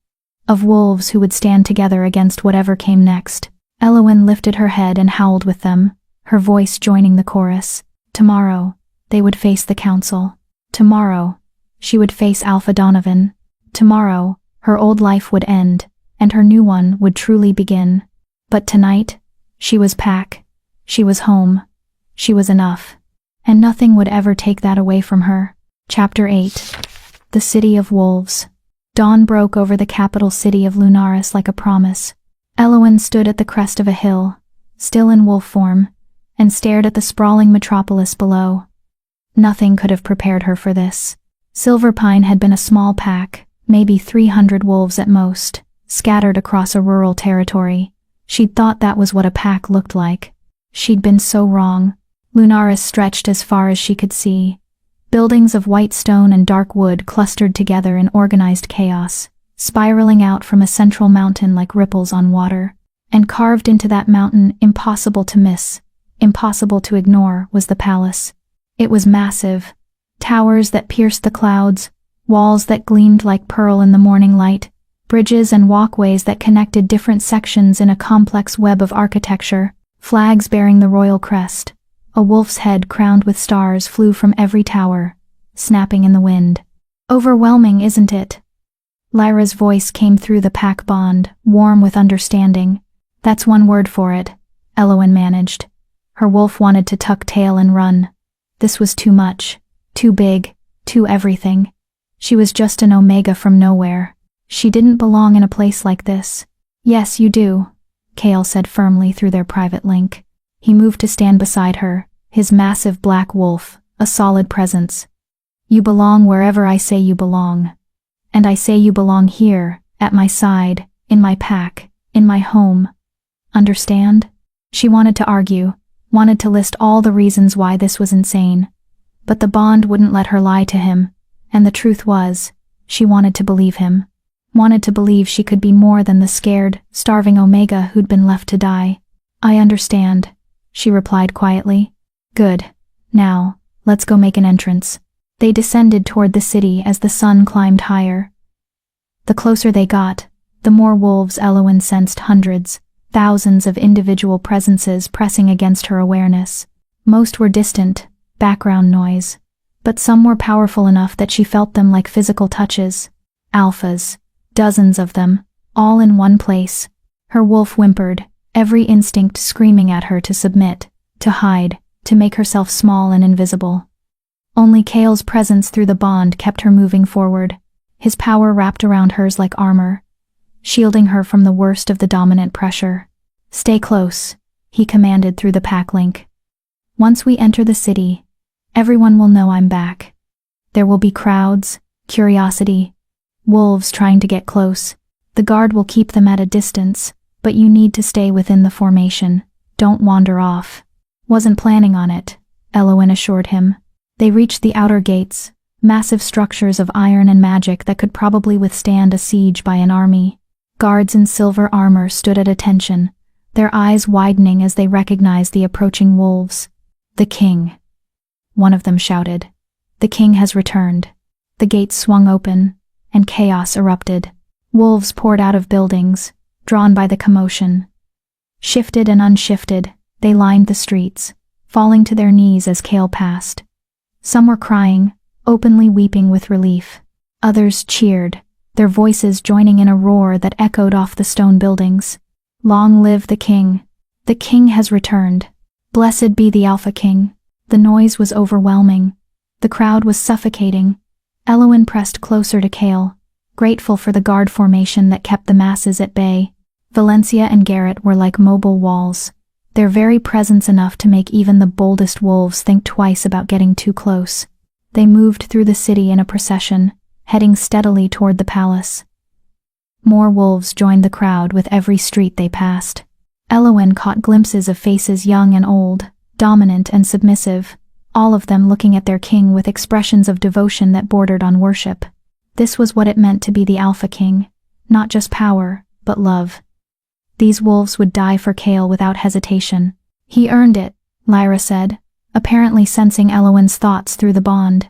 of wolves who would stand together against whatever came next. Elowen lifted her head and howled with them, her voice joining the chorus. Tomorrow, they would face the council. Tomorrow, she would face Alpha Donovan. Tomorrow, her old life would end, and her new one would truly begin. But tonight, she was pack. She was home. She was enough. And nothing would ever take that away from her. Chapter 8. The City of Wolves. Dawn broke over the capital city of Lunaris like a promise. Elowen stood at the crest of a hill, still in wolf form, and stared at the sprawling metropolis below. Nothing could have prepared her for this. Silverpine had been a small pack, maybe 300 wolves at most, scattered across a rural territory. She'd thought that was what a pack looked like. She'd been so wrong. Lunaris stretched as far as she could see. Buildings of white stone and dark wood clustered together in organized chaos, spiraling out from a central mountain like ripples on water. And carved into that mountain, impossible to miss, impossible to ignore, was the palace. It was massive. Towers that pierced the clouds, walls that gleamed like pearl in the morning light, bridges and walkways that connected different sections in a complex web of architecture, flags bearing the royal crest. A wolf's head crowned with stars flew from every tower, snapping in the wind. Overwhelming, isn't it? Lyra's voice came through the pack bond, warm with understanding. That's one word for it, Elowen managed. Her wolf wanted to tuck tail and run. This was too much, too big, too everything. She was just an omega from nowhere. She didn't belong in a place like this. Yes, you do, Kale said firmly through their private link. He moved to stand beside her, his massive black wolf, a solid presence. You belong wherever I say you belong. And I say you belong here, at my side, in my pack, in my home. Understand? She wanted to argue, wanted to list all the reasons why this was insane. But the bond wouldn't let her lie to him, and the truth was, she wanted to believe him. Wanted to believe she could be more than the scared, starving omega who'd been left to die. I understand, she replied quietly. Good. Now, let's go make an entrance. They descended toward the city as the sun climbed higher. The closer they got, the more wolves Elowen sensed hundreds, thousands of individual presences pressing against her awareness. Most were distant, background noise, but some were powerful enough that she felt them like physical touches. Alphas, dozens of them, all in one place. Her wolf whimpered, every instinct screaming at her to submit, to hide, to make herself small and invisible. Only Kale's presence through the bond kept her moving forward, his power wrapped around hers like armor, shielding her from the worst of the dominant pressure. Stay close, he commanded through the pack link. Once we enter the city, everyone will know I'm back. There will be crowds, curiosity, wolves trying to get close. The guard will keep them at a distance, but you need to stay within the formation. Don't wander off. Wasn't planning on it, Elowen assured him. They reached the outer gates, massive structures of iron and magic that could probably withstand a siege by an army. Guards in silver armor stood at attention, their eyes widening as they recognized the approaching wolves. The king. One of them shouted. The king has returned. The gates swung open, and chaos erupted. Wolves poured out of buildings, drawn by the commotion. Shifted and unshifted, they lined the streets, falling to their knees as Kale passed. Some were crying, openly weeping with relief. Others cheered, their voices joining in a roar that echoed off the stone buildings. Long live the king! The king has returned. Blessed be the Alpha King. The noise was overwhelming. The crowd was suffocating. Elowen pressed closer to Kale, grateful for the guard formation that kept the masses at bay. Valencia and Garrett were like mobile walls, their very presence enough to make even the boldest wolves think twice about getting too close. They moved through the city in a procession, heading steadily toward the palace. More wolves joined the crowd with every street they passed. Elowen caught glimpses of faces young and old, dominant and submissive, all of them looking at their king with expressions of devotion that bordered on worship. This was what it meant to be the Alpha King, not just power, but love. These wolves would die for Kale without hesitation. He earned it, Lyra said, apparently sensing Elowen's thoughts through the bond.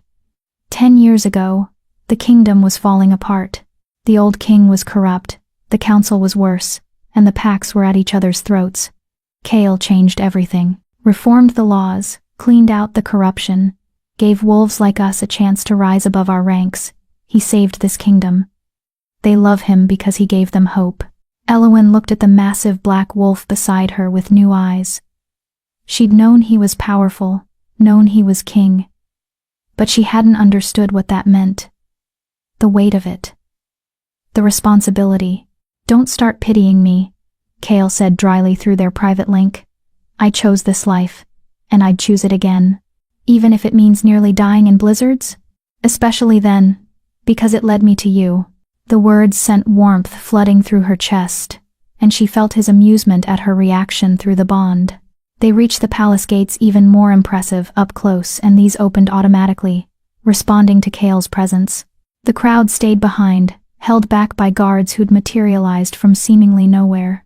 10 years ago, the kingdom was falling apart. The old king was corrupt, the council was worse, and the packs were at each other's throats. Kale changed everything, reformed the laws, cleaned out the corruption, gave wolves like us a chance to rise above our ranks. He saved this kingdom. They love him because he gave them hope. Elowen looked at the massive black wolf beside her with new eyes. She'd known he was powerful, known he was king, but she hadn't understood what that meant. The weight of it. The responsibility. Don't start pitying me, Kale said dryly through their private link. I chose this life, and I'd choose it again, even if it means nearly dying in blizzards. Especially then, because it led me to you. The words sent warmth flooding through her chest, and she felt his amusement at her reaction through the bond. They reached the palace gates even more impressive up close, and these opened automatically, responding to Kale's presence. The crowd stayed behind, held back by guards who'd materialized from seemingly nowhere.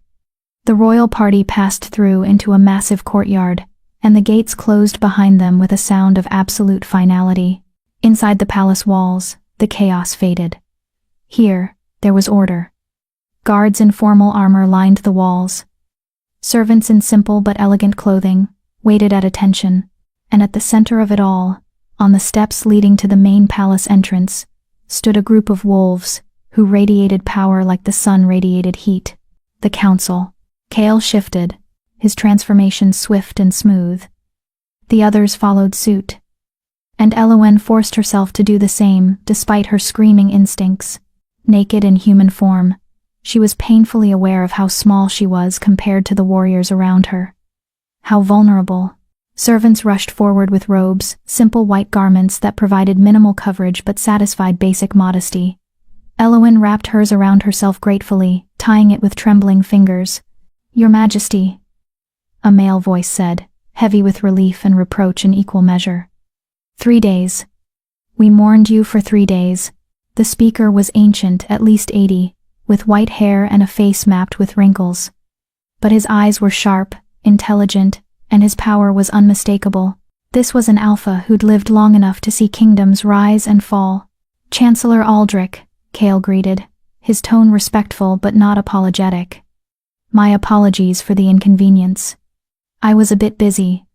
The royal party passed through into a massive courtyard, and the gates closed behind them with a sound of absolute finality. Inside the palace walls, the chaos faded. Here, there was order, Guards in formal armor lined the walls. Servants in simple but elegant clothing waited at attention, and at the center of it all, on the steps leading to the main palace entrance, stood a group of wolves who radiated power like the sun radiated heat. The council. Chaol shifted, his transformation swift and smooth. The others followed suit. And Elowen forced herself to do the same despite her screaming instincts. Naked in human form, she was painfully aware of how small she was compared to the warriors around her. How vulnerable. Servants rushed forward with robes, simple white garments that provided minimal coverage but satisfied basic modesty. Elowen wrapped hers around herself gratefully, tying it with trembling fingers. "Your Majesty," a male voice said, heavy with relief and reproach in equal measure. 3 days. We mourned you for 3 days. The speaker was ancient, at least 80, with white hair and a face mapped with wrinkles. But his eyes were sharp, intelligent, and his power was unmistakable. This was an alpha who'd lived long enough to see kingdoms rise and fall. "Chancellor Aldrich," Chaol greeted, his tone respectful but not apologetic. "My apologies for the inconvenience. I was a bit busy."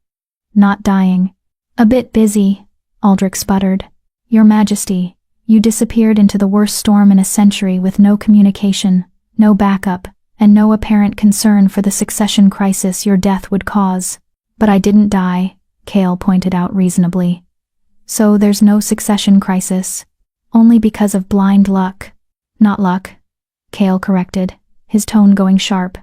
"Not dying." "A bit busy," Aldrich sputtered. "Your Majesty, you disappeared into the worst storm in a century with no communication, no backup, and no apparent concern for the succession crisis your death would cause." "But I didn't die," Chaol pointed out reasonably. "So there's no succession crisis. Only because of blind luck." "Not luck," Chaol corrected, his tone going sharp.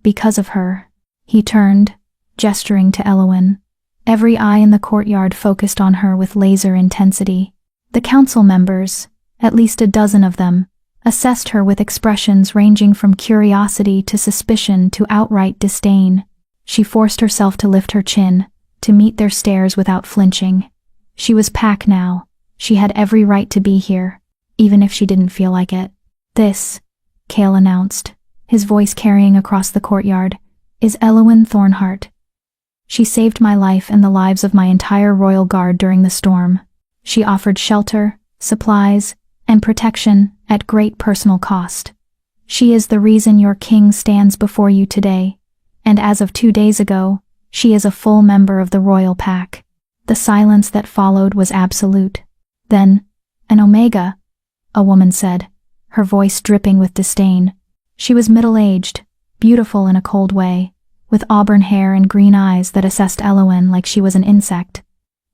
"Because of her." He turned, gesturing to Elowen. Every eye in the courtyard focused on her with laser intensity. The council members, at least a dozen of them, assessed her with expressions ranging from curiosity to suspicion to outright disdain. She forced herself to lift her chin, to meet their stares without flinching. She was Pack now. She had every right to be here, even if she didn't feel like it. "This," Chaol announced, his voice carrying across the courtyard, "is Elowen Thornheart. She saved my life and the lives of my entire royal guard during the storm. She offered shelter, supplies, and protection at great personal cost. She is the reason your king stands before you today, and as of 2 days ago, she is a full member of the royal pack." The silence that followed was absolute. Then, "An Omega," a woman said, her voice dripping with disdain. She was middle-aged, beautiful in a cold way, with auburn hair and green eyes that assessed Elowen like she was an insect.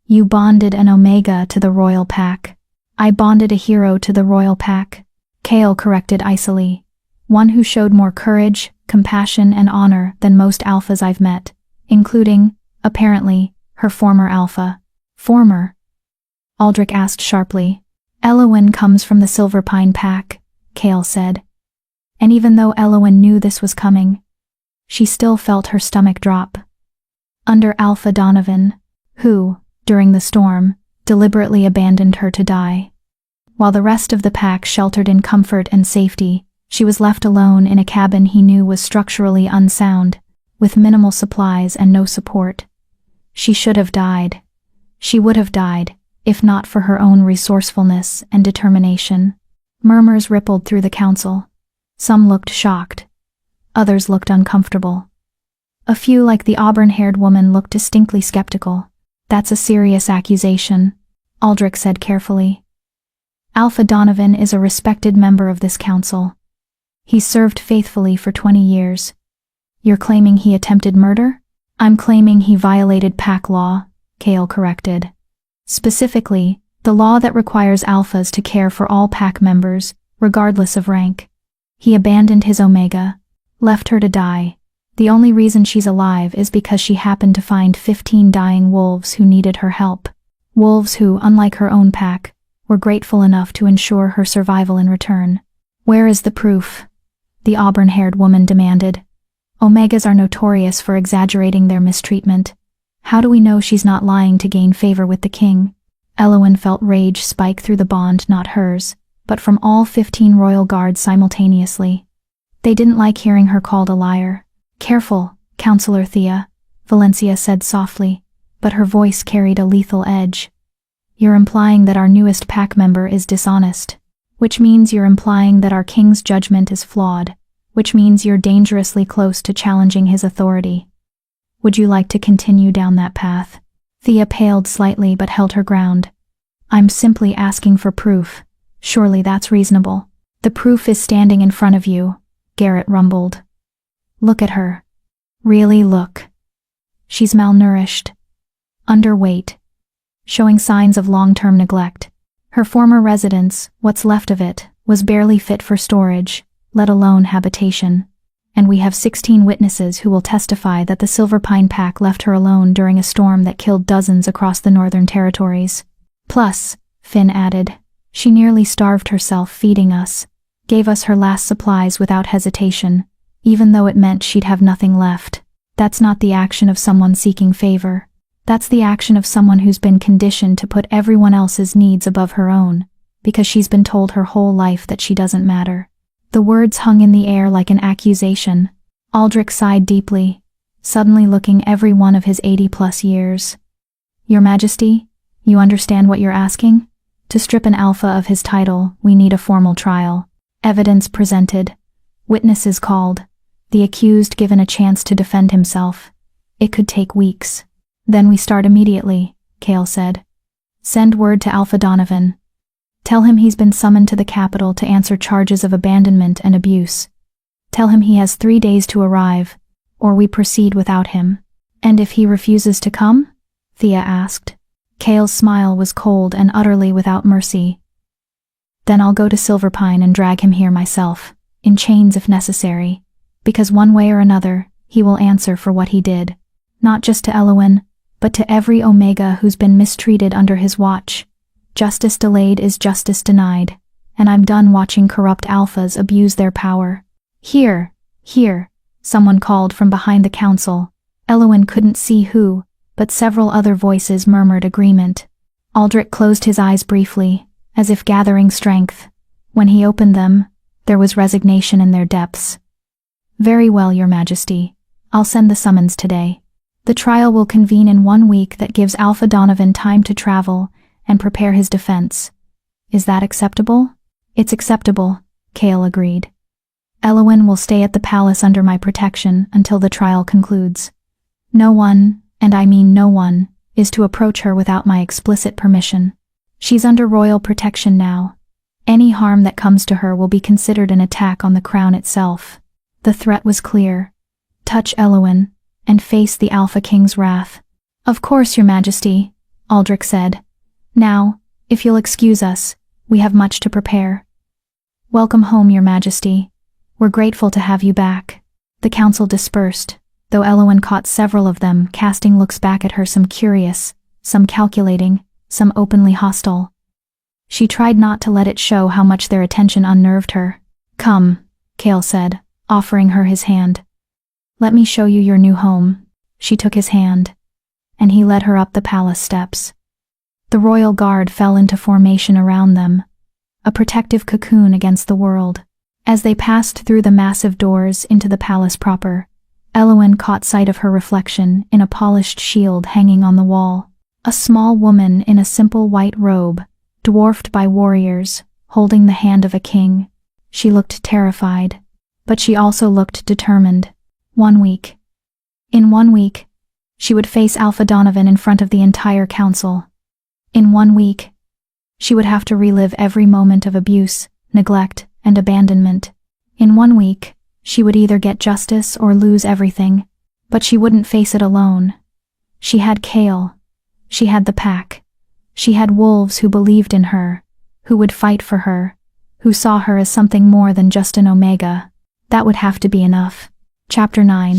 "You bonded an Omega to the royal pack." "I bonded a hero to the royal pack," Chaol corrected icily. "One who showed more courage, compassion, and honor than most alphas I've met, including, apparently, her former alpha." "Former?" Aldrich asked sharply. "Elowen comes from the Silver Pine Pack," Chaol said. And even though Elowen knew this was coming, she still felt her stomach drop. Under Alpha Donovan, who, during the storm, deliberately abandoned her to die. While the rest of the pack sheltered in comfort and safety, she was left alone in a cabin he knew was structurally unsound, with minimal supplies and no support. She should have died. She would have died, if not for her own resourcefulness and determination. Murmurs rippled through the council. Some looked shocked. Others looked uncomfortable. A few, like the auburn-haired woman, looked distinctly skeptical. "That's a serious accusation," Aldrich said carefully. "Alpha Donovan is a respected member of this council. He served faithfully for 20 years. You're claiming he attempted murder?" "I'm claiming he violated pack law," Chaol corrected. "Specifically, the law that requires alphas to care for all pack members, regardless of rank. He abandoned his Omega, left her to die. The only reason she's alive is because she happened to find 15 dying wolves who needed her help. Wolves who, unlike her own pack, were grateful enough to ensure her survival in return." "Where is the proof?" the auburn-haired woman demanded. "Omegas are notorious for exaggerating their mistreatment. How do we know she's not lying to gain favor with the king?" Elowen felt rage spike through the bond, not hers, but from all 15 royal guards simultaneously. They didn't like hearing her called a liar. "Careful, Counselor Thea," Valencia said softly, but her voice carried a lethal edge. "You're implying that our newest pack member is dishonest." which means you're implying that our king's judgment is flawed, which means you're dangerously close to challenging his authority. Would you like to continue down that path? Thea paled slightly but held her ground. I'm simply asking for proof. Surely that's reasonable. The proof is standing in front of you, Garrett rumbled. Look at her. Really look. She's malnourished, underweight, showing signs of long-term neglect. Her former residence, what's left of it, was barely fit for storage, let alone habitation. And we have 16 witnesses who will testify that the Silverpine Pack left her alone during a storm that killed dozens across the Northern Territories. Plus, Finn added, she nearly starved herself feeding us, gave us her last supplies without hesitation, even though it meant she'd have nothing left. That's not the action of someone seeking favor. That's the action of someone who's been conditioned to put everyone else's needs above her own, because she's been told her whole life that she doesn't matter. The words hung in the air like an accusation. Aldrich sighed deeply, suddenly looking every one of his 80-plus years. Your Majesty, you understand what you're asking? To strip an alpha of his title, we need a formal trial. Evidence presented. Witnesses called. The accused given a chance to defend himself. It could take weeks. Then we start immediately, Cale said. Send word to Alpha Donovan. Tell him he's been summoned to the capital to answer charges of abandonment and abuse. Tell him he has 3 days to arrive, or we proceed without him. And if he refuses to come? Thea asked. Cale's smile was cold and utterly without mercy. Then I'll go to Silverpine and drag him here myself, in chains if necessary, because one way or another, he will answer for what he did. Not just to Elowen, but to every Omega who's been mistreated under his watch. Justice delayed is justice denied, and I'm done watching corrupt alphas abuse their power. Here, someone called from behind the council. Elowen couldn't see who, but several other voices murmured agreement. Aldrich closed his eyes briefly, as if gathering strength. When he opened them, there was resignation in their depths. Very well, Your Majesty. I'll send the summons today. The trial will convene in 1 week that gives Alpha Donovan time to travel and prepare his defense. Is that acceptable? It's acceptable, Cale agreed. Elowen will stay at the palace under my protection until the trial concludes. No one, and I mean no one, is to approach her without my explicit permission. She's under royal protection now. Any harm that comes to her will be considered an attack on the crown itself. The threat was clear. Touch Elowen, and face the Alpha King's wrath. Of course, Your Majesty, Aldrich said. Now, if you'll excuse us, we have much to prepare. Welcome home, Your Majesty. We're grateful to have you back. The council dispersed, though Elowen caught several of them casting looks back at her, some curious, some calculating, some openly hostile. She tried not to let it show how much their attention unnerved her. Come, Cale said, offering her his hand. Let me show you your new home. She took his hand, and he led her up the palace steps. The royal guard fell into formation around them, a protective cocoon against the world. As they passed through the massive doors into the palace proper, Elowen caught sight of her reflection in a polished shield hanging on the wall. A small woman in a simple white robe, dwarfed by warriors, holding the hand of a king. She looked terrified, but she also looked determined. 1 week. In 1 week, she would face Alpha Donovan in front of the entire council. In 1 week, she would have to relive every moment of abuse, neglect, and abandonment. In 1 week, she would either get justice or lose everything, but she wouldn't face it alone. She had Cale. She had the pack. She had wolves who believed in her, who would fight for her, who saw her as something more than just an Omega. That would have to be enough. Chapter 9.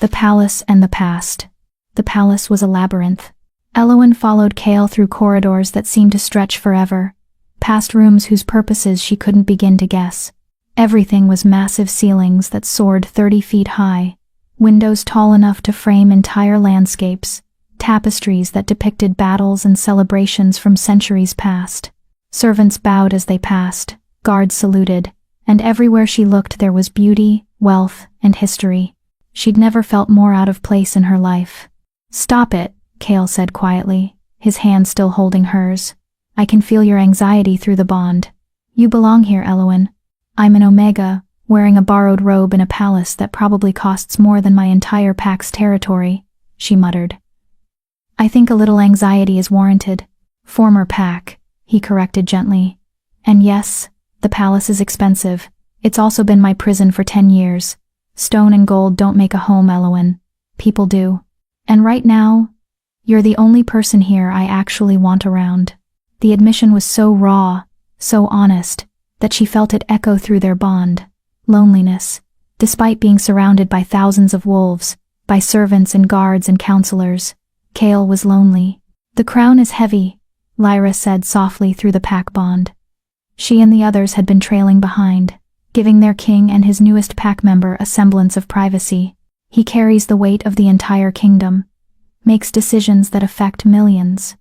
The Palace and the Past. The palace was a labyrinth. Elowen followed Cale through corridors that seemed to stretch forever, past rooms whose purposes she couldn't begin to guess. Everything was massive ceilings that soared 30 feet high, windows tall enough to frame entire landscapes, tapestries that depicted battles and celebrations from centuries past. Servants bowed as they passed, guards saluted, and everywhere she looked there was beauty, wealth, and history. She'd never felt more out of place in her life. Stop it, Cale said quietly, his hand still holding hers. I can feel your anxiety through the bond. You belong here, Elowen. I'm an Omega, wearing a borrowed robe in a palace that probably costs more than my entire pack's territory, she muttered. I think a little anxiety is warranted. Former pack, he corrected gently. And yes, the palace is expensive. It's also been my prison for 10 years. Stone and gold don't make a home, Elowen. People do. And right now, you're the only person here I actually want around. The admission was so raw, so honest, that she felt it echo through their bond. Loneliness. Despite being surrounded by thousands of wolves, by servants and guards and counselors, Chaol was lonely. The crown is heavy, Lyra said softly through the pack bond. She and the others had been trailing behind, giving their king and his newest pack member a semblance of privacy. He carries the weight of the entire kingdom, makes decisions that affect millions.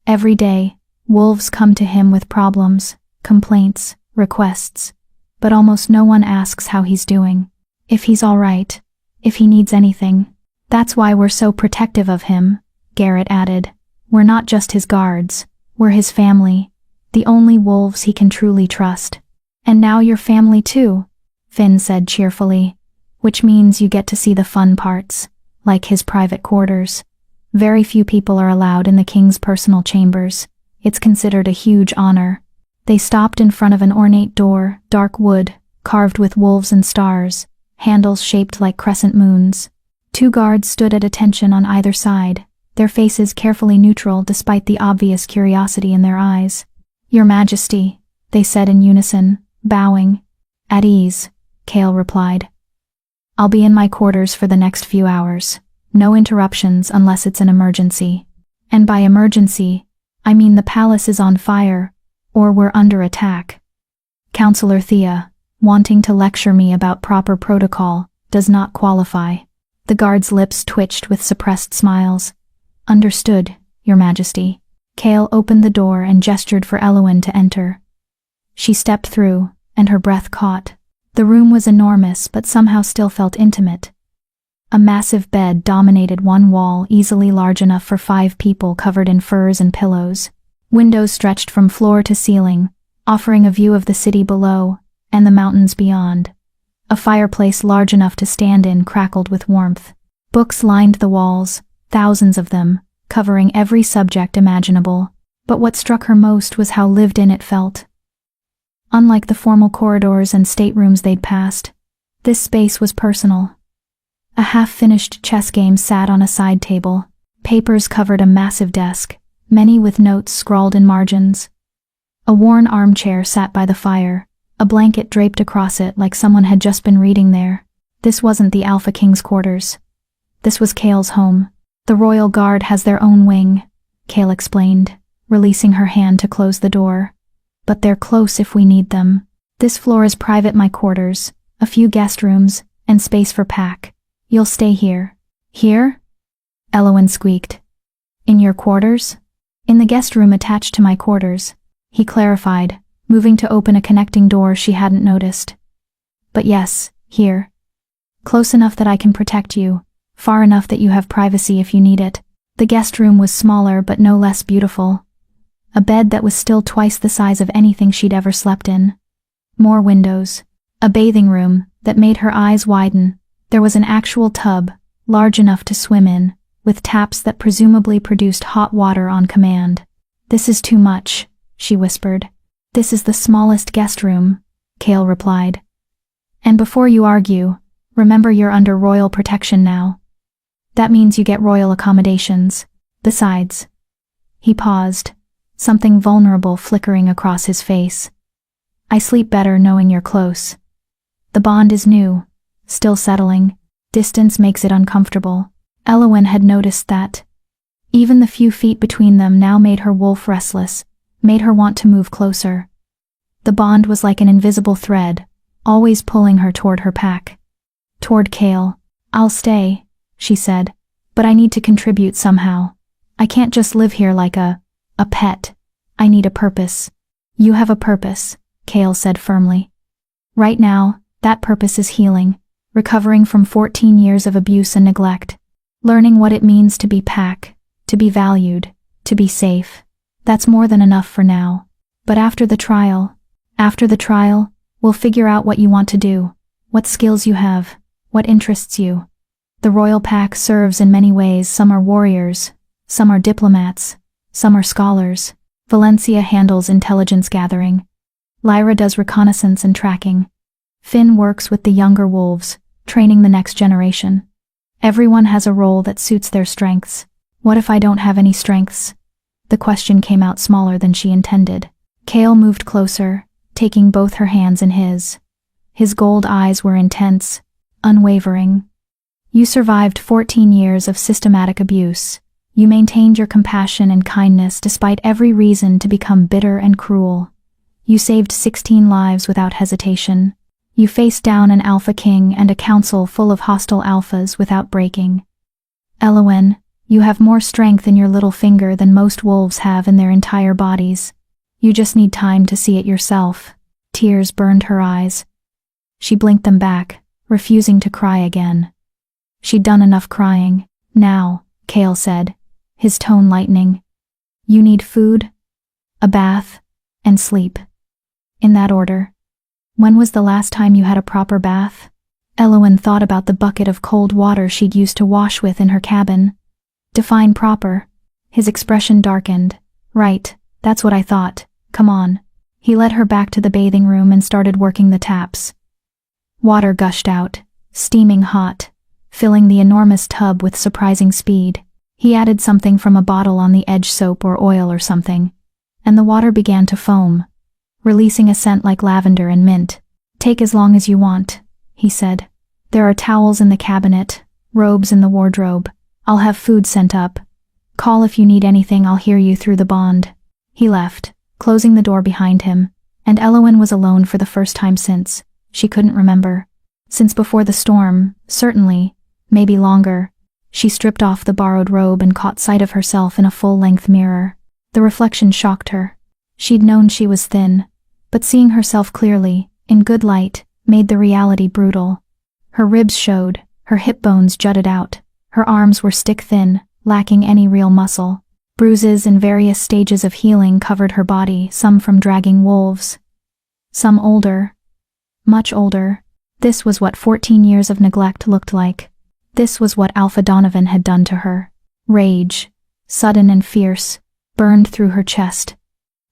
Every day, wolves come to him with problems, complaints, requests, but almost no one asks how he's doing, if he's all right, if he needs anything. That's why we're so protective of him, Garrett added. We're not just his guards, we're his family, the only wolves he can truly trust. And now you're family too, Finn said cheerfully, which means you get to see the fun parts, like his private quarters. Very few people are allowed in the king's personal chambers. It's considered a huge honor. They stopped in front of an ornate door, dark wood, carved with wolves and stars, handles shaped like crescent moons. 2 guards stood at attention on either side, their faces carefully neutral despite the obvious curiosity in their eyes. Your Majesty, they said in unison, bowing. At ease, Chaol replied. I'll be in my quarters for the next few hours. No interruptions unless it's an emergency. And by emergency, I mean the palace is on fire, or we're under attack. Counselor Thea, wanting to lecture me about proper protocol, does not qualify. The guard's lips twitched with suppressed smiles. Understood, Your Majesty. Chaol opened the door and gestured for Elowen to enter. She stepped through, and her breath caught. The room was enormous but somehow still felt intimate. A massive bed dominated one wall, easily large enough for 5 people covered in furs and pillows. Windows stretched from floor to ceiling, offering a view of the city below and the mountains beyond. A fireplace large enough to stand in crackled with warmth. Books lined the walls, thousands of them, covering every subject imaginable. But what struck her most was how lived in it felt. Unlike the formal corridors and staterooms they'd passed, this space was personal. A half-finished chess game sat on a side table. Papers covered a massive desk, many with notes scrawled in margins. A worn armchair sat by the fire, a blanket draped across it like someone had just been reading there. This wasn't the Alpha King's quarters. This was Chaol's home. The Royal Guard has their own wing, Chaol explained, releasing her hand to close the door. But they're close if we need them. This floor is private, my quarters, a few guest rooms, and space for pack. You'll stay here. Here? Elowen squeaked. In your quarters? In the guest room attached to my quarters, he clarified, moving to open a connecting door she hadn't noticed. But yes, here. Close enough that I can protect you, far enough that you have privacy if you need it. The guest room was smaller but no less beautiful. A bed that was still twice the size of anything she'd ever slept in. More windows. A bathing room that made her eyes widen. There was an actual tub, large enough to swim in, with taps that presumably produced hot water on command. This is too much, she whispered. This is the smallest guest room, Chaol replied. And before you argue, remember you're under royal protection now. That means you get royal accommodations. Besides. He paused, something vulnerable flickering across his face. I sleep better knowing you're close. The bond is new. Still settling. Distance makes it uncomfortable. Elowen had noticed that. Even the few feet between them now made her wolf restless, made her want to move closer. The bond was like an invisible thread, always pulling her toward her pack. Toward Chaol. I'll stay, she said, but I need to contribute somehow. I can't just live here like a pet. I need a purpose. You have a purpose, Chaol said firmly. Right now, that purpose is healing. Recovering from 14 years of abuse and neglect. Learning what it means to be pack, to be valued, to be safe. That's more than enough for now. But after the trial, After the trial, we'll figure out what you want to do, what skills you have, what interests you. The royal pack serves in many ways. Some are warriors, some are diplomats, some are scholars. Valencia handles intelligence gathering. Lyra does reconnaissance and tracking. Finn works with the younger wolves, training the next generation. Everyone has a role that suits their strengths. What if I don't have any strengths? The question came out smaller than she intended. Chaol moved closer, taking both her hands in his. His gold eyes were intense, unwavering. You survived 14 years of systematic abuse. You maintained your compassion and kindness despite every reason to become bitter and cruel. You saved 16 lives without hesitation. You faced down an Alpha King and a council full of hostile alphas without breaking. Eowyn, you have more strength in your little finger than most wolves have in their entire bodies. You just need time to see it yourself. Tears burned her eyes. She blinked them back, refusing to cry again. She'd done enough crying. Now, Chaol said, his tone lightening. You need food, a bath, and sleep. In that order. When was the last time you had a proper bath? Eowyn thought about the bucket of cold water she'd used to wash with in her cabin. Define proper. His expression darkened. Right, that's what I thought. Come on. He led her back to the bathing room and started working the taps. Water gushed out, steaming hot, filling the enormous tub with surprising speed. He added something from a bottle on the edge, soap or oil or something, and the water began to foam, releasing a scent like lavender and mint. Take as long as you want, he said. There are towels in the cabinet, robes in the wardrobe. I'll have food sent up. Call if you need anything. I'll hear you through the bond. He left, closing the door behind him, and Eowyn was alone for the first time since, she couldn't remember. Since before the storm, certainly, maybe longer. She stripped off the borrowed robe and caught sight of herself in a full-length mirror. The reflection shocked her. She'd known she was thin, but seeing herself clearly, in good light, made the reality brutal. Her ribs showed, her hip bones jutted out, her arms were stick-thin, lacking any real muscle. Bruises in various stages of healing covered her body, some from dragging wolves. Some older. Much older. This was what 14 years of neglect looked like. This was what Alpha Donovan had done to her. Rage, sudden and fierce, burned through her chest.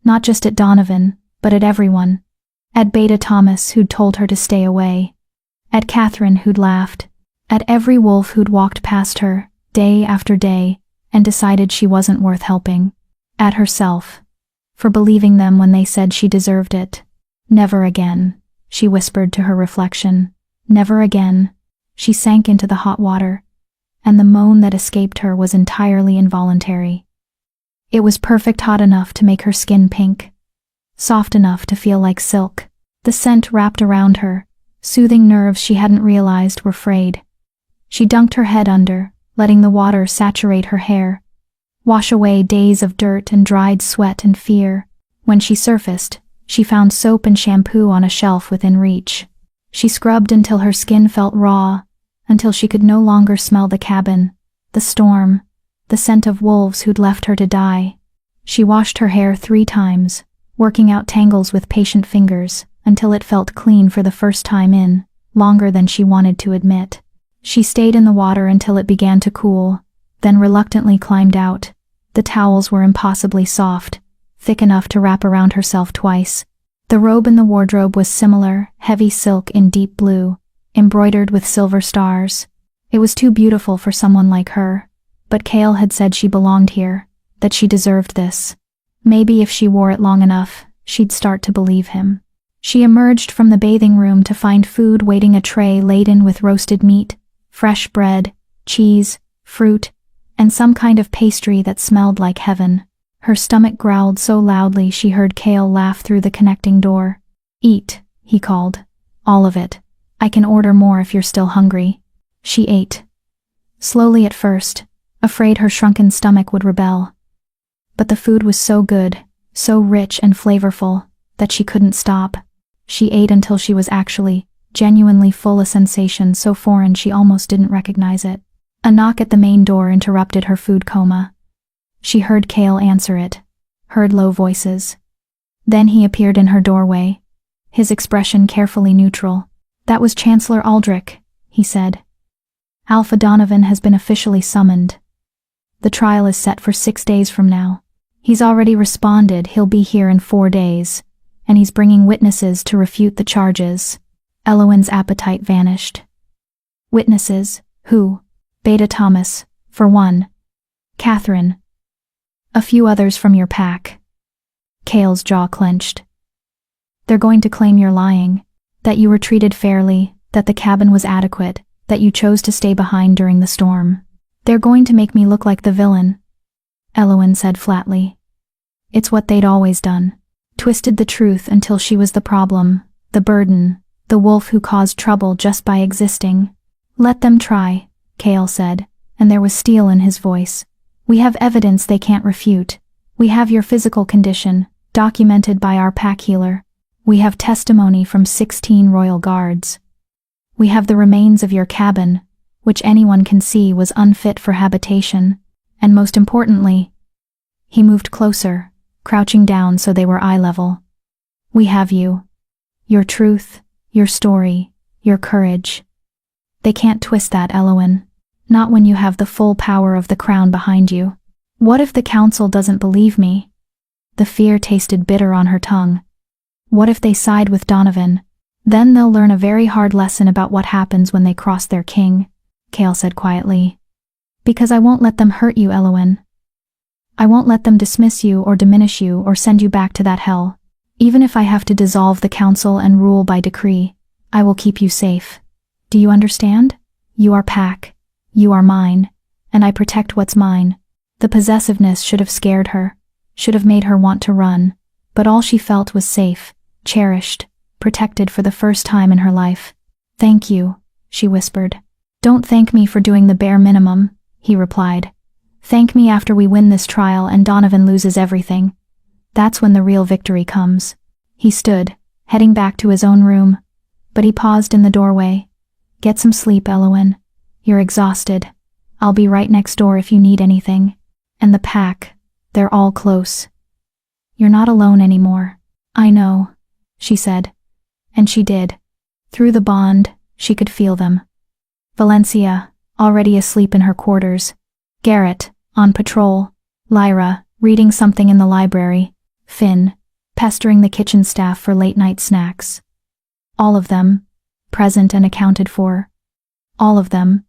Not just at Donovan, but at everyone. At Beta Thomas, who'd told her to stay away. At Catherine, who'd laughed. At every wolf who'd walked past her, day after day, and decided she wasn't worth helping. At herself. For believing them when they said she deserved it. Never again, she whispered to her reflection. Never again. She sank into the hot water, and the moan that escaped her was entirely involuntary. It was perfect, hot enough to make her skin pink, soft enough to feel like silk. The scent wrapped around her, soothing nerves she hadn't realized were frayed. She dunked her head under, letting the water saturate her hair, wash away days of dirt and dried sweat and fear. When she surfaced, she found soap and shampoo on a shelf within reach. She scrubbed until her skin felt raw, until she could no longer smell the cabin, the storm, the scent of wolves who'd left her to die. She washed her hair 3 times, working out tangles with patient fingers, until it felt clean for the first time in longer than she wanted to admit. She stayed in the water until it began to cool, then reluctantly climbed out. The towels were impossibly soft, thick enough to wrap around herself twice. The robe in the wardrobe was similar, heavy silk in deep blue, embroidered with silver stars. It was too beautiful for someone like her, but Chaol had said she belonged here, that she deserved this. Maybe if she wore it long enough, she'd start to believe him. She emerged from the bathing room to find food waiting, a tray laden with roasted meat, fresh bread, cheese, fruit, and some kind of pastry that smelled like heaven. Her stomach growled so loudly she heard Chaol laugh through the connecting door. Eat, he called. All of it. I can order more if you're still hungry. She ate. Slowly at first, afraid her shrunken stomach would rebel. But the food was so good, so rich and flavorful, that she couldn't stop. She ate until she was actually, genuinely full, a sensation so foreign she almost didn't recognize it. A knock at the main door interrupted her food coma. She heard Chaol answer it, heard low voices. Then he appeared in her doorway, his expression carefully neutral. "That was Chancellor Aldrich," he said. "Alpha Donovan has been officially summoned. The trial is set for 6 days from now. He's already responded he'll be here in 4 days, and he's bringing witnesses to refute the charges." Elowen's appetite vanished. "Witnesses? Who?" "Beta Thomas, for one. Catherine. A few others from your pack." Cale's jaw clenched. "They're going to claim you're lying, that you were treated fairly, that the cabin was adequate, that you chose to stay behind during the storm. They're going to make me look like the villain," Elowen said flatly. It's what they'd always done. Twisted the truth until she was the problem, the burden, the wolf who caused trouble just by existing. "Let them try," Cale said, and there was steel in his voice. "We have evidence they can't refute. We have your physical condition, documented by our pack healer. We have testimony from 16 royal guards. We have the remains of your cabin, which anyone can see was unfit for habitation. And most importantly," he moved closer, crouching down so they were eye level, "we have you. Your truth, your story, your courage. They can't twist that, Elowen. Not when you have the full power of the crown behind you. What if the council doesn't believe me?" The fear tasted bitter on her tongue. "What if they side with Donovan? Then they'll learn a very hard lesson about what happens when they cross their king," Cale said quietly. "Because I won't let them hurt you, Elowen. I won't let them dismiss you or diminish you or send you back to that hell. Even if I have to dissolve the council and rule by decree, I will keep you safe. Do you understand? You are pack. You are mine. And I protect what's mine." The possessiveness should have scared her, should have made her want to run, but all she felt was safe, cherished, protected for the first time in her life. "Thank you," she whispered. "Don't thank me for doing the bare minimum," he replied. "Thank me after we win this trial and Donovan loses everything. That's when the real victory comes." He stood, heading back to his own room, but he paused in the doorway. "Get some sleep, Elowen. You're exhausted. I'll be right next door if you need anything. And the pack, they're all close. You're not alone anymore." "I know," she said. And she did. Through the bond, she could feel them. Valencia, already asleep in her quarters. Garrett, on patrol. Lyra, reading something in the library. Finn, pestering the kitchen staff for late-night snacks. All of them, present and accounted for. All of them.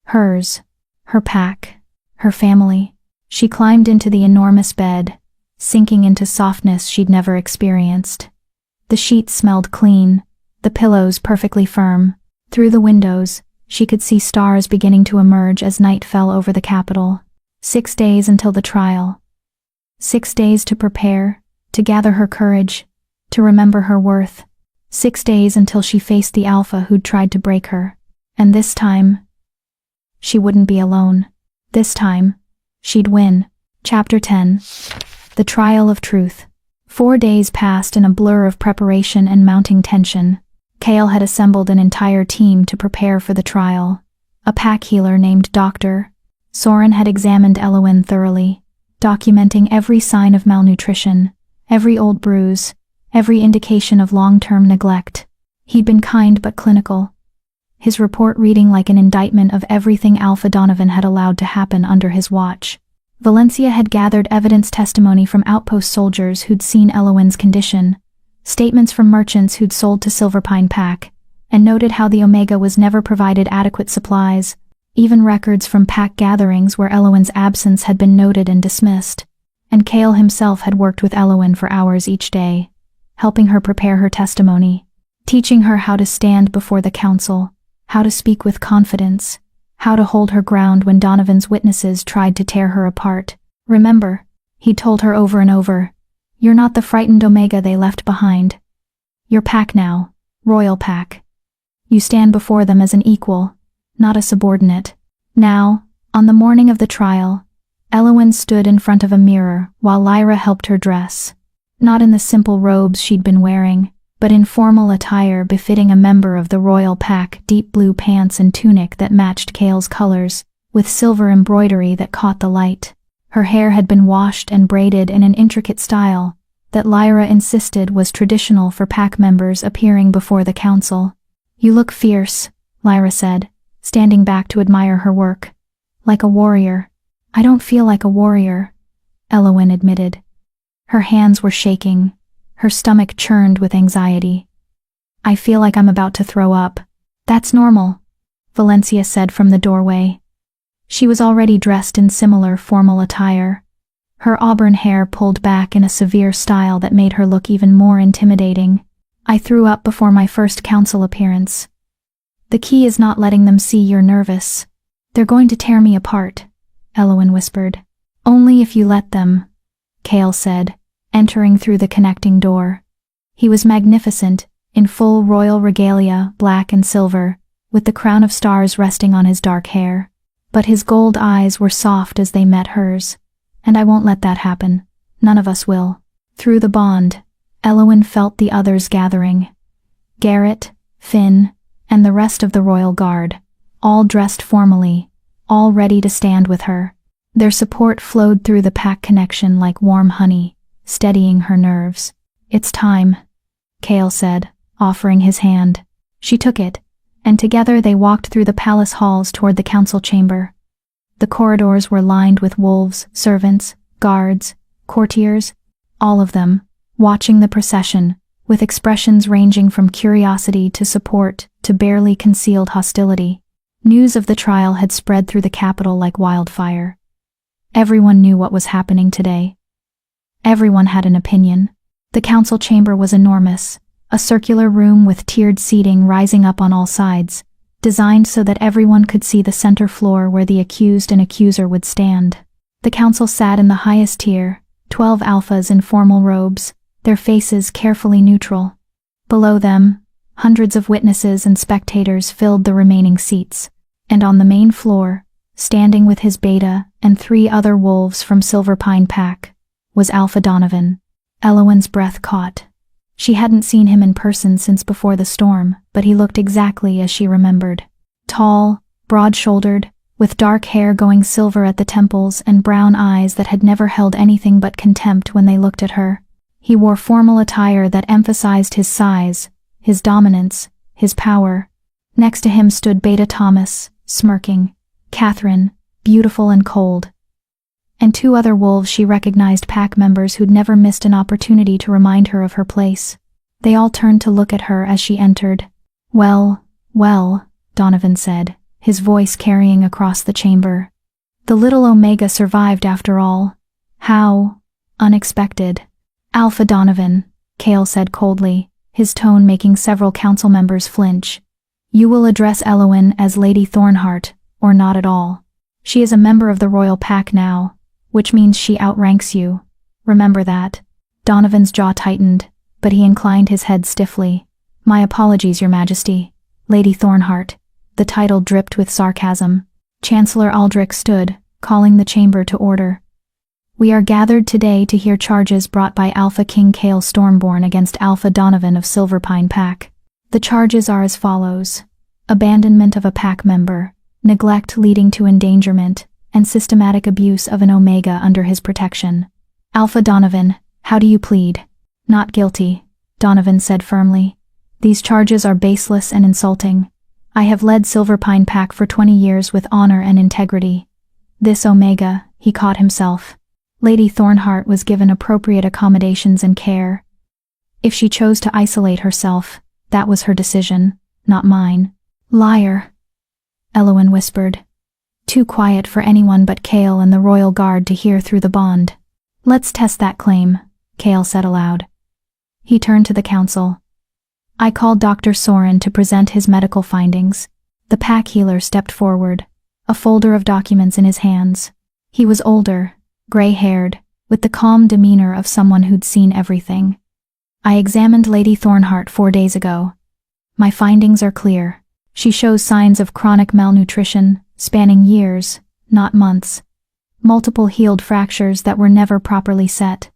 Hers, her pack, her family. She climbed into the enormous bed, sinking into softness she'd never experienced. The sheets smelled clean, the pillows perfectly firm. Through the windows, she could see stars beginning to emerge as night fell over the capital. 6 days until the trial. 6 days to prepare, to gather her courage, to remember her worth. 6 days until she faced the alpha who'd tried to break her. And this time, she wouldn't be alone. This time, she'd win. Chapter 10. The Trial of Truth. 4 days passed in a blur of preparation and mounting tension. Cale had assembled an entire team to prepare for the trial. A pack healer named Dr. Soren had examined Elowen thoroughly, documenting every sign of malnutrition, every old bruise, every indication of long-term neglect. He'd been kind but clinical, his report reading like an indictment of everything Alpha Donovan had allowed to happen under his watch. Valencia had gathered evidence testimony from outpost soldiers who'd seen Elowen's condition, statements from merchants who'd sold to Silverpine Pack, and noted how the Omega was never provided adequate supplies, even records from pack gatherings where Elowen's absence had been noted and dismissed. And Cale himself had worked with Elowen for hours each day, helping her prepare her testimony, teaching her how to stand before the council, how to speak with confidence, how to hold her ground when Donovan's witnesses tried to tear her apart. "Remember," he told her over and over, "you're not the frightened Omega they left behind. You're pack now, royal pack. You stand before them as an equal, not a subordinate." Now, on the morning of the trial, Elowen stood in front of a mirror while Lyra helped her dress, not in the simple robes she'd been wearing, but in formal attire befitting a member of the royal pack, deep blue pants and tunic that matched Cale's colors, with silver embroidery that caught the light. Her hair had been washed and braided in an intricate style, that Lyra insisted was traditional for pack members appearing before the council. "You look fierce," Lyra said, standing back to admire her work. "Like a warrior." "I don't feel like a warrior," Eowyn admitted. Her hands were shaking. Her stomach churned with anxiety. "I feel like I'm about to throw up." "That's normal," Valencia said from the doorway. She was already dressed in similar formal attire. Her auburn hair pulled back in a severe style that made her look even more intimidating. "I threw up before my first council appearance." "The key is not letting them see you're nervous. They're going to tear me apart," Eowyn whispered. "Only if you let them," Chaol said, entering through the connecting door. He was magnificent, in full royal regalia, black and silver, with the crown of stars resting on his dark hair. But his gold eyes were soft as they met hers. "And I won't let that happen. None of us will." Through the bond, Eowyn felt the others gathering. Garrett, Finn, and the rest of the royal guard, all dressed formally, all ready to stand with her. Their support flowed through the pack connection like warm honey, steadying her nerves. "It's time," Chaol said, offering his hand. She took it, and together they walked through the palace halls toward the council chamber. The corridors were lined with wolves, servants, guards, courtiers, all of them, watching the procession, with expressions ranging from curiosity to support to barely concealed hostility. News of the trial had spread through the capital like wildfire. Everyone knew what was happening today. Everyone had an opinion. The council chamber was enormous, a circular room with tiered seating rising up on all sides, designed so that everyone could see the center floor where the accused and accuser would stand. The council sat in the highest tier, 12 alphas in formal robes, their faces carefully neutral. Below them, hundreds of witnesses and spectators filled the remaining seats, and on the main floor, standing with his beta and 3 other wolves from Silverpine Pack, was Alpha Donovan. Eowyn's breath caught. She hadn't seen him in person since before the storm, but he looked exactly as she remembered. Tall, broad-shouldered, with dark hair going silver at the temples and brown eyes that had never held anything but contempt when they looked at her. He wore formal attire that emphasized his size, his dominance, his power. Next to him stood Beta Thomas, smirking, Catherine, beautiful and cold, and 2 other wolves she recognized, pack members who'd never missed an opportunity to remind her of her place. They all turned to look at her as she entered. Well, Donovan said, his voice carrying across the chamber. "The little Omega survived after all. How unexpected." "Alpha Donovan," Chaol said coldly, his tone making several council members flinch. "You will address Eowyn as Lady Thornheart, or not at all. She is a member of the royal pack now, which means she outranks you. Remember that." Donovan's jaw tightened, but he inclined his head stiffly. "My apologies, Your Majesty. Lady Thornheart." The title dripped with sarcasm. Chancellor Aldrich stood, calling the chamber to order. "We are gathered today to hear charges brought by Alpha King Chaol Stormborn against Alpha Donovan of Silverpine Pack. The charges are as follows: abandonment of a pack member, neglect leading to endangerment, and systematic abuse of an Omega under his protection. Alpha Donovan, how do you plead?" "Not guilty," Donovan said firmly. "These charges are baseless and insulting. I have led Silverpine Pack for 20 years with honor and integrity. This Omega," he caught himself. "Lady Thornheart was given appropriate accommodations and care. If she chose to isolate herself, that was her decision, not mine." "Liar," Eowyn whispered. Too quiet for anyone but Chaol and the royal guard to hear through the bond. "Let's test that claim," Chaol said aloud. He turned to the council. "I called Dr. Soren to present his medical findings." The pack healer stepped forward, a folder of documents in his hands. He was older, gray-haired, with the calm demeanor of someone who'd seen everything. "I examined Lady Thornheart 4 days ago. My findings are clear. She shows signs of chronic malnutrition, spanning years, not months. Multiple healed fractures that were never properly set.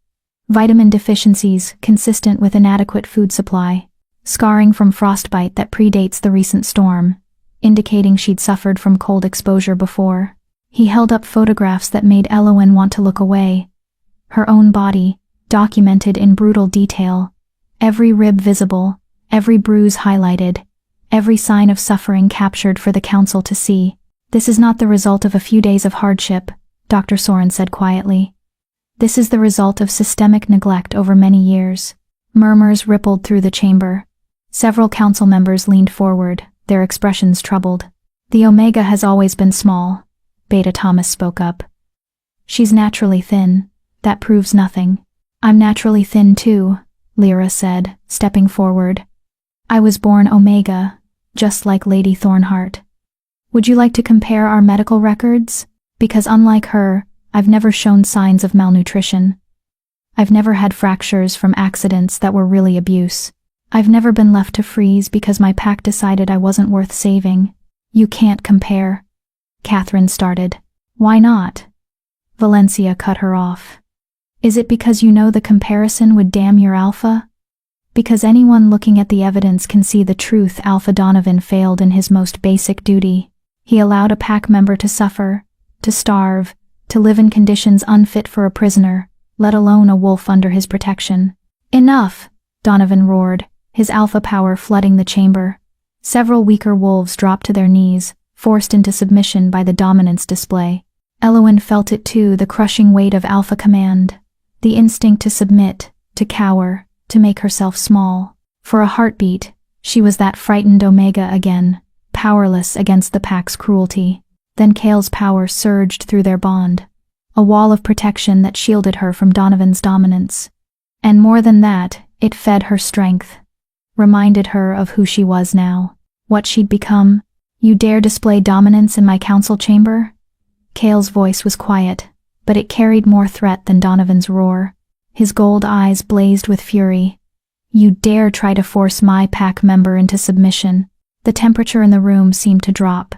Vitamin deficiencies consistent with inadequate food supply. Scarring from frostbite that predates the recent storm, indicating she'd suffered from cold exposure before." He held up photographs that made Eowyn want to look away. Her own body, documented in brutal detail, every rib visible, every bruise highlighted, every sign of suffering captured for the council to see. This is not the result of a few days of hardship, Dr. Soren said quietly. This is the result of systemic neglect over many years. Murmurs rippled through the chamber. Several council members leaned forward, their expressions troubled. The Omega has always been small, Beta Thomas spoke up. She's naturally thin. That proves nothing. I'm naturally thin too, Lyra said, stepping forward. I was born Omega, just like Lady Thornheart. Would you like to compare our medical records? Because unlike her, I've never shown signs of malnutrition. I've never had fractures from accidents that were really abuse. I've never been left to freeze because my pack decided I wasn't worth saving. You can't compare. Catherine started. Why not? Valencia cut her off. Is it because you know the comparison would damn your alpha? Because anyone looking at the evidence can see the truth. Alpha Donovan failed in his most basic duty. He allowed a pack member to suffer, to starve, to live in conditions unfit for a prisoner, let alone a wolf under his protection. Enough, Donovan roared, his alpha power flooding the chamber. Several weaker wolves dropped to their knees, forced into submission by the dominance display. Elowen felt it too, the crushing weight of alpha command, the instinct to submit, to cower, to make herself small. For a heartbeat, she was that frightened Omega again, powerless against the pack's cruelty. Then Kale's power surged through their bond, a wall of protection that shielded her from Donovan's dominance. And more than that, it fed her strength, reminded her of who she was now, what she'd become. You dare display dominance in my council chamber? Kale's voice was quiet, but it carried more threat than Donovan's roar. His gold eyes blazed with fury. You dare try to force my pack member into submission. The temperature in the room seemed to drop.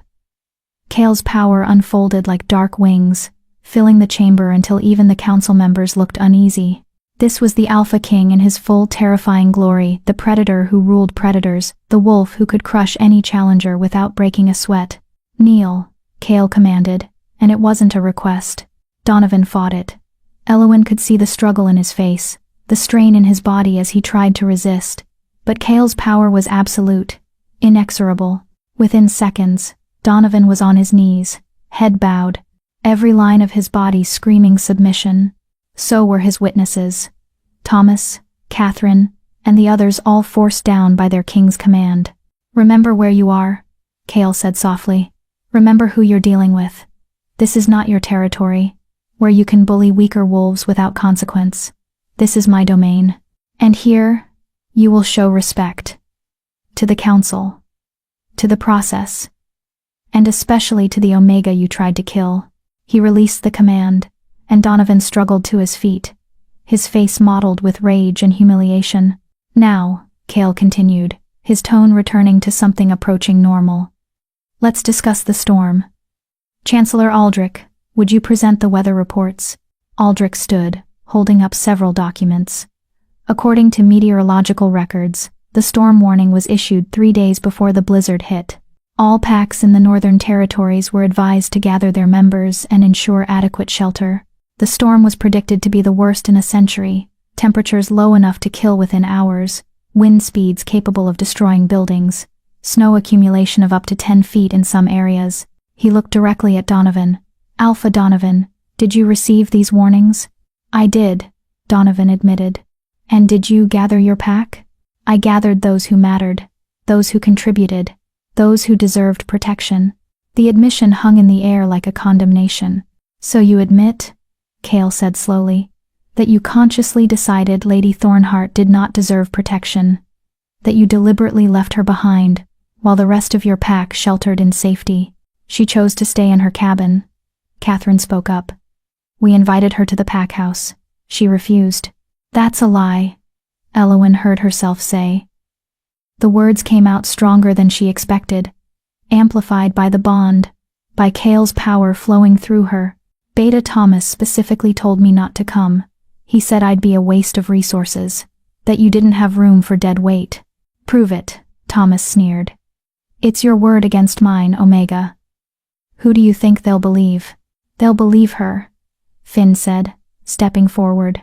Kale's power unfolded like dark wings, filling the chamber until even the council members looked uneasy. This was the Alpha King in his full terrifying glory, the predator who ruled predators, the wolf who could crush any challenger without breaking a sweat. Kneel, Kale commanded, and it wasn't a request. Donovan fought it. Elowen could see the struggle in his face, the strain in his body as he tried to resist. But Kale's power was absolute, inexorable. Within seconds, Donovan was on his knees, head bowed, every line of his body screaming submission. So were his witnesses. Thomas, Catherine, and the others all forced down by their king's command. Remember where you are, Kale said softly. Remember who you're dealing with. This is not your territory, where you can bully weaker wolves without consequence. This is my domain. And here, you will show respect. To the council. To the process. And especially to the Omega you tried to kill. He released the command, and Donovan struggled to his feet, his face mottled with rage and humiliation. Now, Kale continued, his tone returning to something approaching normal. Let's discuss the storm. Chancellor Aldrich, would you present the weather reports? Aldrich stood, holding up several documents. According to meteorological records, the storm warning was issued 3 days before the blizzard hit. All packs in the Northern Territories were advised to gather their members and ensure adequate shelter. The storm was predicted to be the worst in a century, temperatures low enough to kill within hours, wind speeds capable of destroying buildings, snow accumulation of up to 10 feet in some areas. He looked directly at Donovan. Alpha Donovan, did you receive these warnings? I did, Donovan admitted. And did you gather your pack? I gathered those who mattered, those who contributed, those who deserved protection. The admission hung in the air like a condemnation. So you admit, Kale said slowly, that you consciously decided Lady Thornheart did not deserve protection, that you deliberately left her behind, while the rest of your pack sheltered in safety. She chose to stay in her cabin. Catherine spoke up. We invited her to the pack house. She refused. That's a lie, Elowen heard herself say. The words came out stronger than she expected, amplified by the bond, by Kale's power flowing through her. Beta Thomas specifically told me not to come. He said I'd be a waste of resources, that you didn't have room for dead weight. Prove it, Thomas sneered. It's your word against mine, Omega. Who do you think they'll believe? They'll believe her, Finn said, stepping forward.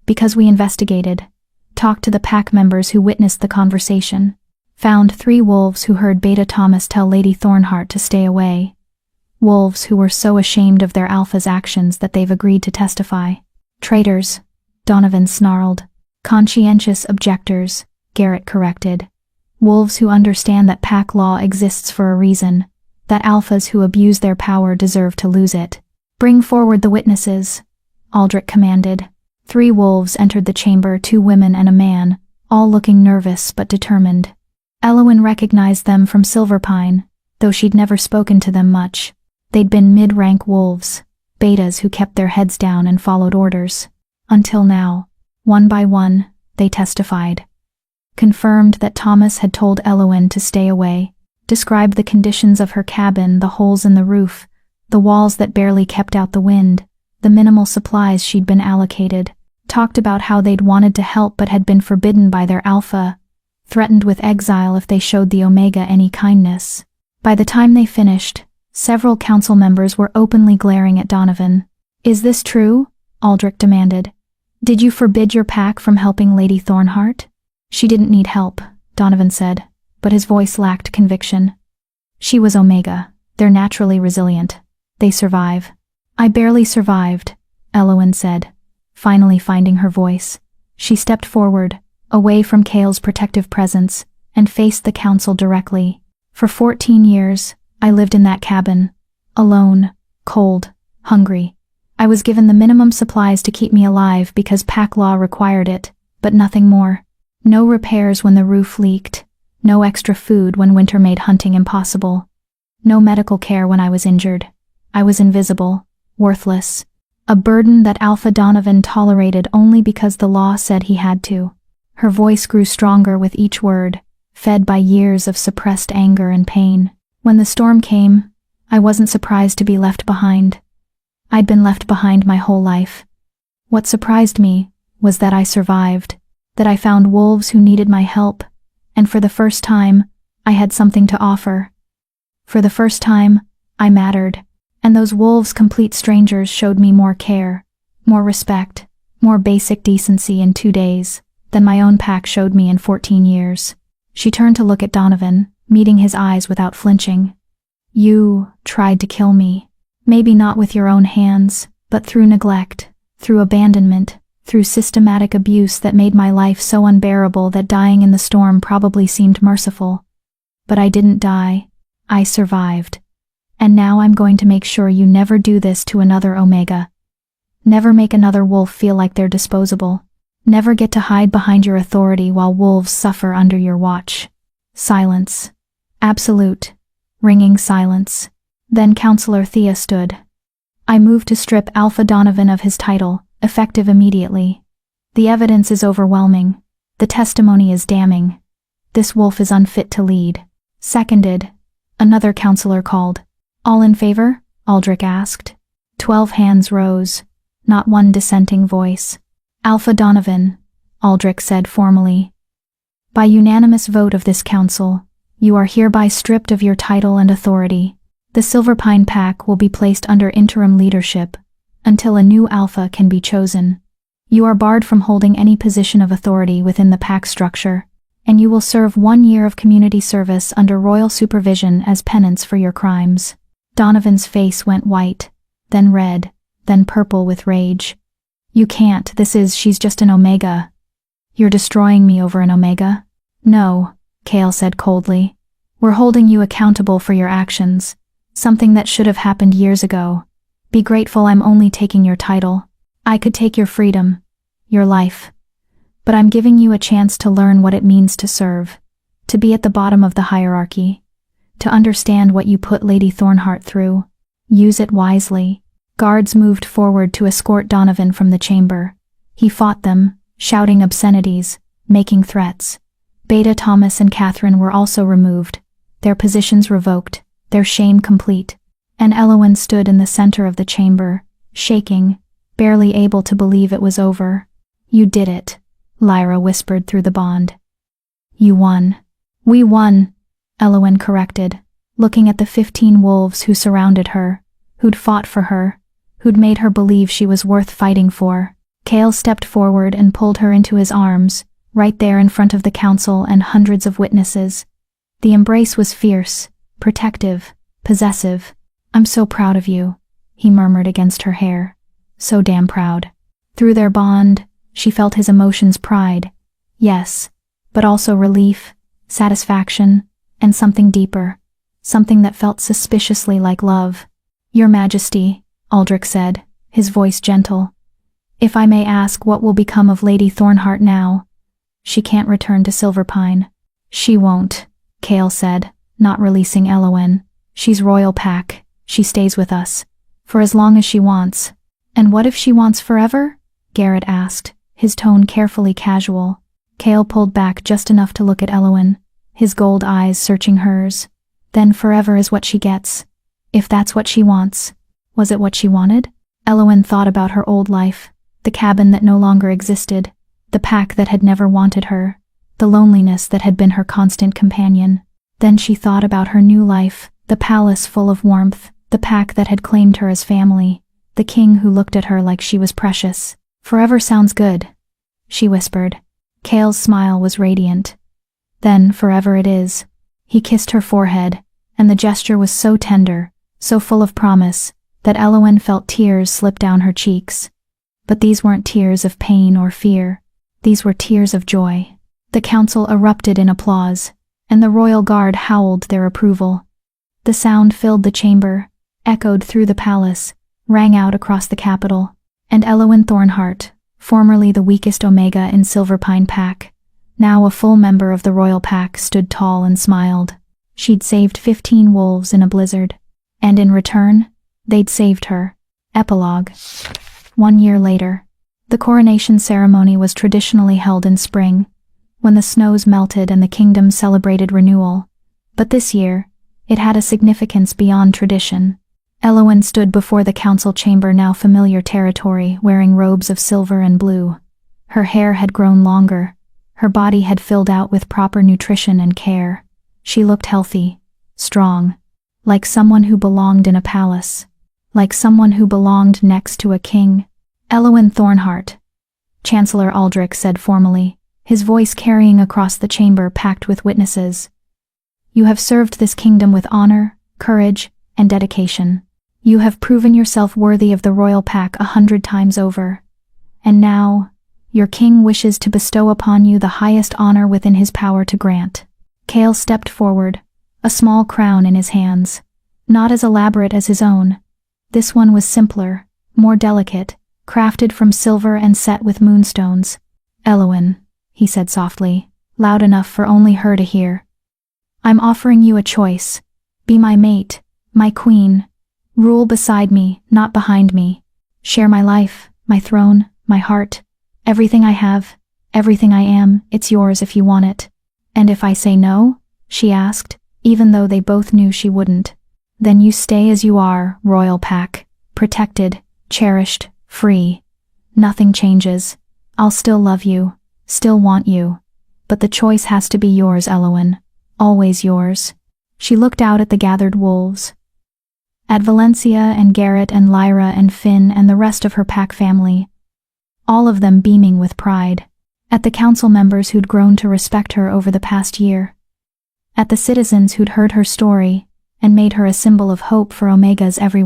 because we investigated, talked to the pack members who witnessed the conversation, found 3 wolves who heard Beta Thomas tell Lady Thornheart to stay away. Wolves who were so ashamed of their alpha's actions that they've agreed to testify. Traitors, Donovan snarled. Conscientious objectors, Garrett corrected. Wolves who understand that pack law exists for a reason, that alphas who abuse their power deserve to lose it. Bring forward the witnesses, Aldrich commanded. 3 wolves entered the chamber, 2 women and a man, all looking nervous but determined. Elowen recognized them from Silverpine, though she'd never spoken to them much. They'd been mid-rank wolves, betas who kept their heads down and followed orders. Until now, one by one, they testified. Confirmed that Thomas had told Elowen to stay away, described the conditions of her cabin, the holes in the roof, the walls that barely kept out the wind, the minimal supplies she'd been allocated, talked about how they'd wanted to help but had been forbidden by their alpha, threatened with exile if they showed the Omega any kindness. By the time they finished, several council members were openly glaring at Donovan. "Is this true?" Aldrich demanded. "Did you forbid your pack from helping Lady Thornheart?" "She didn't need help," Donovan said, but his voice lacked conviction. "She was Omega. They're naturally resilient. They survive." "I barely survived," Elowen said, finally finding her voice. She stepped forward, away from Cale's protective presence, and faced the council directly. "For 14 years, I lived in that cabin, alone, cold, hungry. I was given the minimum supplies to keep me alive because pack law required it, but nothing more. No repairs when the roof leaked, no extra food when winter made hunting impossible. No medical care when I was injured. I was invisible, worthless, a burden that Alpha Donovan tolerated only because the law said he had to." Her voice grew stronger with each word, fed by years of suppressed anger and pain. "When the storm came, I wasn't surprised to be left behind. I'd been left behind my whole life. What surprised me was that I survived, that I found wolves who needed my help, and for the first time, I had something to offer. For the first time, I mattered, and those wolves, complete strangers, showed me more care, more respect, more basic decency in 2 days than my own pack showed me in 14 years. She turned to look at Donovan, meeting his eyes without flinching. "You tried to kill me. Maybe not with your own hands, but through neglect, through abandonment, through systematic abuse that made my life so unbearable that dying in the storm probably seemed merciful. But I didn't die. I survived. And now I'm going to make sure you never do this to another Omega. Never make another wolf feel like they're disposable. Never get to hide behind your authority while wolves suffer under your watch." Silence. Absolute, ringing silence. Then Counselor Thea stood. "I move to strip Alpha Donovan of his title, effective immediately. The evidence is overwhelming. The testimony is damning. This wolf is unfit to lead." "Seconded," another counselor called. "All in favor?" Aldrich asked. 12 hands rose, not one dissenting voice. "Alpha Donovan," Aldrich said formally. "By unanimous vote of this council, you are hereby stripped of your title and authority. The Silverpine Pack will be placed under interim leadership until a new alpha can be chosen. You are barred from holding any position of authority within the pack structure, and you will serve 1 year of community service under royal supervision as penance for your crimes." Donovan's face went white, then red, then purple with rage. "You can't, she's just an Omega. You're destroying me over an Omega?" "No," Cale said coldly. "We're holding you accountable for your actions. Something that should have happened years ago. Be grateful I'm only taking your title. I could take your freedom, your life. But I'm giving you a chance to learn what it means to serve, to be at the bottom of the hierarchy, to understand what you put Lady Thornheart through. Use it wisely." Guards moved forward to escort Donovan from the chamber. He fought them, shouting obscenities, making threats. Beta Thomas and Catherine were also removed, their positions revoked, their shame complete, and Elowen stood in the center of the chamber, shaking, barely able to believe it was over. "You did it," Lyra whispered through the bond. "You won." "We won," Elowen corrected, looking at the 15 wolves who surrounded her, who'd fought for her, who'd made her believe she was worth fighting for. Kale stepped forward and pulled her into his arms, right there in front of the council and hundreds of witnesses. The embrace was fierce, protective, possessive. "I'm so proud of you," he murmured against her hair. "So damn proud." Through their bond, she felt his emotions: pride, yes, but also relief, satisfaction, and something deeper, something that felt suspiciously like love. "Your Majesty," Aldrich said, his voice gentle, "if I may ask, what will become of Lady Thornheart now?" "She can't return to Silverpine." "She won't," Kale said, not releasing Elowen. "She's royal pack. She stays with us. For as long as she wants." "And what if she wants forever?" Garrett asked, his tone carefully casual. Kale pulled back just enough to look at Elowen, his gold eyes searching hers. "Then forever is what she gets. If that's what she wants." Was it what she wanted? Elowen thought about her old life, the cabin that no longer existed, the pack that had never wanted her, the loneliness that had been her constant companion. Then she thought about her new life, the palace full of warmth, the pack that had claimed her as family, the king who looked at her like she was precious. "Forever sounds good," she whispered. Kale's smile was radiant. "Then forever it is." He kissed her forehead, and the gesture was so tender, so full of promise, that Elowen felt tears slip down her cheeks. But these weren't tears of pain or fear. These were tears of joy. The council erupted in applause, and the royal guard howled their approval. The sound filled the chamber, echoed through the palace, rang out across the capital, and Elowen Thornheart, formerly the weakest Omega in Silverpine Pack, now a full member of the royal pack, stood tall and smiled. She'd saved 15 wolves in a blizzard, and in return, they'd saved her. Epilogue. 1 year later. The coronation ceremony was traditionally held in spring, when the snows melted and the kingdom celebrated renewal. But this year, it had a significance beyond tradition. Elowen stood before the council chamber, now familiar territory, wearing robes of silver and blue. Her hair had grown longer. Her body had filled out with proper nutrition and care. She looked healthy, strong, like someone who belonged in a palace, like someone who belonged next to a king. "Elowen Thornheart," Chancellor Aldrich said formally, his voice carrying across the chamber packed with witnesses. "You have served this kingdom with honor, courage, and dedication. You have proven yourself worthy of the royal pack 100 times over. And now, your king wishes to bestow upon you the highest honor within his power to grant." Kale stepped forward, a small crown in his hands, not as elaborate as his own. This one was simpler, more delicate, crafted from silver and set with moonstones. "Elowen," he said softly, loud enough for only her to hear. "I'm offering you a choice. Be my mate, my queen. Rule beside me, not behind me. Share my life, my throne, my heart. Everything I have, everything I am, it's yours if you want it." "And if I say no?" she asked, even though they both knew she wouldn't. "Then you stay as you are, royal pack, protected, cherished, free. Nothing changes. I'll still love you, still want you. But the choice has to be yours, Elowen. Always yours." She looked out at the gathered wolves. At Valencia and Garrett and Lyra and Finn and the rest of her pack family. All of them beaming with pride. At the council members who'd grown to respect her over the past year. At the citizens who'd heard her story and made her a symbol of hope for Omega's everyone.